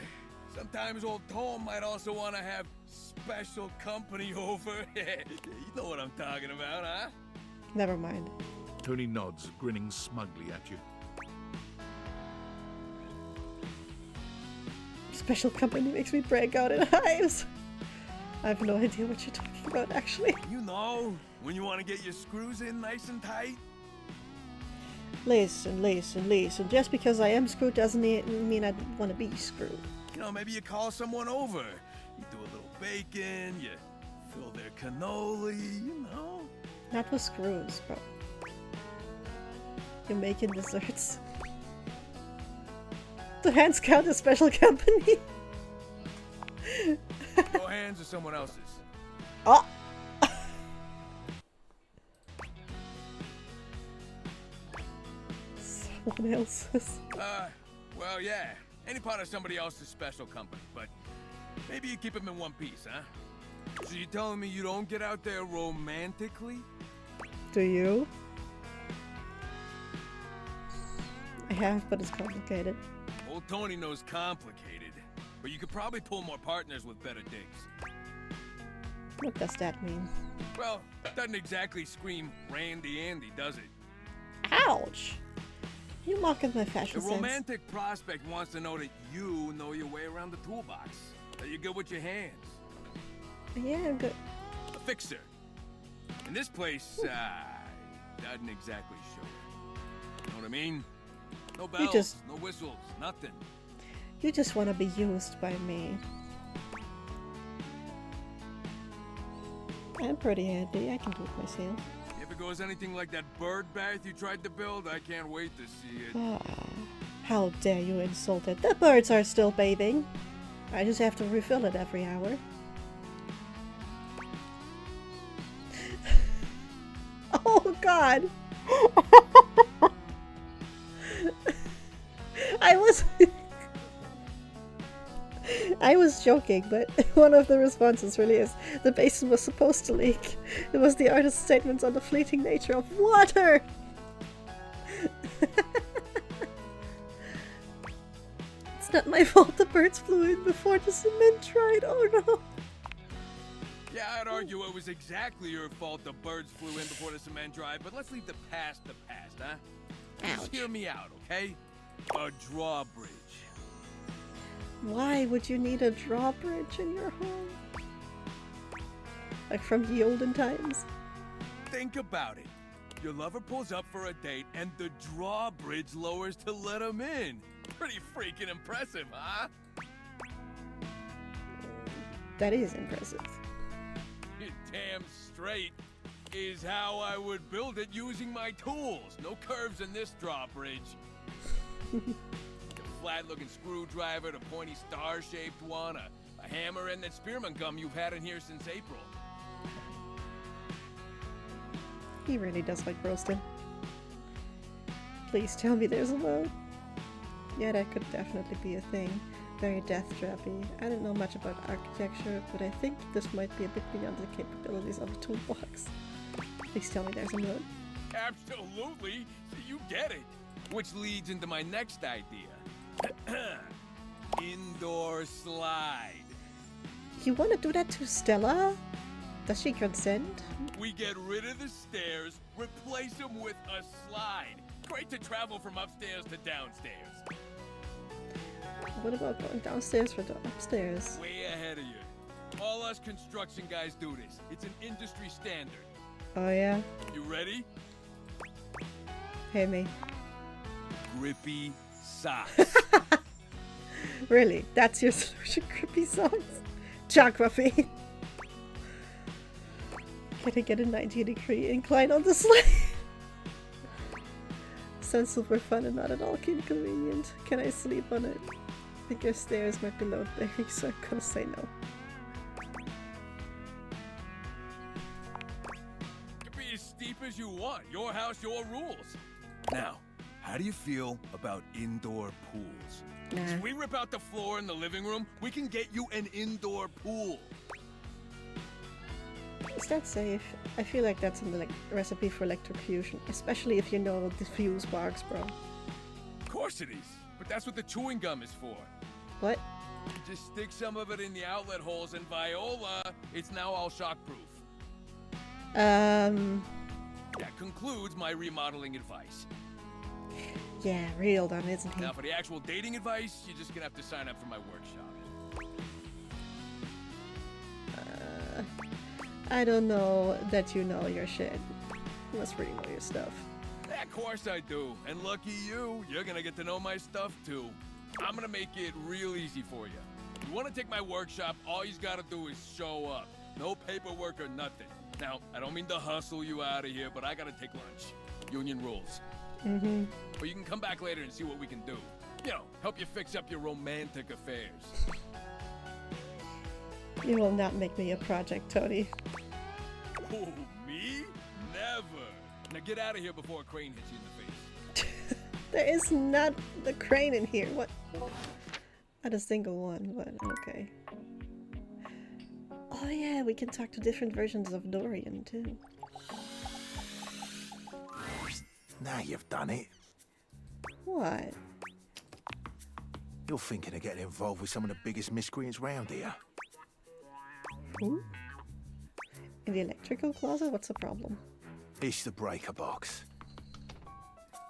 H: sometimes old Tom might also want to have special company over. You know what I'm talking about, huh?
A: Never mind.
B: Tony nods, grinning smugly at you.
A: Special company makes me break out in hives. I have no idea what you're talking about, actually.
H: You know, when you want to get your screws in nice and tight.
A: Listen. Just because I am screwed doesn't mean I want to be screwed.
H: You know, maybe you call someone over. You do a little bacon, you fill their cannoli, you know.
A: Not with screws, bro. You're making desserts. The hands count as special company.
H: Your hands or someone else's?
A: Oh! Someone else's.
H: Well, yeah. Any part of somebody else's special company, but maybe you keep them in one piece, huh? So you're telling me you don't get out there romantically?
A: Do you? I have, but it's complicated.
H: Old Tony knows complicated, but you could probably pull more partners with better digs.
A: What does that mean?
H: Well, doesn't exactly scream Randy Andy, does it?
A: Ouch! You mocking my fashion
H: The
A: sense.
H: romantic prospect wants to know that you know your way around the toolbox. That you're good with your hands.
A: Yeah, I'm good.
H: A fixer. And this place, doesn't exactly show it. Know what I mean? No bells, no whistles, nothing.
A: You just want to be used by me. I'm pretty handy. I can do it myself.
H: If it goes anything like that bird bath you tried to build, I can't wait to see it.
A: Ah, how dare you insult it. The birds are still bathing. I just have to refill it every hour. Oh god! I was joking, but one of the responses really is the basin was supposed to leak. It was the artist's statements on the fleeting nature of water. It's not my fault the birds flew in before the cement dried. Oh no.
H: Yeah, I'd argue it was exactly your fault the birds flew in before the cement dried, but let's leave the past, huh? Just hear me out, okay? A drawbridge.
A: Why would you need a drawbridge in your home? Like from the olden times?
H: Think about it. Your lover pulls up for a date and the drawbridge lowers to let him in. Pretty freaking impressive, huh?
A: That is impressive.
H: You're damn straight. is how I would build it using my tools. No curves in this drawbridge. The flat-looking screwdriver, the pointy star-shaped one, a hammer, and that spearmint gum you've had in here since April.
A: He really does like roasting. Please tell me there's a mode. Yeah, that could definitely be a thing. Very death-trappy. I don't know much about architecture, but I think this might be a bit beyond the capabilities of a toolbox. Please tell me there's a mode.
H: Absolutely. You get it. Which leads into my next idea. Indoor slide.
A: You want to do that to Stella? Does she consent?
H: We get rid of the stairs, replace them with a slide. Great to travel from upstairs to downstairs.
A: What about going downstairs for the upstairs?
H: Way ahead of you. All us construction guys do this. It's an industry standard.
A: Oh yeah?
H: You ready?
A: Hey me.
H: Grippy socks.
A: Really? That's your solution? Grippy socks? Geography. Can I get a 90-degree incline on the slide? Sounds super fun and not at all inconvenient. Can I sleep on it? I think your stairs might be load bearing, so I'm gonna say no.
H: It can be as steep as you want. Your house, your rules. Now, how do you feel about indoor pools?
A: Nah.
H: If we rip out the floor in the living room, we can get you an indoor pool.
A: Is that safe? I feel like that's a recipe for electrocution, especially if you know the fuse works, bro.
H: Of course it is, but that's what the chewing gum is for.
A: What?
H: Just stick some of it in the outlet holes, and Viola, it's now all shockproof. That concludes my remodeling advice.
A: Yeah, real done, isn't he?
H: Now for the actual dating advice, you're just gonna have to sign up for my workshop.
A: I don't know that you know your shit. You must really know your stuff.
H: Of course I do. And lucky you, you're gonna get to know my stuff too. I'm gonna make it real easy for you. If you wanna take my workshop, all you gotta do is show up. No paperwork or nothing. Now, I don't mean to hustle you out of here, but I gotta take lunch. Union rules.
A: Mm-hmm.
H: But you can come back later and see what we can do. You know, help you fix up your romantic affairs.
A: You will not make me a project, Tony.
H: Oh, me? Never. Now get out of here before a crane hits you in the face.
A: There is not a crane in here. What? Not a single one, but okay. Oh yeah, we can talk to different versions of Dorian too.
I: Now you've done it.
A: What?
I: You're thinking of getting involved with some of the biggest miscreants round here.
A: Who? In the electrical closet? What's the problem?
I: It's the breaker box.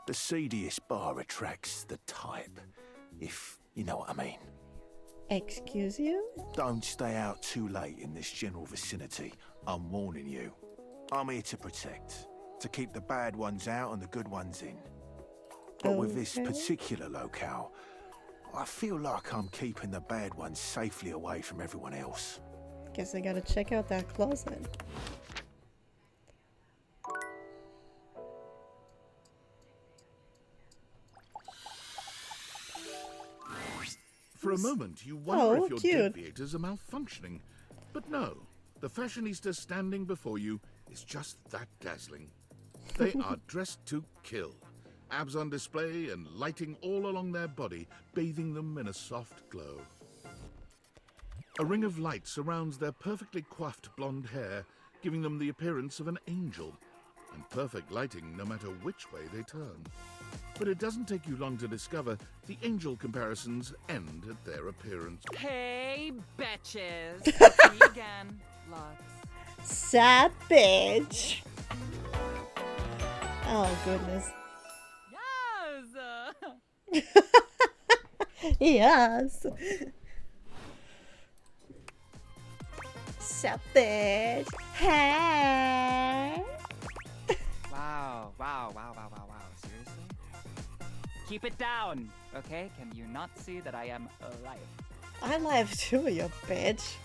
I: The seediest bar attracts the type, if you know what I mean.
A: Excuse you?
I: Don't stay out too late in this general vicinity. I'm warning you. I'm here to protect, to keep the bad ones out and the good ones in. But with this particular locale, I feel like I'm keeping the bad ones safely away from everyone else.
A: Guess I gotta check out that closet.
B: For a moment, you wonder if your
A: cute.
B: deviators are malfunctioning. But no, the fashionista standing before you is just that dazzling. They are dressed to kill. Abs on display and lighting all along their body, bathing them in a soft glow. A ring of light surrounds their perfectly coiffed blonde hair, giving them the appearance of an angel, and perfect lighting no matter which way they turn. But it doesn't take you long to discover the angel comparisons end at their appearance.
O: Hey, bitches. See you again. Lux.
A: Savage. Oh, goodness.
O: Yes.
A: Yes. Savage. Hey.
O: Wow. Seriously? Keep it down, okay? Can you not see that I am alive?
A: I'm live too, you bitch.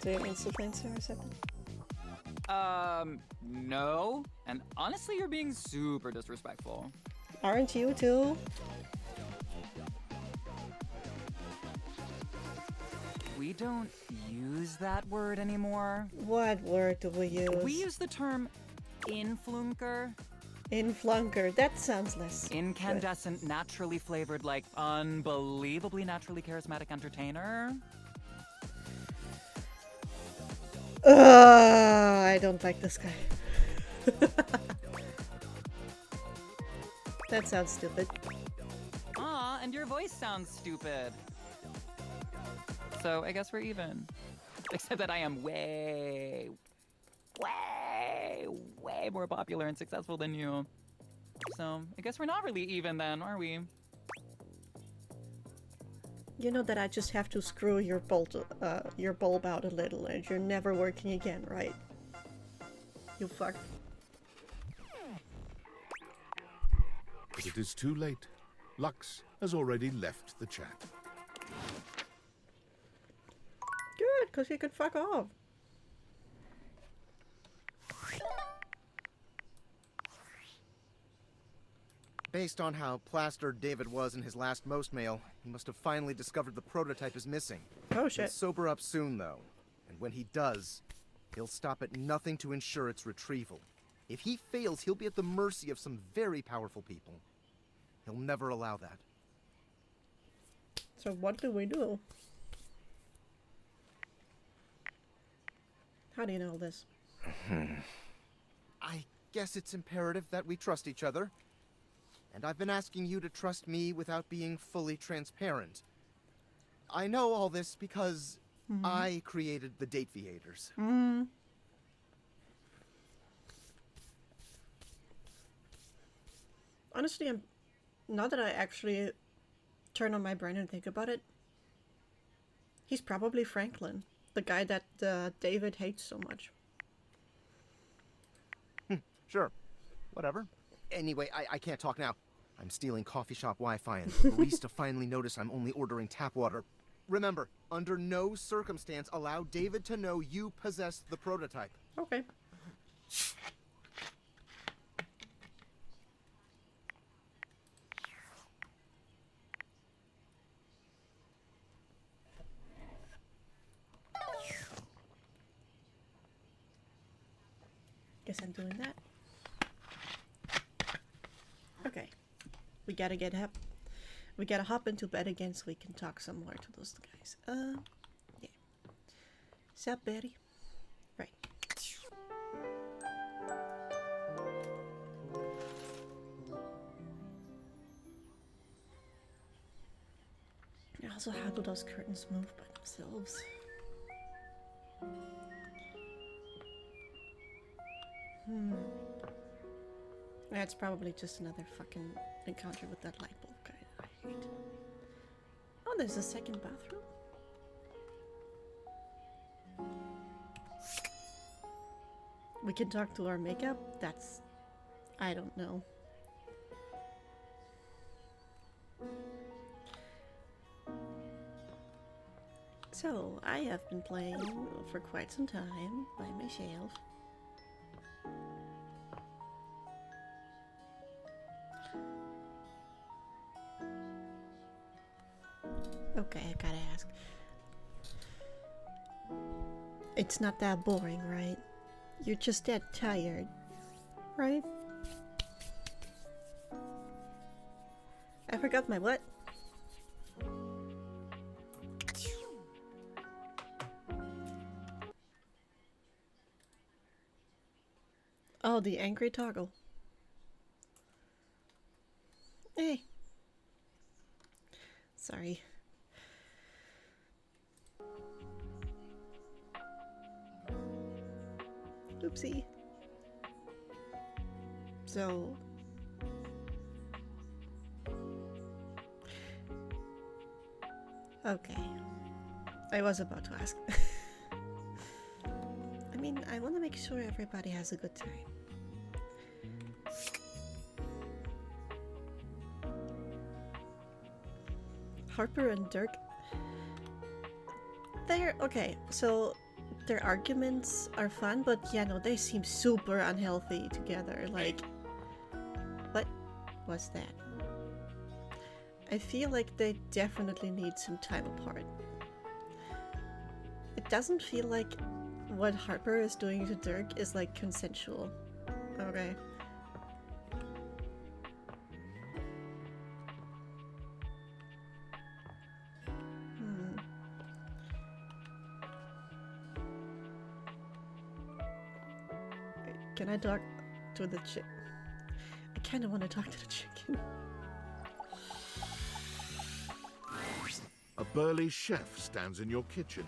A: Do you mean Suplane or something?
O: No. And honestly, you're being super disrespectful.
A: Aren't you too?
O: We don't use that word anymore.
A: What word do we use?
O: We use the term influnker.
A: Influnker, that sounds less
O: Incandescent, naturally flavored, like unbelievably naturally charismatic entertainer.
A: I don't like this guy. That sounds stupid.
O: Aw, and your voice sounds stupid. So I guess we're even. Except that I am way more popular and successful than you. So I guess we're not really even then, are we?
A: You know that I just have to screw your bulb out a little and you're never working again, right? You fuck.
B: But it is too late. Lux has already left the chat.
A: Good, because he could fuck off.
G: Based on how plastered David was in his last most mail, he must have finally discovered the prototype is missing.
A: Oh shit.
G: He'll sober up soon, though. And when he does, he'll stop at nothing to ensure its retrieval. If he fails, he'll be at the mercy of some very powerful people. He'll never allow that.
A: So what do we do? How do you know this?
G: I guess it's imperative that we trust each other. And I've been asking you to trust me without being fully transparent. I know all this because I created the date viators.
A: Honestly, now that I actually turn on my brain and think about it, he's probably Franklin, the guy that David hates so much.
G: Sure. Whatever. Anyway, I can't talk now. I'm stealing coffee shop Wi-Fi and the barista finally noticed I'm only ordering tap water. Remember, under no circumstance allow David to know you possess the prototype.
A: Okay. Guess I'm doing that. Okay. We gotta get up. We gotta hop into bed again so we can talk some more to those guys. Yeah. Sup, Betty? Right. Also, how do those curtains move by themselves? That's probably just another fucking encounter with that light bulb guy that I hate. Oh, there's a second bathroom? We can talk to our makeup? That's... I don't know. So, I have been playing for quite some time by myself. Okay, I gotta ask. It's not that boring, right? You're just that tired, right? I forgot my what? Oh, the angry toggle. Hey. Sorry. Oopsie. So... Okay. I was about to ask. I mean, I want to make sure everybody has a good time. Harper and Dirk... They're... Okay, so... their arguments are fun, but yeah, no, they seem super unhealthy together. Like, what was that? I feel like they definitely need some time apart. It doesn't feel like what Harper is doing to Dirk is like consensual. Okay. Can I talk to the chick? I kind of want to talk to the chicken.
B: A burly chef stands in your kitchen,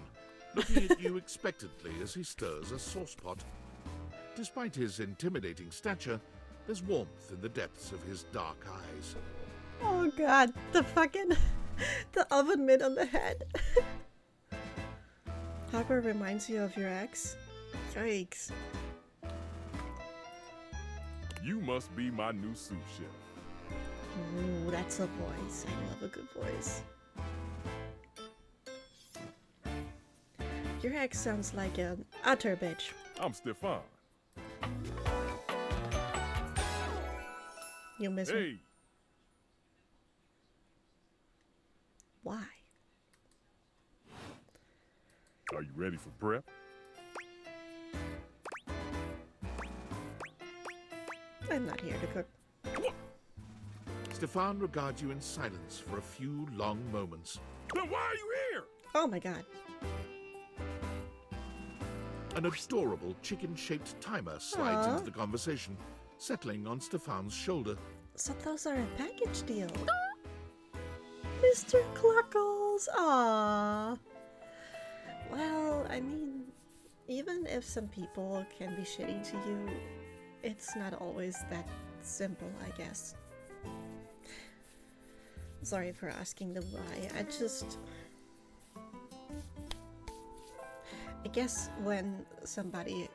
B: looking at you expectantly as he stirs a saucepot. Despite his intimidating stature, there's warmth in the depths of his dark eyes.
A: Oh god, the fucking... the oven mitt on the head. Harper reminds you of your ex? Yikes.
C: You must be my new sous chef.
A: Ooh, that's a voice. I love a good voice. Your ex sounds like an utter bitch.
C: I'm Stefan.
A: You miss me? Why?
C: Are you ready for prep?
A: I'm not here to cook.
B: Stefan regards you in silence for a few long moments.
C: Then why are you here?
A: Oh my god.
B: An adorable chicken-shaped timer slides
A: Aww.
B: into the conversation, settling on Stefan's shoulder.
A: So those are a package deal. Mr. Cluckles! Aww. Well, I mean, even if some people can be shitty to you, it's not always that simple, I guess. Sorry for asking the why. I guess when somebody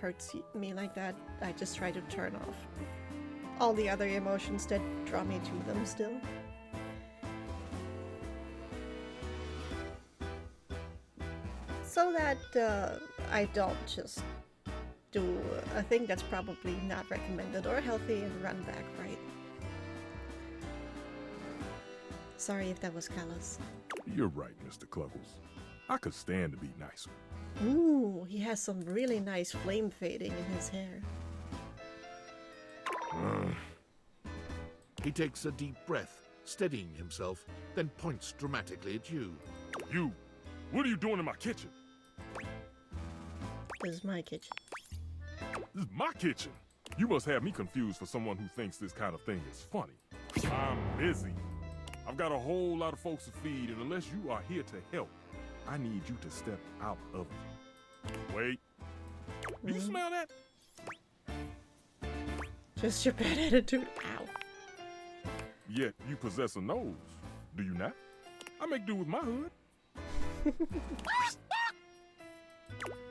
A: hurts me like that, I just try to turn off all the other emotions that draw me to them still. So that I don't just do a thing that's probably not recommended or healthy and run back, right? Sorry if that was callous.
C: You're right, Mr. Cluckles. I could stand to be nicer.
A: Ooh, he has some really nice flame fading in his hair.
B: He takes a deep breath, steadying himself, then points dramatically at you.
C: You! What are you doing in my kitchen?
A: This is my kitchen.
C: This is my kitchen! You must have me confused for someone who thinks this kind of thing is funny. I'm busy. I've got a whole lot of folks to feed, and unless you are here to help, I need you to step out of it. Wait. Do you smell that?
A: Just your bad attitude. Ow.
C: Yet you possess a nose, do you not? I make do with my hood.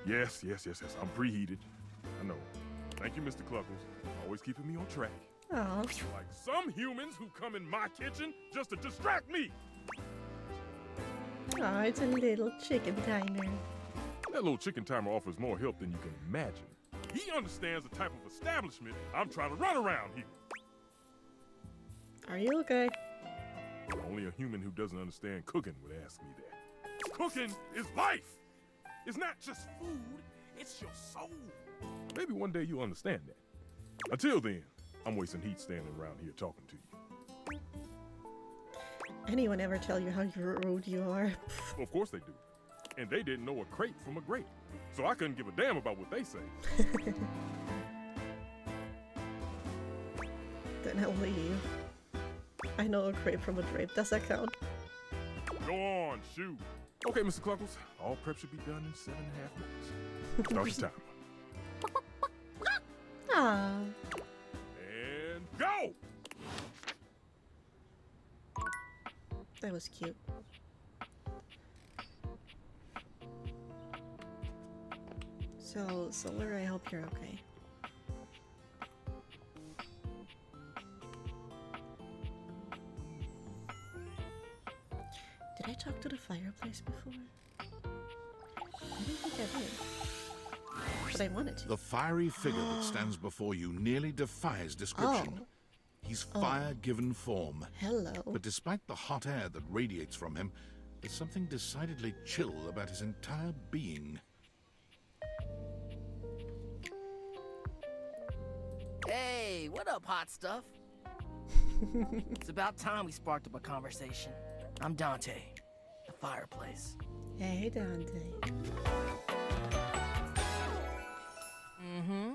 C: Yes. I'm preheated. I know. Thank you, Mr. Cluckles. Always keeping me on track.
A: Aw.
C: Like some humans who come in my kitchen just to distract me.
A: Aw, it's a little chicken timer.
C: That little chicken timer offers more help than you can imagine. He understands the type of establishment I'm trying to run around here.
A: Are you okay?
C: Only a human who doesn't understand cooking would ask me that. Cooking is life! It's not just food, it's your soul. Maybe one day you'll understand that. Until then, I'm wasting heat standing around here talking to you.
A: Anyone ever tell you how rude you are?
C: Of course they do. And they didn't know a crepe from a grape. So I couldn't give a damn about what they say.
A: Then I'll leave. I know a crepe from a drape. Does that count?
C: Go on, shoot. Okay, Mr. Cluckles. All prep should be done in 7.5 minutes. Start your time.
A: Ah.
C: And go!
A: That was cute. So, Solar, I hope you're okay. Did I talk to the fireplace before? I don't think Yeah, I did. But I wanted to.
B: The fiery figure that stands before you nearly defies description.
A: Oh.
B: He's fire given form.
A: Hello.
B: But despite the hot air that radiates from him, there's something decidedly chill about his entire being.
P: Hey, what up, hot stuff? It's about time we sparked up a conversation. I'm Dante, the fireplace.
A: Hey, Dante.
P: Mm-hmm.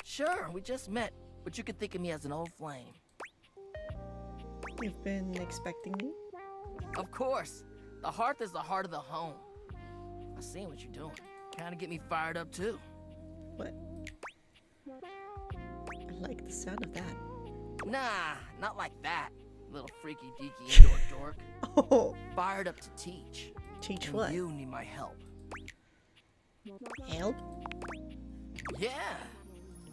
P: Sure, we just met, but you can think of me as an old flame.
A: You've been expecting me?
P: Of course. The hearth is the heart of the home. I seen what you're doing. Kinda get me fired up, too.
A: What? I like the sound of that.
P: Nah, not like that, little freaky deaky indoor dork.
A: Oh.
P: Fired up to teach.
A: Teach
P: And
A: what?
P: You need my help.
A: Help?
P: Yeah,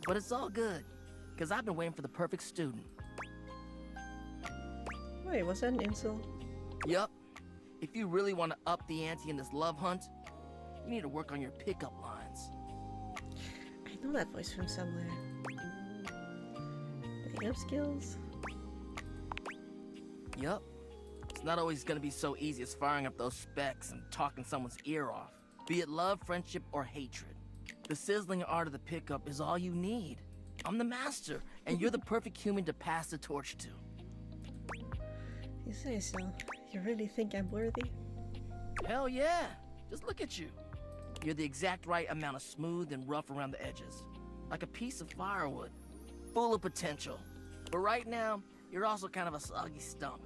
P: but it's all good, because I've been waiting for the perfect student.
A: Wait, was that an insult?
P: Yup. If you really want to up the ante in this love hunt, you need to work on your pickup lines.
A: I know that voice from somewhere. Pickup skills?
P: Yup. It's not always gonna be so easy as firing up those specs and talking someone's ear off. Be it love, friendship, or hatred. The sizzling art of the pickup is all you need. I'm the master, and you're the perfect human to pass the torch to.
A: You say so. You really think I'm worthy?
P: Hell yeah! Just look at you. You're the exact right amount of smooth and rough around the edges. Like a piece of firewood. Full of potential. But right now, you're also kind of a soggy stump.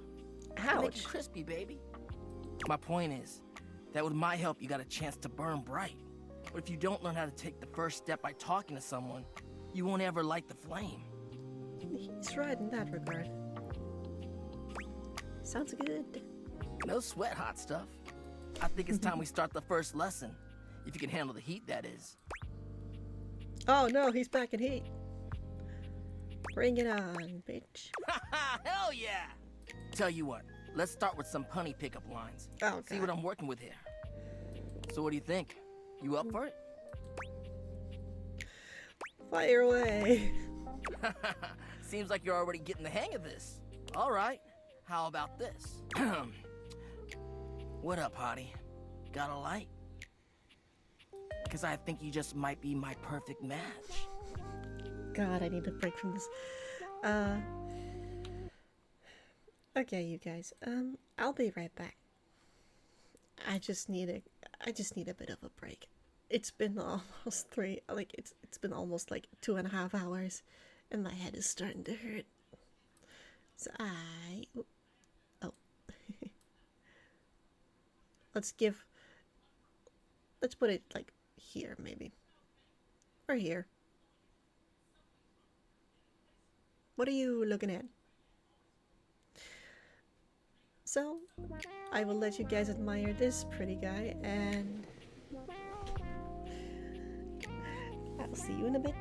A: Ouch.
P: Make it crispy, baby. My point is, that with my help, you got a chance to burn bright. But if you don't learn how to take the first step by talking to someone, you won't ever light the flame.
A: He's right in that regard. Sounds good.
P: No sweat, hot stuff. I think it's time we start the first lesson. If you can handle the heat, that is.
A: Oh no, he's back in heat. Bring it on, bitch.
P: Hell yeah! Tell you what, let's start with some punny pickup lines.
A: Oh,
P: see what I'm working with here. So what do you think? You up for it?
A: Fire away.
P: Seems like you're already getting the hang of this. All right, how about this? What up, hottie? Got a light? Because I think you just might be my perfect match.
A: God, I need a break from this. Okay, you guys. I'll be right back. I just need a bit of a break. It's been almost it's been almost like 2.5 hours, and my head is starting to hurt. So let's put it like here, maybe. Or here. What are you looking at? So, I will let you guys admire this pretty guy, and I'll see you in a bit.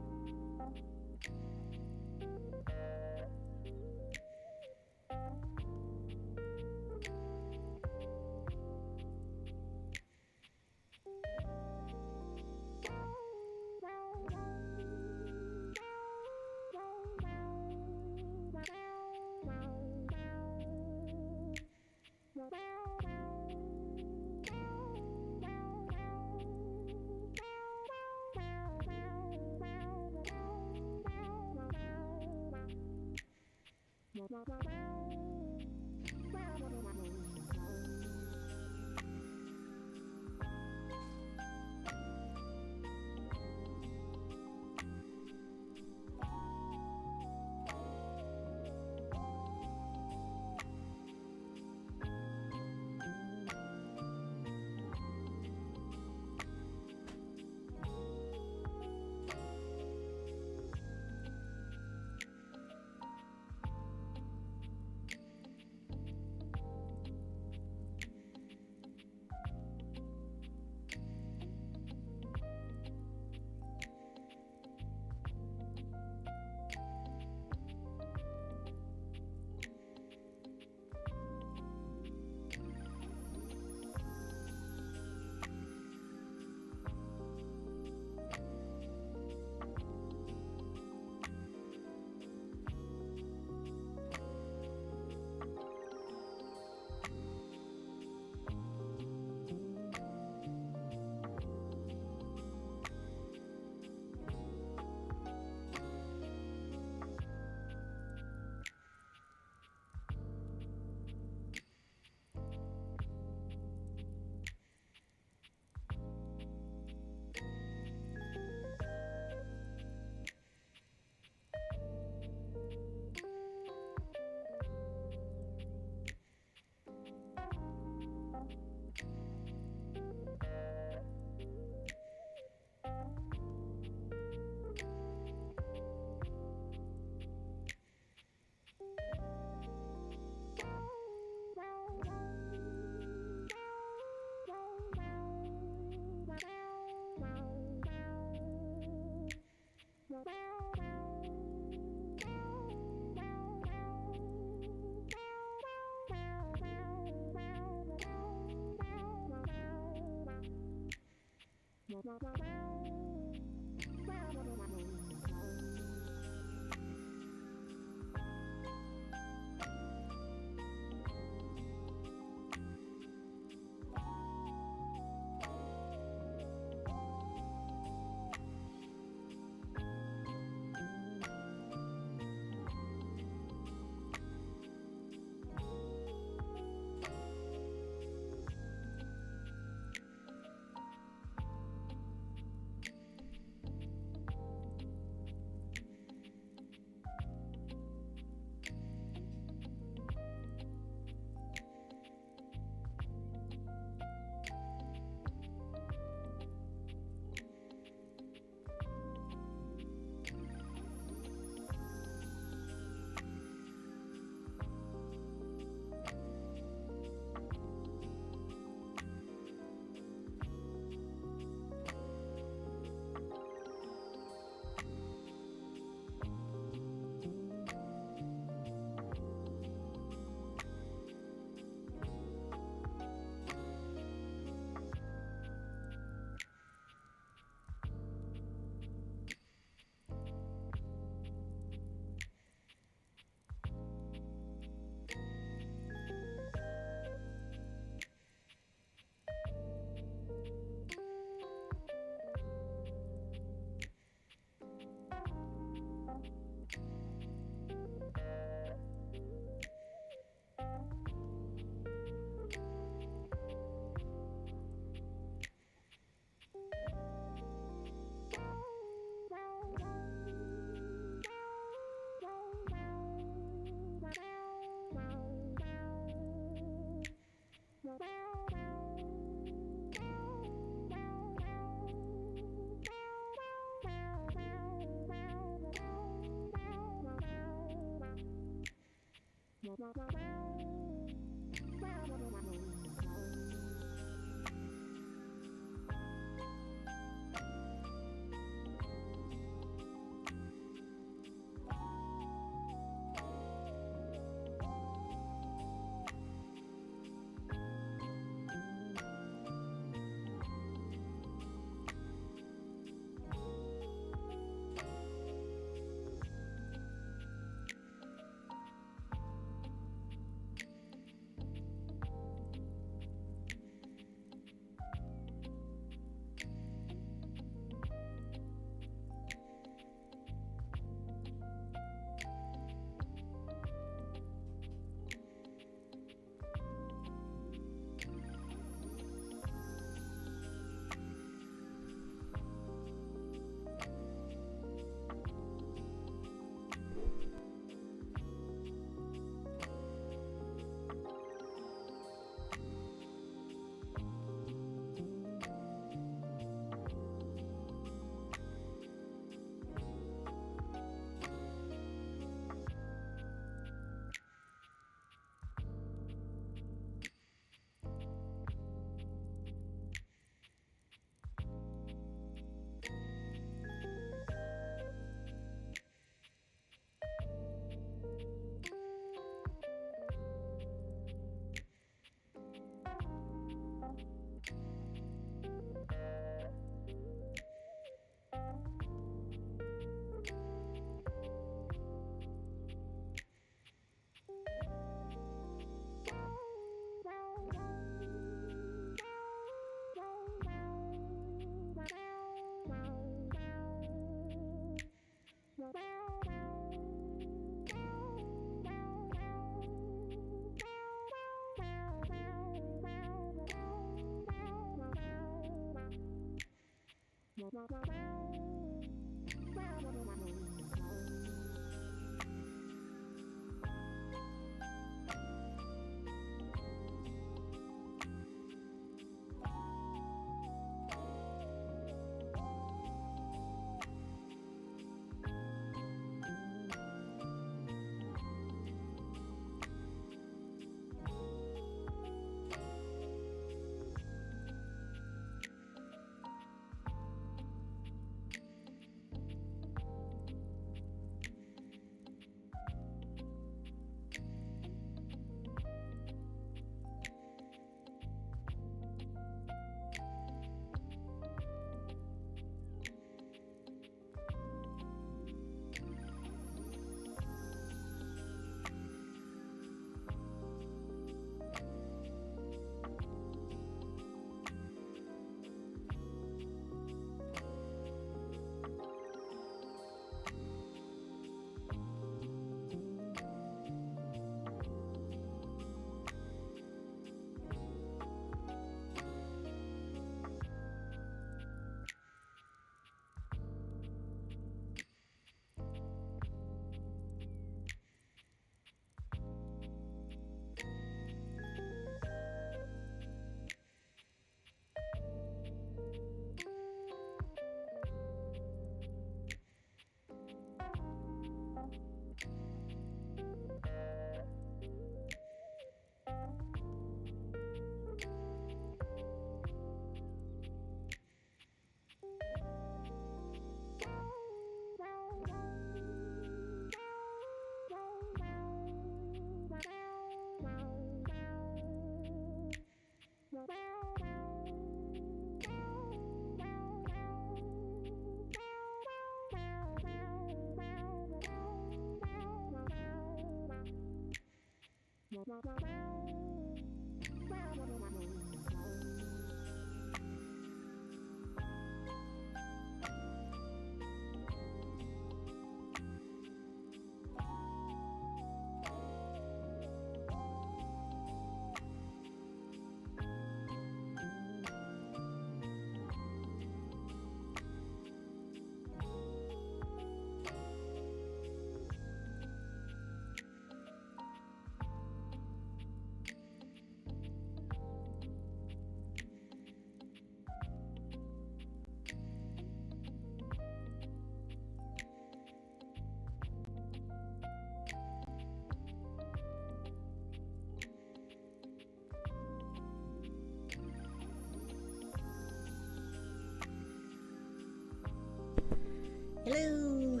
A: Hello.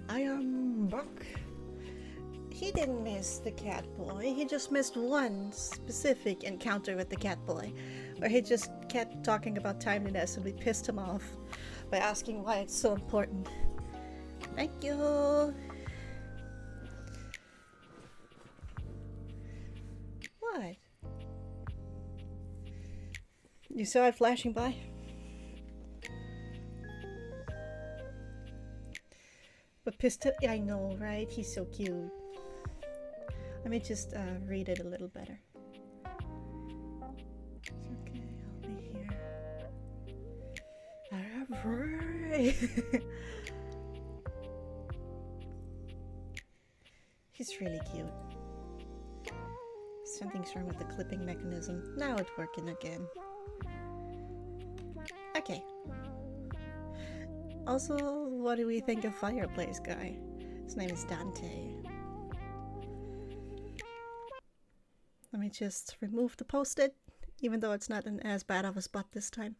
A: I am back. He didn't miss the cat boy. He just missed one specific encounter with the cat boy, where he just kept talking about timeliness and we pissed him off by asking why it's so important. Thank you. What? You saw it flashing by? But pissed him? I know, right? He's so cute. Let me just read it a little better. It's okay, I'll be here. He's really cute. Something's wrong with the clipping mechanism. Now it's working again. Okay. Also, what do we think of Fireplace Guy? His name is Dante. Let me just remove the post-it, even though it's not as bad of a spot this time.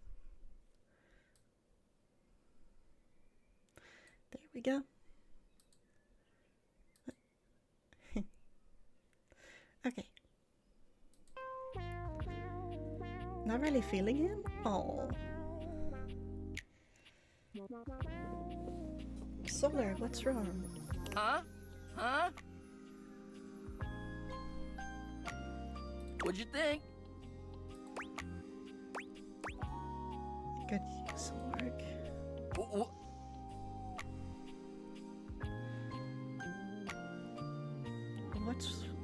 A: There we go. Okay. Not really feeling him? Oh. Solar, what's wrong?
P: Huh? Huh? What'd you think?
A: Could use work.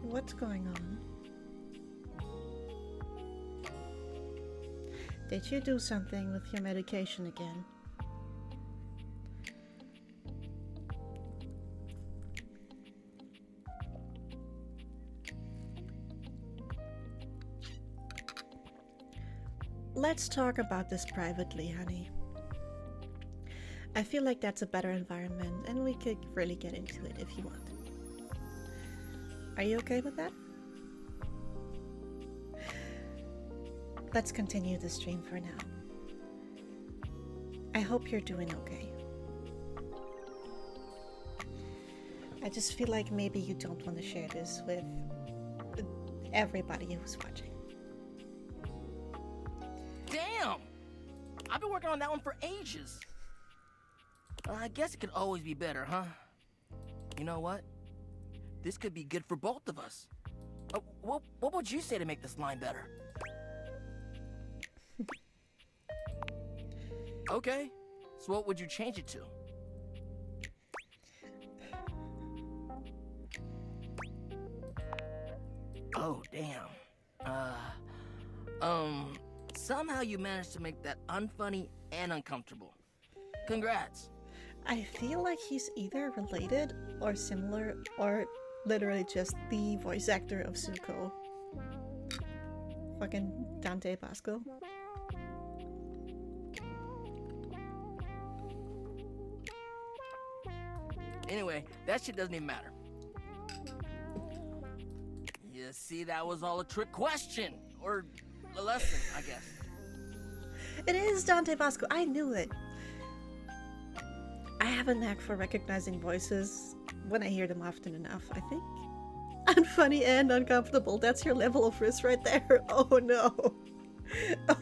A: What's going on? Did you do something with your medication again? Let's talk about this privately, honey. I feel like that's a better environment, and we could really get into it if you want. Are you okay with that? Let's continue the stream for now. I hope you're doing okay. I just feel like maybe you don't want to share this with everybody who's watching.
P: Damn! I've been working on that one for ages. I guess it could always be better, huh? You know what? This could be good for both of us. What would you say to make this line better? Okay, so what would you change it to? Oh, damn. Somehow you managed to make that unfunny and uncomfortable. Congrats.
A: I feel like he's either related or similar or literally just the voice actor of Zuko. Fucking Dante Basco.
P: Anyway, that shit doesn't even matter. You see, that was all a trick question. Or a lesson, I guess.
A: It is Dante Basco. I knew it. I have a knack for recognizing voices when I hear them often enough, I think. Unfunny and uncomfortable. That's your level of risk right there. Oh no.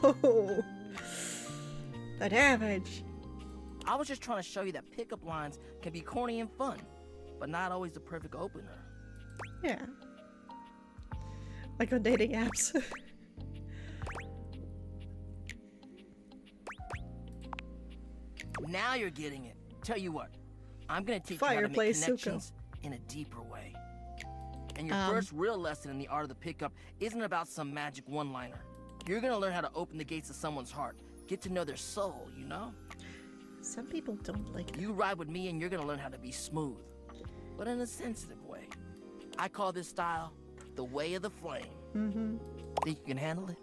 A: Oh. The damage.
P: I was just trying to show you that pickup lines can be corny and fun, but not always the perfect opener.
A: Yeah. Like on dating apps.
P: Now you're getting it. Tell you what, I'm gonna teach you how to make connections in a deeper way. And your first real lesson in the art of the pickup isn't about some magic one-liner. You're gonna learn how to open the gates of someone's heart, get to know their soul, you know?
A: Some people don't like that.
P: You ride with me and you're gonna learn how to be smooth, but in a sensitive way. I call this style the way of the flame.
A: Mm-hmm.
P: Think you can handle it?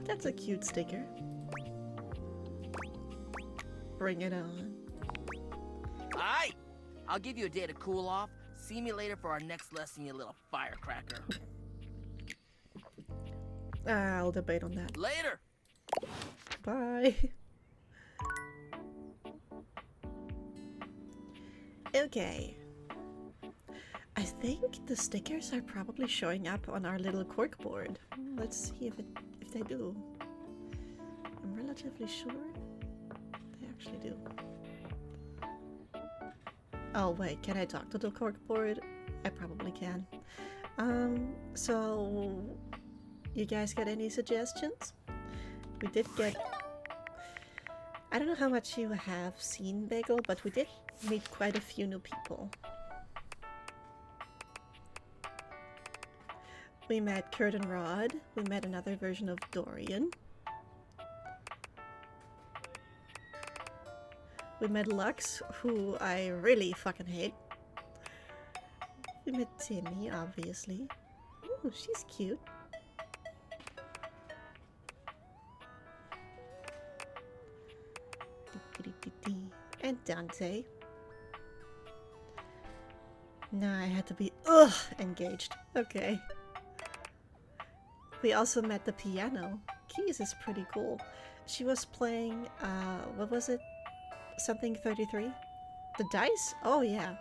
A: That's a cute sticker. Bring it on.
P: Alright! I'll give you a day to cool off. See me later for our next lesson, you little firecracker.
A: I'll debate on that.
P: Later!
A: Bye. Okay. I think the stickers are probably showing up on our little cork board. Let's see if they do. I'm relatively sure they actually do. Oh wait, can I talk to the cork board? I probably can. So you guys got any suggestions? We did get... I don't know how much you have seen Bagel, but we did meet quite a few new people. We met Kurt and Rod. We met another version of Dorian. We met Lux, who I really fucking hate. We met Timmy, obviously. Ooh, she's cute. And Dante. Nah, I had to be engaged. Okay. We also met the piano. Keys is pretty cool. She was playing what was it? Something 33? The dice? Oh yeah.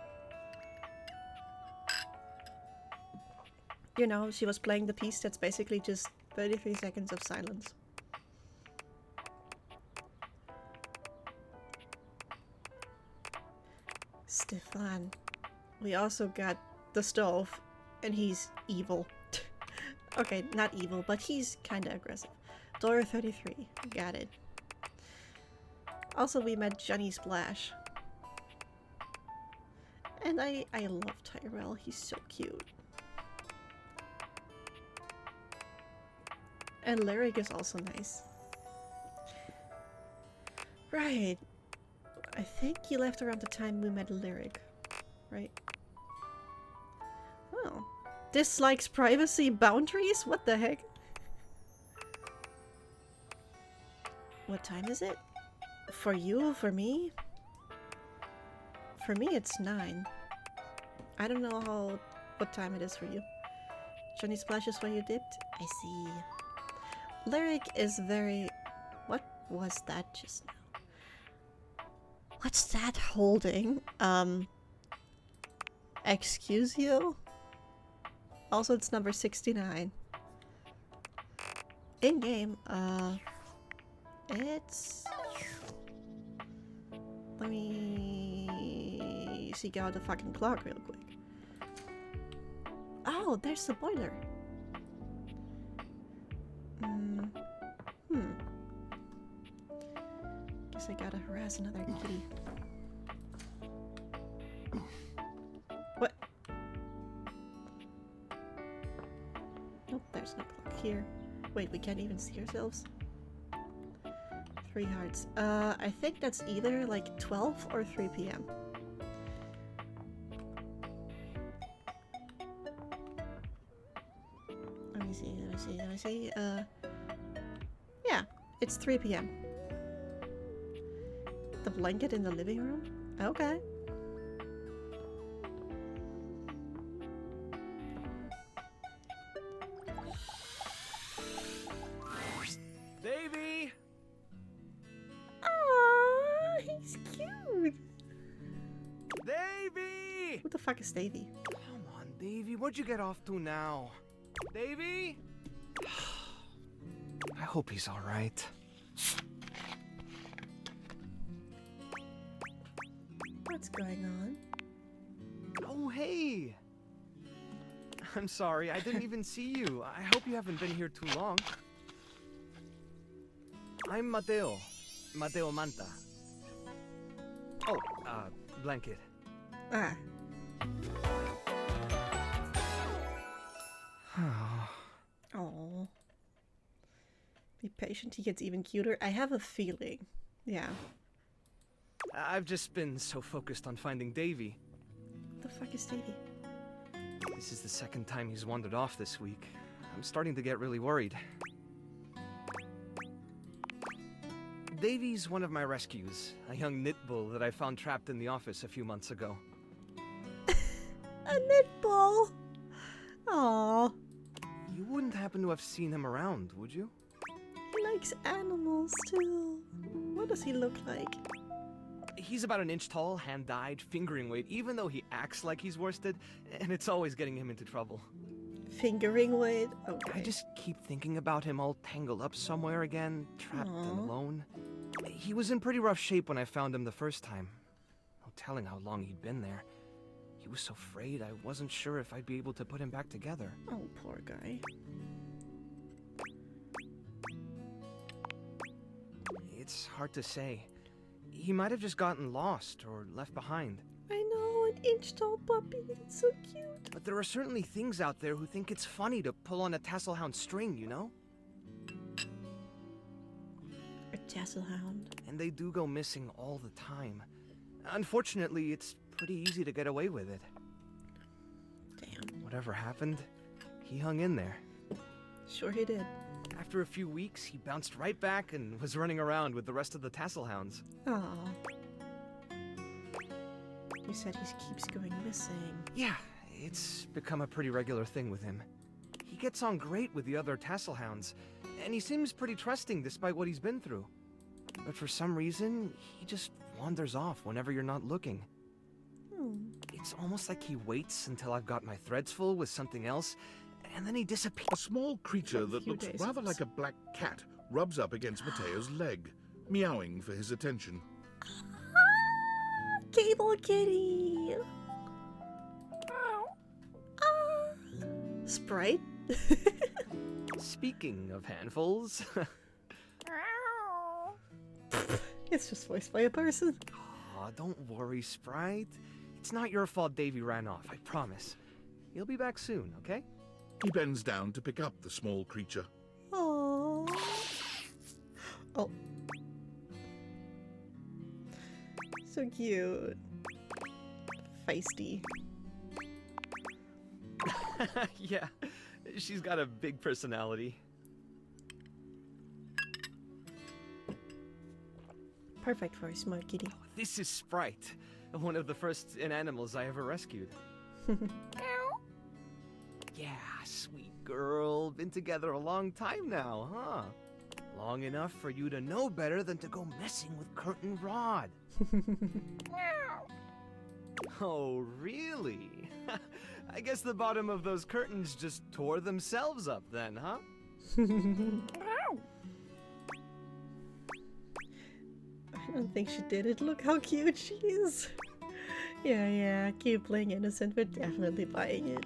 A: You know, she was playing the piece that's basically just 33 seconds of silence. Stefan. We also got the stove, and he's evil. Okay, not evil, but he's kinda aggressive. Dora 33. Got it. Also, we met Johnny Splash. And I love Tyrell. He's so cute. And Lyric is also nice. Right. I think you left around the time we met Lyric. Right? Oh. Dislikes privacy boundaries? What the heck? What time is it? For you? For me? For me it's 9. I don't know what time it is for you. Johnny Splash is where you dipped? I see. Lyric is very... What was that just now? What's that holding? Excuse you? Also, it's number 69. In-game, it's... Let me... seek out the fucking clock real quick. Oh, there's the boiler. Guess I gotta harass another kitty. What? Nope, there's no clock here. Wait, we can't even see ourselves? 3 hearts. I think that's either like 12 or 3 p.m. Let me see. Yeah, it's 3 p.m. The blanket in the living room? Okay.
U: Davey!
A: Aww, he's cute.
U: Davey!
A: Who the fuck is Davey?
U: Come on, Davey. What'd you get off to now? Davey? I hope he's alright.
A: What's going on?
U: Oh, hey! I'm sorry, I didn't even see you. I hope you haven't been here too long. I'm Mateo. Mateo Manta. Oh, blanket.
A: Ah. Oh. Be patient, he gets even cuter. I have a feeling. Yeah.
U: I've just been so focused on finding Davey.
A: What the fuck is Davey?
U: This is the second time he's wandered off this week. I'm starting to get really worried. Davey's one of my rescues, a young knit bull that I found trapped in the office a few months ago.
A: A knit bull? Aww.
U: You wouldn't happen to have seen him around, would you?
A: He likes animals too. What does he look like?
N: He's about an inch tall, hand-dyed, fingering weight, even though he acts like he's worsted, and it's always getting him into trouble.
A: Fingering weight? Okay.
N: I just keep thinking about him all tangled up somewhere again, trapped and alone. He was in pretty rough shape when I found him the first time. No telling how long he'd been there. He was so frayed, I wasn't sure if I'd be able to put him back together.
A: Oh, poor guy.
N: It's hard to say. He might have just gotten lost or left behind.
A: I know, an inch tall puppy. It's so cute.
N: But there are certainly things out there who think it's funny to pull on a tasselhound string, you know?
A: A tasselhound.
N: And they do go missing all the time. Unfortunately, it's pretty easy to get away with it.
A: Damn.
N: Whatever happened, he hung in there.
A: Sure he did.
N: After a few weeks, he bounced right back and was running around with the rest of the tasselhounds.
A: Aw. You said he keeps going missing.
N: Yeah, it's become a pretty regular thing with him. He gets on great with the other tasselhounds, and he seems pretty trusting despite what he's been through. But for some reason, he just wanders off whenever you're not looking. It's almost like he waits until I've got my threads full with something else, and then he disappears.
B: A small creature that looks rather like a black cat rubs up against Mateo's leg, meowing for his attention.
A: Cable kitty! Sprite?
N: Speaking of handfuls...
A: It's just voiced by a person.
N: Aw, don't worry, Sprite. It's not your fault Davy ran off, I promise. He'll be back soon, okay?
B: He bends down to pick up the small creature.
A: Aww. Oh. So cute. Feisty.
N: Yeah, she's got a big personality.
A: Perfect for a smart kitty.
N: This is Sprite, one of the first animals I ever rescued. Yeah, sweet girl. Been together a long time now, huh? Long enough for you to know better than to go messing with Curtain Rod. Oh, really? I guess the bottom of those curtains just tore themselves up then, huh?
A: I don't think she did it. Look how cute she is. Yeah, keep playing innocent. We're definitely buying it.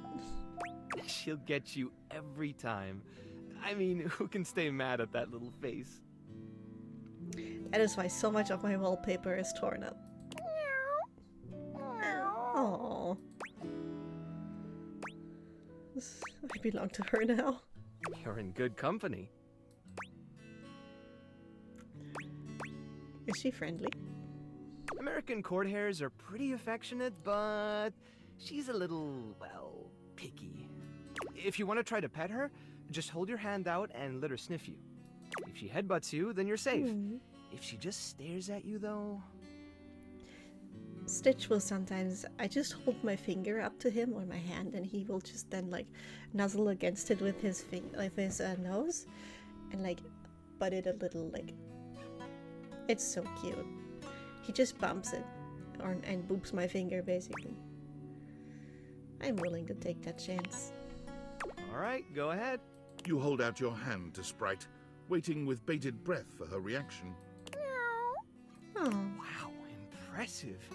N: She'll get you every time. I mean, who can stay mad at that little face?
A: That is why so much of my wallpaper is torn up. Aww. I belong to her now.
N: You're in good company.
A: Is she friendly?
N: American court hares are pretty affectionate, but she's a little, well, picky. If you want to try to pet her, just hold your hand out and let her sniff you. If she headbutts you, then you're safe. If she just stares at you, though...
A: Stitch will sometimes, I just hold my finger up to him or my hand, and he will just then like nuzzle against it with his nose, and like butt it a little. Like, it's so cute. He just bumps it, and boops my finger basically. I'm willing to take that chance.
N: All right, go ahead.
B: You hold out your hand to Sprite, waiting with bated breath for her reaction.
A: Oh.
N: Wow, impressive.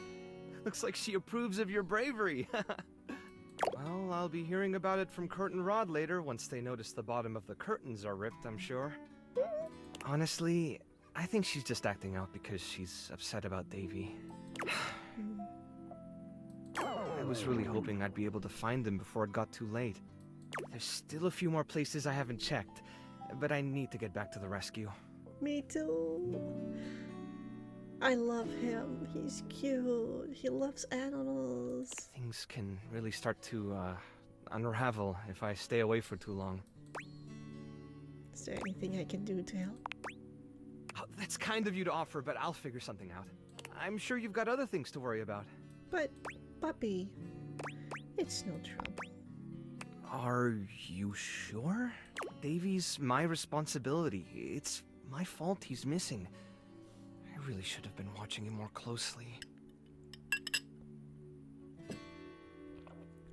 N: Looks like she approves of your bravery. Well, I'll be hearing about it from Curtain Rod later once they notice the bottom of the curtains are ripped, I'm sure. Honestly, I think she's just acting out because she's upset about Davy. I was really hoping I'd be able to find them before it got too late. There's still a few more places I haven't checked, but I need to get back to the rescue.
A: Me too. I love him. He's cute. He loves animals.
N: Things can really start to unravel if I stay away for too long.
A: Is there anything I can do to help?
N: Oh, that's kind of you to offer, but I'll figure something out. I'm sure you've got other things to worry about.
A: But, puppy, it's no trouble.
N: Are you sure? Davy's my responsibility. It's My fault he's missing. I really should have been watching him more closely.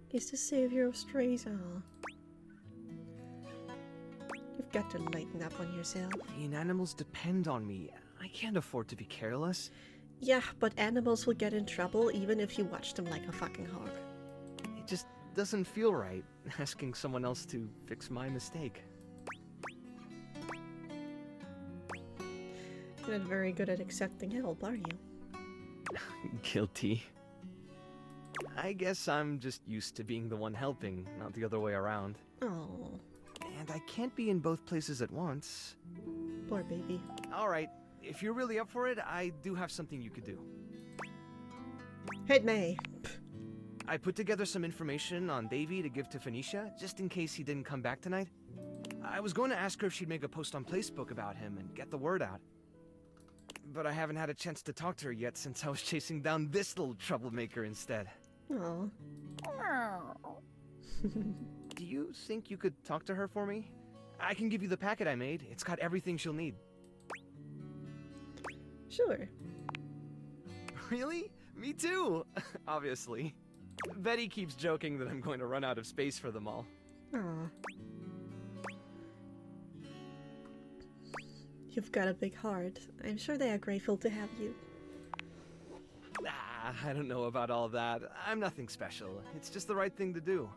A: He's the savior of strays, huh? You've got to lighten up on yourself.
N: The animals depend on me. I can't afford to be careless.
A: Yeah, but animals will get in trouble even if you watch them like a fucking hawk.
N: It just doesn't feel right, asking someone else to fix my mistake.
A: You're not very good at accepting help, are you?
N: Guilty. I guess I'm just used to being the one helping, not the other way around.
A: Oh.
N: And I can't be in both places at once.
A: Poor baby.
N: Alright, if you're really up for it, I do have something you could do.
A: Hit me.
N: I put together some information on Davy to give to Phoenicia, just in case he didn't come back tonight. I was going to ask her if she'd make a post on Facebook about him and get the word out. But I haven't had a chance to talk to her yet since I was chasing down this little troublemaker instead.
A: Aww.
N: Do you think you could talk to her for me? I can give you the packet I made. It's got everything she'll need.
A: Sure.
N: Really? Me too! Obviously. Betty keeps joking that I'm going to run out of space for them all.
A: Aww. You've got a big heart. I'm sure they are grateful to have you.
N: I don't know about all that. I'm nothing special. It's just the right thing to do.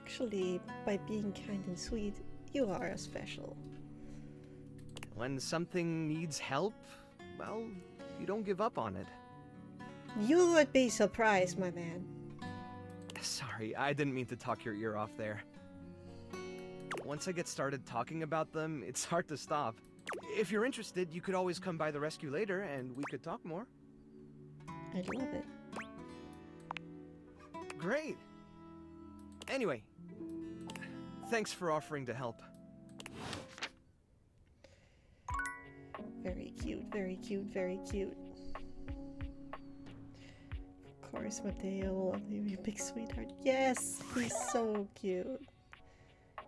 A: Actually, by being kind and sweet, you are a special.
N: When something needs help, well, you don't give up on it.
A: You would be surprised, my man.
N: Sorry, I didn't mean to talk your ear off there. Once I get started talking about them, it's hard to stop. If you're interested, you could always come by the rescue later and we could talk more.
A: I'd love it.
N: Great! Anyway, thanks for offering to help.
A: Very cute, very cute, very cute. Of course, Mateo will only be a big sweetheart. Yes! He's so cute. I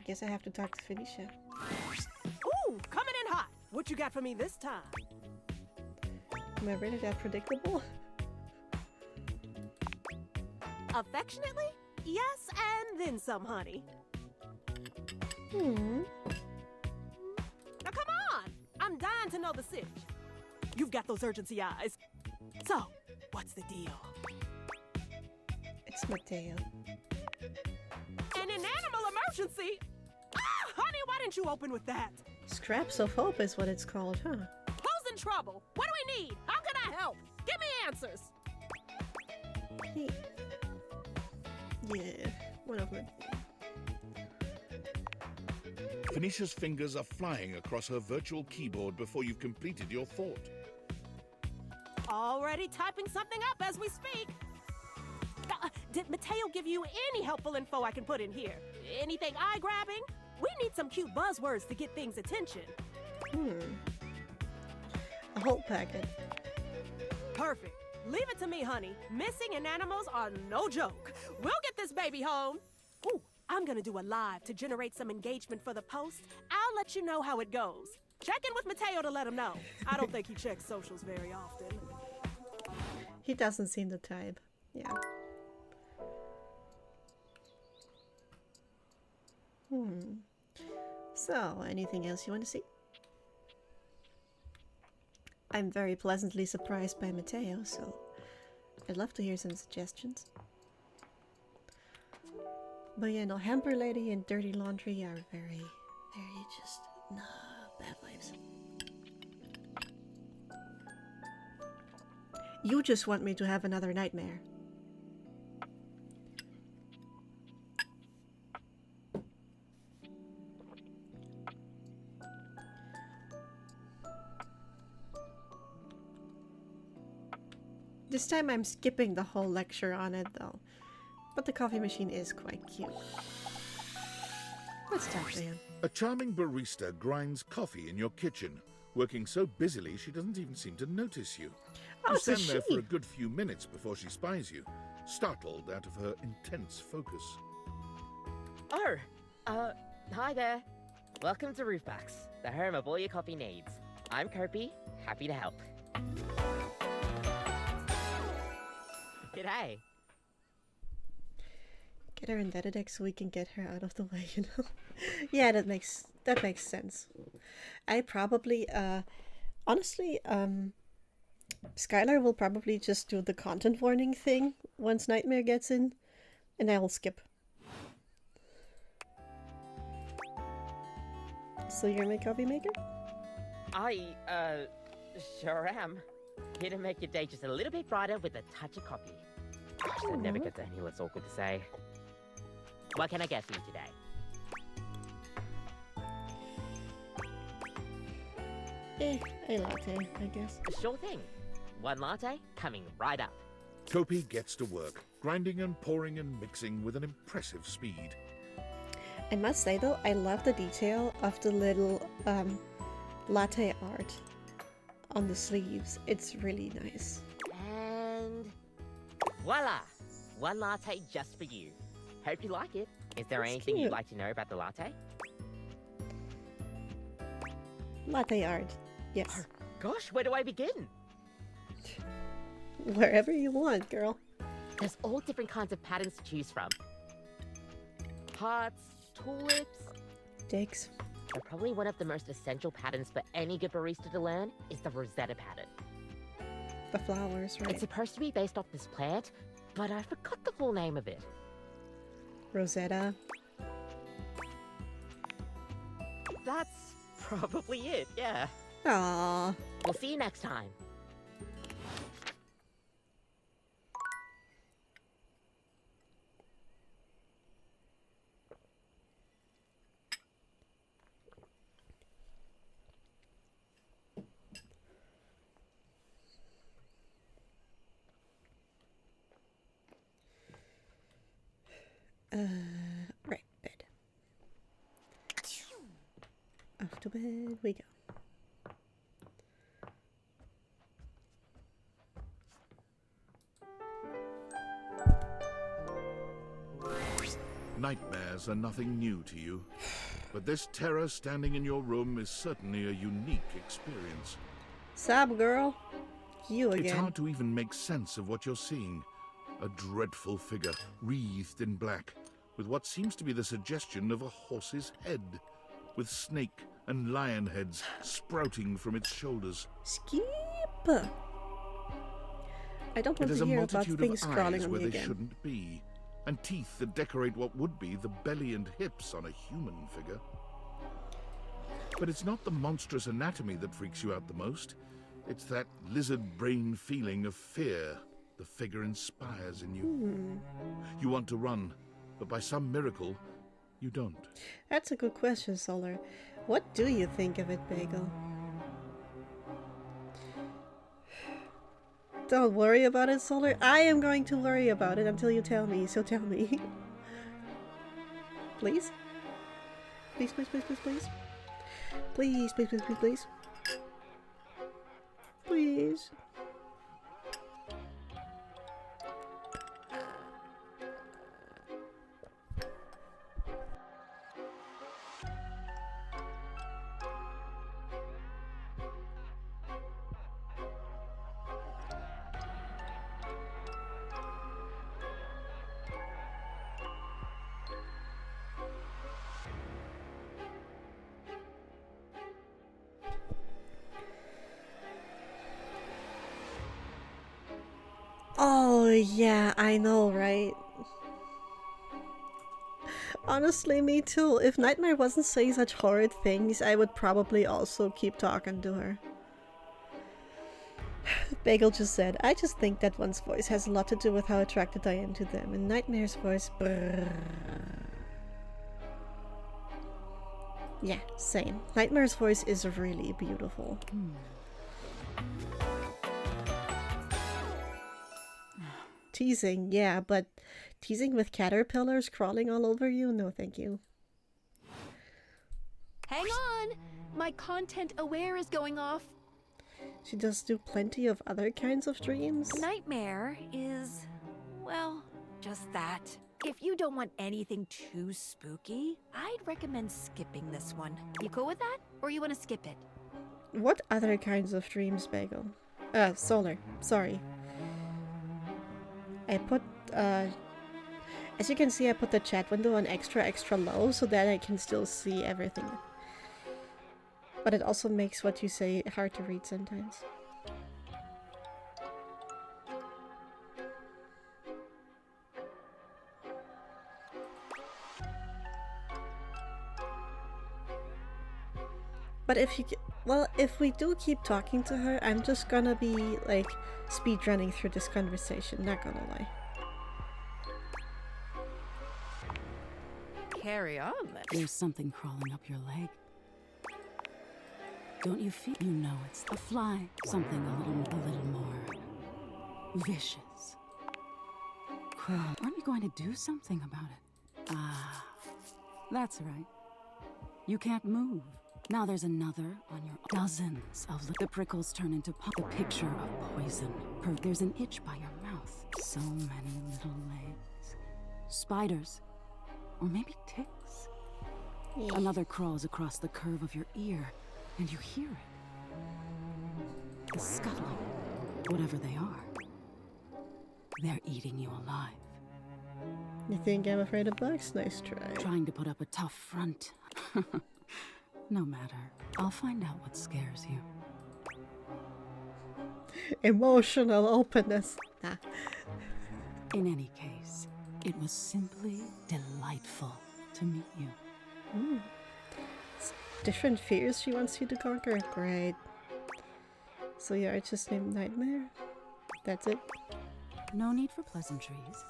A: guess I have to talk to Phoenicia.
R: Ooh, coming in hot. What you got for me this time?
A: Am I really that predictable?
R: Affectionately? Yes, and then some, honey.
A: Hmm.
R: Now come on! I'm dying to know the sitch. You've got those urgency eyes. So, what's the deal?
A: It's Mateo.
R: An animal emergency? Ah, honey, why didn't you open with that?
A: Scraps of Hope is what it's called, huh?
R: Who's in trouble? What do we need? How can I help? Give me answers.
A: Yeah, one of them.
B: Phoenicia's fingers are flying across her virtual keyboard before you've completed your thought.
R: Already typing something up as we speak. Did Mateo give you any helpful info I can put in here? Anything eye-grabbing? We need some cute buzzwords to get things' attention.
A: A whole packet.
R: Perfect. Leave it to me, honey. Missing and animals are no joke. We'll get this baby home. Ooh, I'm gonna do a live to generate some engagement for the post. I'll let you know how it goes. Check in with Mateo to let him know. I don't think he checks socials very often.
A: He doesn't seem the type. Yeah. So, anything else you want to see? I'm very pleasantly surprised by Mateo, so I'd love to hear some suggestions. But yeah, no, Hamper Lady and Dirty Laundry are very just, nah, bad vibes. You just want me to have another nightmare. This time I'm skipping the whole lecture on it though. But the coffee machine is quite cute. Let's talk to him.
B: A charming barista grinds coffee in your kitchen, working so busily she doesn't even seem to notice you.
A: Oh,
B: You
A: so
B: stand there
A: she-
B: for a good few minutes before she spies you, startled out of her intense focus.
V: Oh, hi there.
S: Welcome to Roofbox, the home of all your coffee needs. I'm Kopi, happy to help. G'day.
A: Get her in Dededeck so we can get her out of the way, you know? Yeah, that makes sense. I probably, honestly, Skylar will probably just do the content warning thing once Nightmare gets in, and I will skip. So you're my coffee maker?
S: I, sure am. Here to make your day just a little bit brighter with a touch of coffee. Gosh, that never gets any less awkward to say. What can I get for you today?
A: A latte, I guess.
S: Sure thing. One latte coming right up.
B: Kopi gets to work, grinding and pouring and mixing with an impressive speed.
A: I must say though, I love the detail of the little latte art on the sleeves. It's really nice.
S: And voila! One latte just for you. Hope you like it. Is there
A: That's
S: anything
A: cute.
S: you'd like to know about the latte?
A: Latte art. Yes.
S: Gosh, where do I begin?
A: Wherever you want, girl.
S: There's all different kinds of patterns to choose from. Hearts, tulips.
A: Dicks.
S: But probably one of the most essential patterns for any good barista to learn is the Rosetta pattern.
A: The flowers, right?
S: It's supposed to be based off this plant, but I forgot the full name of it.
A: Rosetta.
S: That's probably it, yeah.
A: Aww.
S: We'll see you next time.
A: Right, bed. Off to bed we go.
B: Nightmares are nothing new to you, but this terror standing in your room is certainly a unique experience.
A: Sup, girl? You again.
B: It's hard to even make sense of what you're seeing. A dreadful figure, wreathed in black, with what seems to be the suggestion of a horse's head, with snake and lion heads sprouting from its shoulders.
A: Skip! I don't
B: It
A: want
B: has
A: to
B: a
A: hear about
B: multitude
A: things
B: of
A: crawling
B: eyes
A: on
B: where
A: me
B: they
A: again.
B: shouldn't be, and teeth that decorate what would be the belly and hips on a human figure. But it's not the monstrous anatomy that freaks you out the most. It's that lizard brain feeling of fear the figure inspires in you. You want to run, but by some miracle, you don't.
A: That's a good question, Solar. What do you think of it, Bagel? Don't worry about it, Solar. I am going to worry about it until you tell me, so tell me. Please? Please, please, please, please, please. Please, please, please, please, please. Please. Oh, yeah, I know, right? Honestly, me too. If Nightmare wasn't saying such horrid things, I would probably also keep talking to her. Bagel just said, I just think that one's voice has a lot to do with how attracted I am to them, and Nightmare's voice, brrr. Yeah, same. Nightmare's voice is really beautiful. Teasing, yeah, but teasing with caterpillars crawling all over you? No, thank you.
M: Hang on! My content aware is going off.
A: She does do plenty of other kinds of dreams.
M: Nightmare is, well, just that. If you don't want anything too spooky, I'd recommend skipping this one. You cool with that? Or you want to skip it?
A: What other kinds of dreams, Bagel? Solar. Sorry. I put, as you can see, I put the chat window on extra low so that I can still see everything. But it also makes what you say hard to read sometimes. But if we do keep talking to her, I'm just gonna be like speed running through this conversation, not gonna lie.
K: Carry on then. There's something crawling up your leg. Don't you feel? You know it's a fly. Something a little more vicious. Well, aren't you going to do something about it? Ah, that's right. You can't move. Now there's another on your dozens of the prickles turn into the picture of poison. There's an itch by your mouth. So many little legs. Spiders. Or maybe ticks. Yeah. Another crawls across the curve of your ear, and you hear it. The scuttling. Whatever they are. They're eating you alive.
A: You think I'm afraid of bugs? Nice try.
K: Trying to put up a tough front. No matter. I'll find out what scares you.
A: Emotional openness. Nah.
K: In any case, it was simply delightful to meet you.
A: Different fears she wants you to conquer? Great. So you are just named Nightmare? That's it?
K: No need for pleasantries.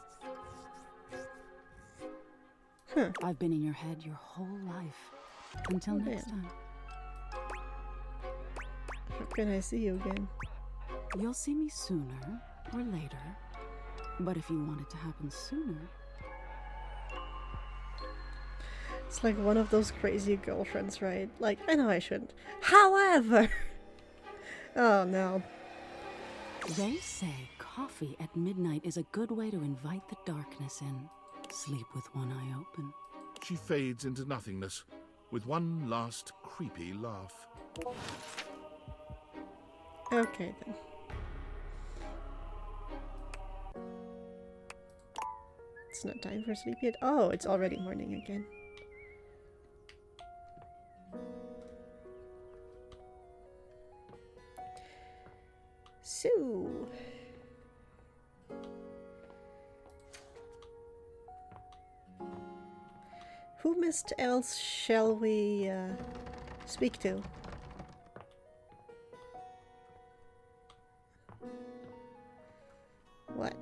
A: Huh.
K: I've been in your head your whole life. Until next time.
A: How can I see you again?
K: You'll see me sooner or later. But if you want it to happen sooner...
A: It's like one of those crazy girlfriends, right? Like, I know I shouldn't. However! Oh no.
K: They say coffee at midnight is a good way to invite the darkness in. Sleep with one eye open.
B: She fades into nothingness, with one last creepy laugh.
A: Okay then. It's not time for sleep yet. Oh, it's already morning again. So... who missed else shall we speak to? What?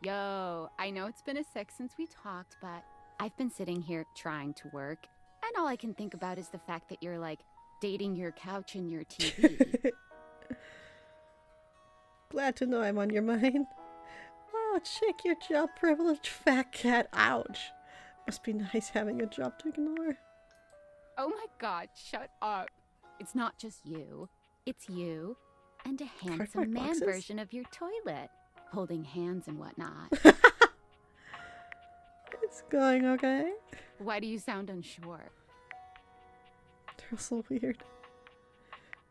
F: Yo, I know it's been a sec since we talked, but I've been sitting here trying to work, and all I can think about is the fact that you're like dating your couch and your TV.
A: Glad to know I'm on your mind. Oh, check your job privilege, fat cat. Ouch. Must be nice having a job to ignore.
F: Oh my god, shut up. It's not just you. It's you and a handsome
A: Cardboard
F: man
A: boxes?
F: version of your toilet, holding hands and whatnot.
A: It's going okay.
F: Why do you sound unsure?
A: They're so weird.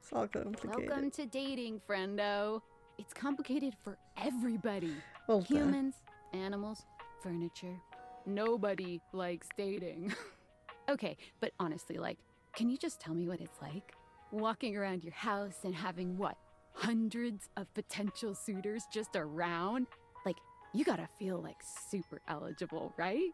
A: It's all complicated.
F: Welcome to dating, friendo. It's complicated for everybody.
A: Well,
F: humans, animals, furniture. Nobody likes dating. Okay, but honestly, like, can you just tell me what it's like? Walking around your house and having, what, hundreds of potential suitors just around? Like, you gotta feel, like, super eligible, right?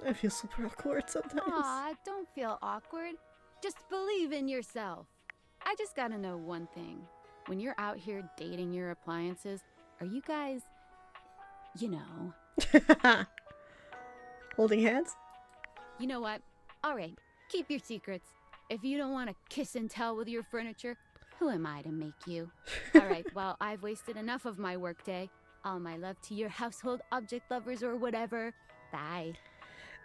A: I feel super awkward sometimes.
F: Aw, don't feel awkward. Just believe in yourself. I just gotta know one thing. When you're out here dating your appliances, are you guys, you know...
A: Holding hands?
F: You know what? Alright, keep your secrets. If you don't want to kiss and tell with your furniture, who am I to make you? Alright, well, I've wasted enough of my workday. All my love to your household object lovers or whatever. Bye.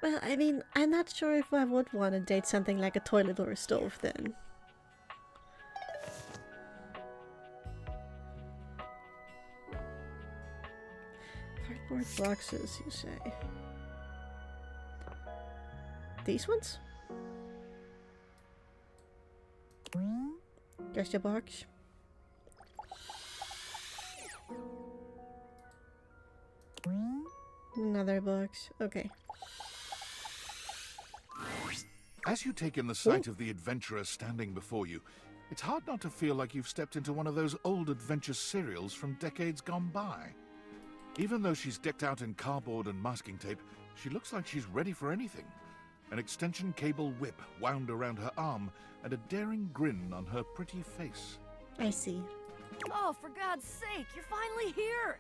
A: Well, I mean, I'm not sure if I would want to date something like a toilet or a stove then. Cardboard boxes, you say? These ones? Just a box. Another box. Okay.
B: As you take in the sight of the adventurer standing before you, it's hard not to feel like you've stepped into one of those old adventure serials from decades gone by. Even though she's decked out in cardboard and masking tape, she looks like she's ready for anything. An extension cable whip wound around her arm and a daring grin on her pretty face.
A: I see.
T: Oh, for God's sake, you're finally here!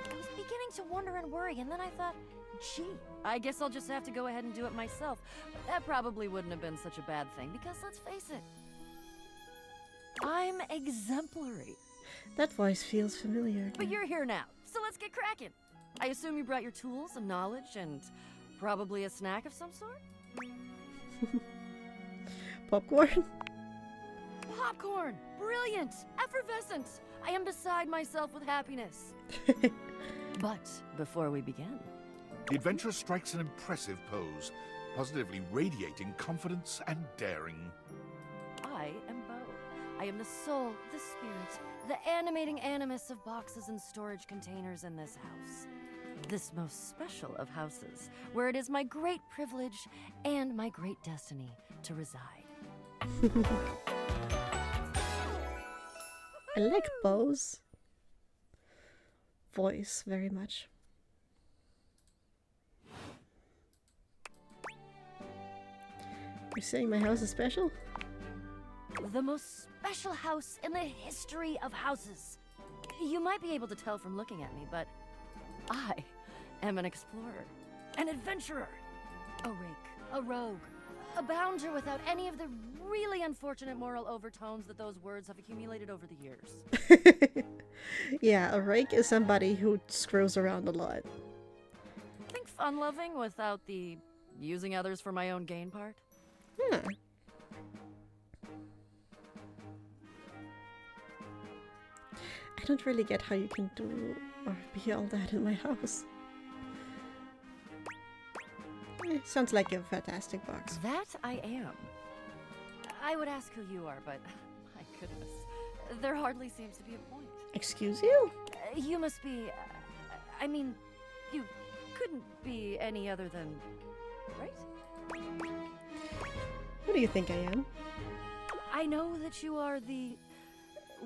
T: I was beginning to wonder and worry, and then I thought, gee, I guess I'll just have to go ahead and do it myself. But that probably wouldn't have been such a bad thing, because let's face it, I'm exemplary.
A: That voice feels familiar.
T: But you're here now, so let's get cracking. I assume you brought your tools and knowledge and probably a snack of some sort?
A: Popcorn?
T: Popcorn! Brilliant! Effervescent! I am beside myself with happiness. But before we begin...
B: The adventurer strikes an impressive pose, positively radiating confidence and daring.
T: I am Bo. I am the soul, the spirit, the animating animus of boxes and storage containers in this house. This most special of houses, where it is my great privilege and my great destiny to reside.
A: I like Bo's voice very much. You're saying my house is special?
T: The most special house in the history of houses. You might be able to tell from looking at me, but I am an explorer, an adventurer, a rake, a rogue, a bounder without any of the really unfortunate moral overtones that those words have accumulated over the years.
A: Yeah, a rake is somebody who screws around a lot.
T: Think fun-loving without the using others for my own gain part?
A: Huh. I don't really get how you can do or be all that in my house. Sounds like a fantastic box.
T: That I am. I would ask who you are, but my goodness, there hardly seems to be a point.
A: Excuse you?
T: You must be... I mean, you couldn't be any other than... right?
A: Who do you think I am?
T: I know that you are the...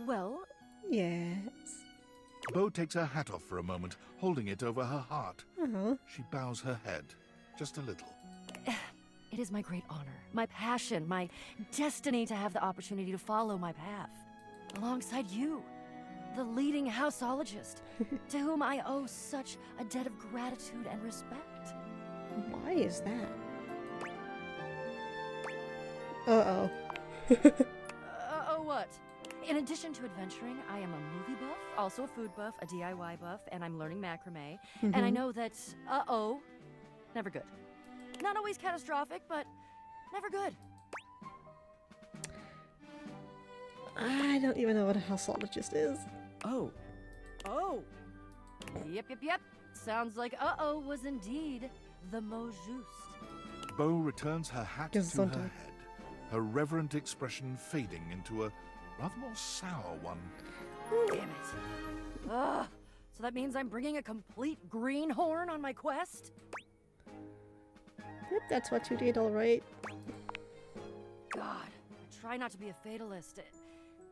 T: well...
A: Yes.
B: Bo takes her hat off for a moment, holding it over her heart.
A: Uh-huh.
B: She bows her head, just a little.
T: It is my great honor, my passion, my destiny to have the opportunity to follow my path. Alongside you, the leading houseologist, to whom I owe such a debt of gratitude and respect.
A: Why is that? Uh-oh.
T: Oh, what? In addition to adventuring, I am a movie buff, also a food buff, a DIY buff, and I'm learning macrame. And I know that, never good. Not always catastrophic, but never good.
A: I don't even know what a houseologist is.
T: Oh. Oh. Yep. Sounds like was indeed the mot juste.
B: Bo returns her hat to her head, her reverent expression fading into a rather more sour one.
T: Damn it. Ugh. So that means I'm bringing a complete greenhorn on my quest?
A: Yep, that's what you did, alright.
T: God, I try not to be a fatalist.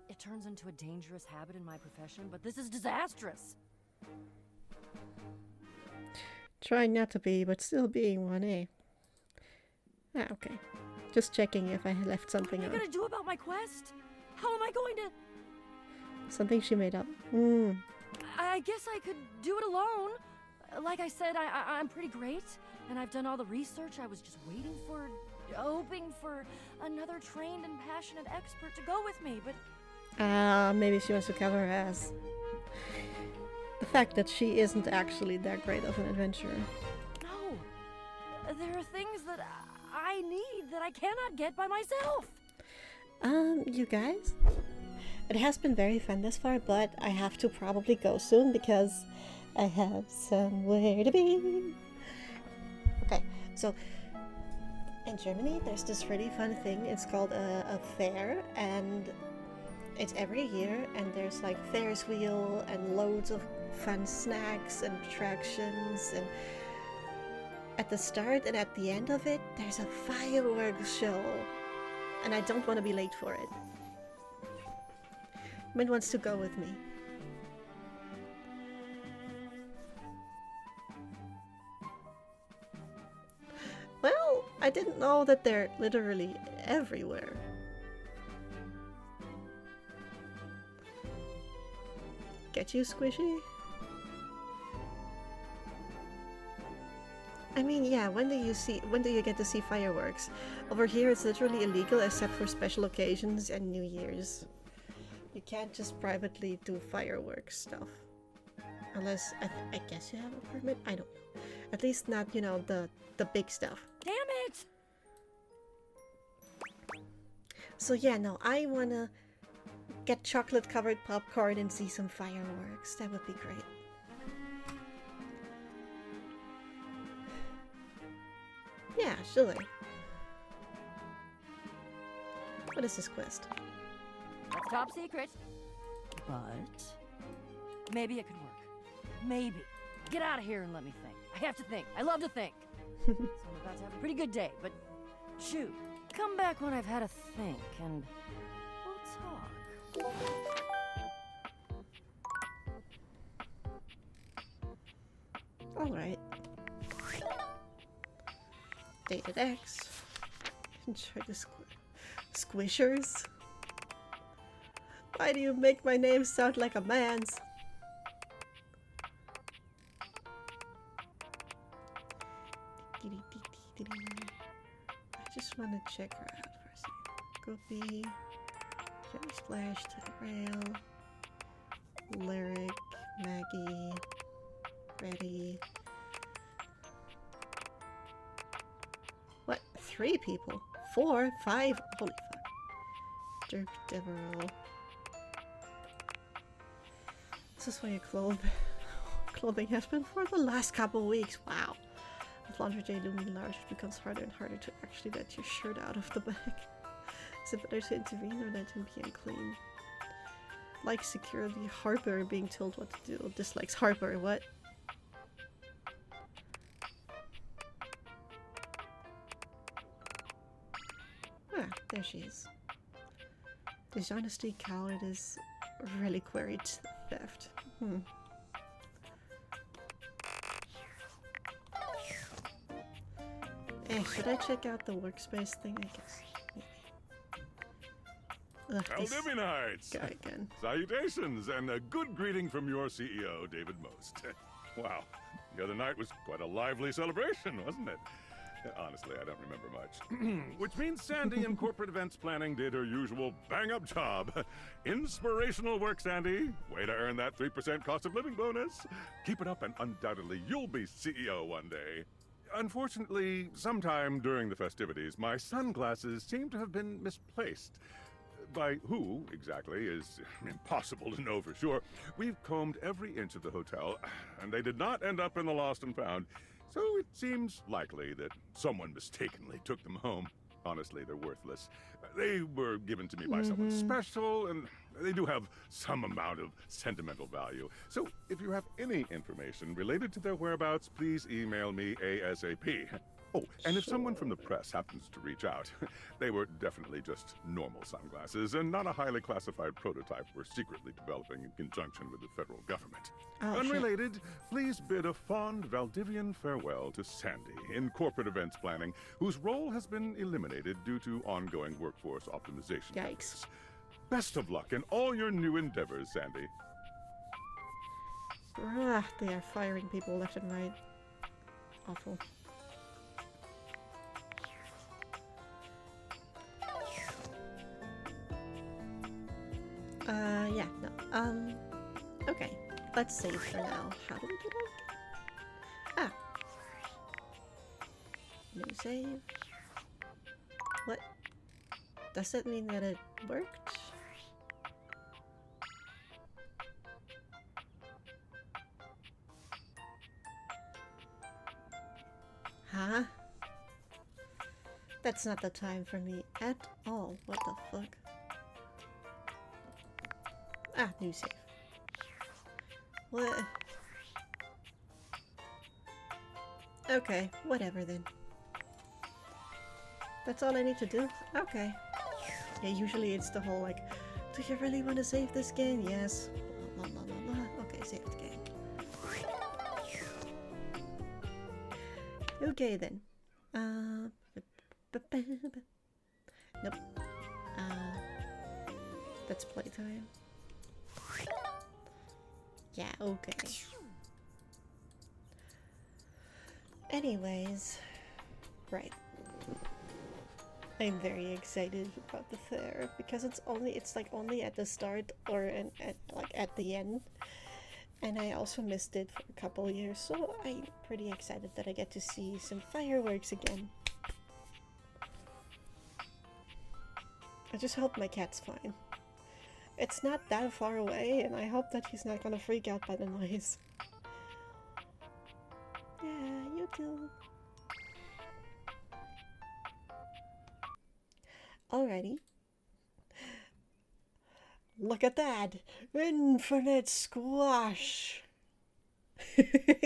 T: It turns into a dangerous habit in my profession, but this is disastrous.
A: Trying not to be, but still being one, eh? Ah, okay. Just checking if I left something
T: What
A: on.
T: are you gonna do about my quest? How am I going to...
A: Something she made up.
T: I guess I could do it alone. Like I said, I'm pretty great, and I've done all the research. I was just hoping for another trained and passionate expert to go with me, but...
A: Maybe she wants to cover her ass. The fact that she isn't actually that great of an adventurer.
T: No. There are things that I need that I cannot get by myself.
A: You guys? It has been very fun this far, but I have to probably go soon because I have somewhere to be. Okay, so in Germany, there's this really fun thing. It's called a fair, and it's every year, and there's like Ferris wheel and loads of fun snacks and attractions, and at the start and at the end of it, there's a fireworks show, and I don't want to be late for it. Min wants to go with me. Well, I didn't know that they're literally everywhere. Get you, Squishy? I mean, yeah, when do you get to see fireworks? Over here it's literally illegal except for special occasions and New Year's. You can't just privately do fireworks stuff. Unless, I guess you have a permit? I don't know. At least not, you know, the big stuff.
T: Damn it!
A: So yeah, no, I wanna get chocolate covered popcorn and see some fireworks. That would be great. Yeah, sure. What is this quest?
T: That's top secret. But maybe it could work. Maybe. Get out of here and let me think. I have to think. I love to think. So I'm about to have a pretty good day, but shoot. Come back when I've had a think and we'll talk.
A: Alright. Dated X. Enjoy the squishers. Why do you make my name sound like a man's? I just want to check her out for a second. Goopy. Jelly Splash to the rail. Lyric. Maggie. Ready. What? 3 people? 4? 5? Holy fuck. Dirk Devereaux. This is where your clothing has been for the last couple weeks. Wow. With laundry day looming large, it becomes harder and harder to actually get your shirt out of the bag. Is it better to intervene or let him be unclean? Like security Harper being told what to do. Dislikes Harper, what? Ah, there she is. Dishonesty, cowardice, reliquary theft. Should I check out the workspace thing? I guess. Maybe.
C: Valdivinites!
A: Guy again.
C: Salutations, and a good greeting from your CEO, David Most. Wow, the other night was quite a lively celebration, wasn't it? Honestly, I don't remember much. Which means Sandy in corporate events planning did her usual bang-up job. Inspirational work, Sandy. Way to earn that 3% cost of living bonus. Keep it up and undoubtedly you'll be CEO one day. Unfortunately, sometime during the festivities, my sunglasses seem to have been misplaced. By who, exactly, is impossible to know for sure. We've combed every inch of the hotel, and they did not end up in the lost and found. So it seems likely that someone mistakenly took them home. Honestly, they're worthless. They were given to me by someone special, and they do have some amount of sentimental value. So if you have any information related to their whereabouts, please email me ASAP. Oh, and if someone from the press happens to reach out, they were definitely just normal sunglasses and not a highly classified prototype we're secretly developing in conjunction with the federal government.
A: Oh,
C: Unrelated, please bid a fond Valdivian farewell to Sandy in corporate events planning, whose role has been eliminated due to ongoing workforce optimization.
A: Yikes.
C: Best of luck in all your new endeavors, Sandy.
A: They are firing people left and right. Awful. Yeah, no. Okay. Let's save for now. How do we do that? New save. What? Does that mean that it worked? Huh? That's not the time for me at all. What the fuck? Ah, new save. What? Okay, whatever then. That's all I need to do? Okay. Yeah, usually it's the whole like, do you really want to save this game? Yes. La, la, la, la. Okay, save the game. Okay then. Nope. That's playtime. Yeah, okay. Anyways, right. I'm very excited about the fair because it's like only at the start or at the end. And I also missed it for a couple years, so I'm pretty excited that I get to see some fireworks again. I just hope my cat's fine. It's not that far away, and I hope that he's not gonna freak out by the noise. Yeah, you too. Alrighty. Look at that! Infinite squash!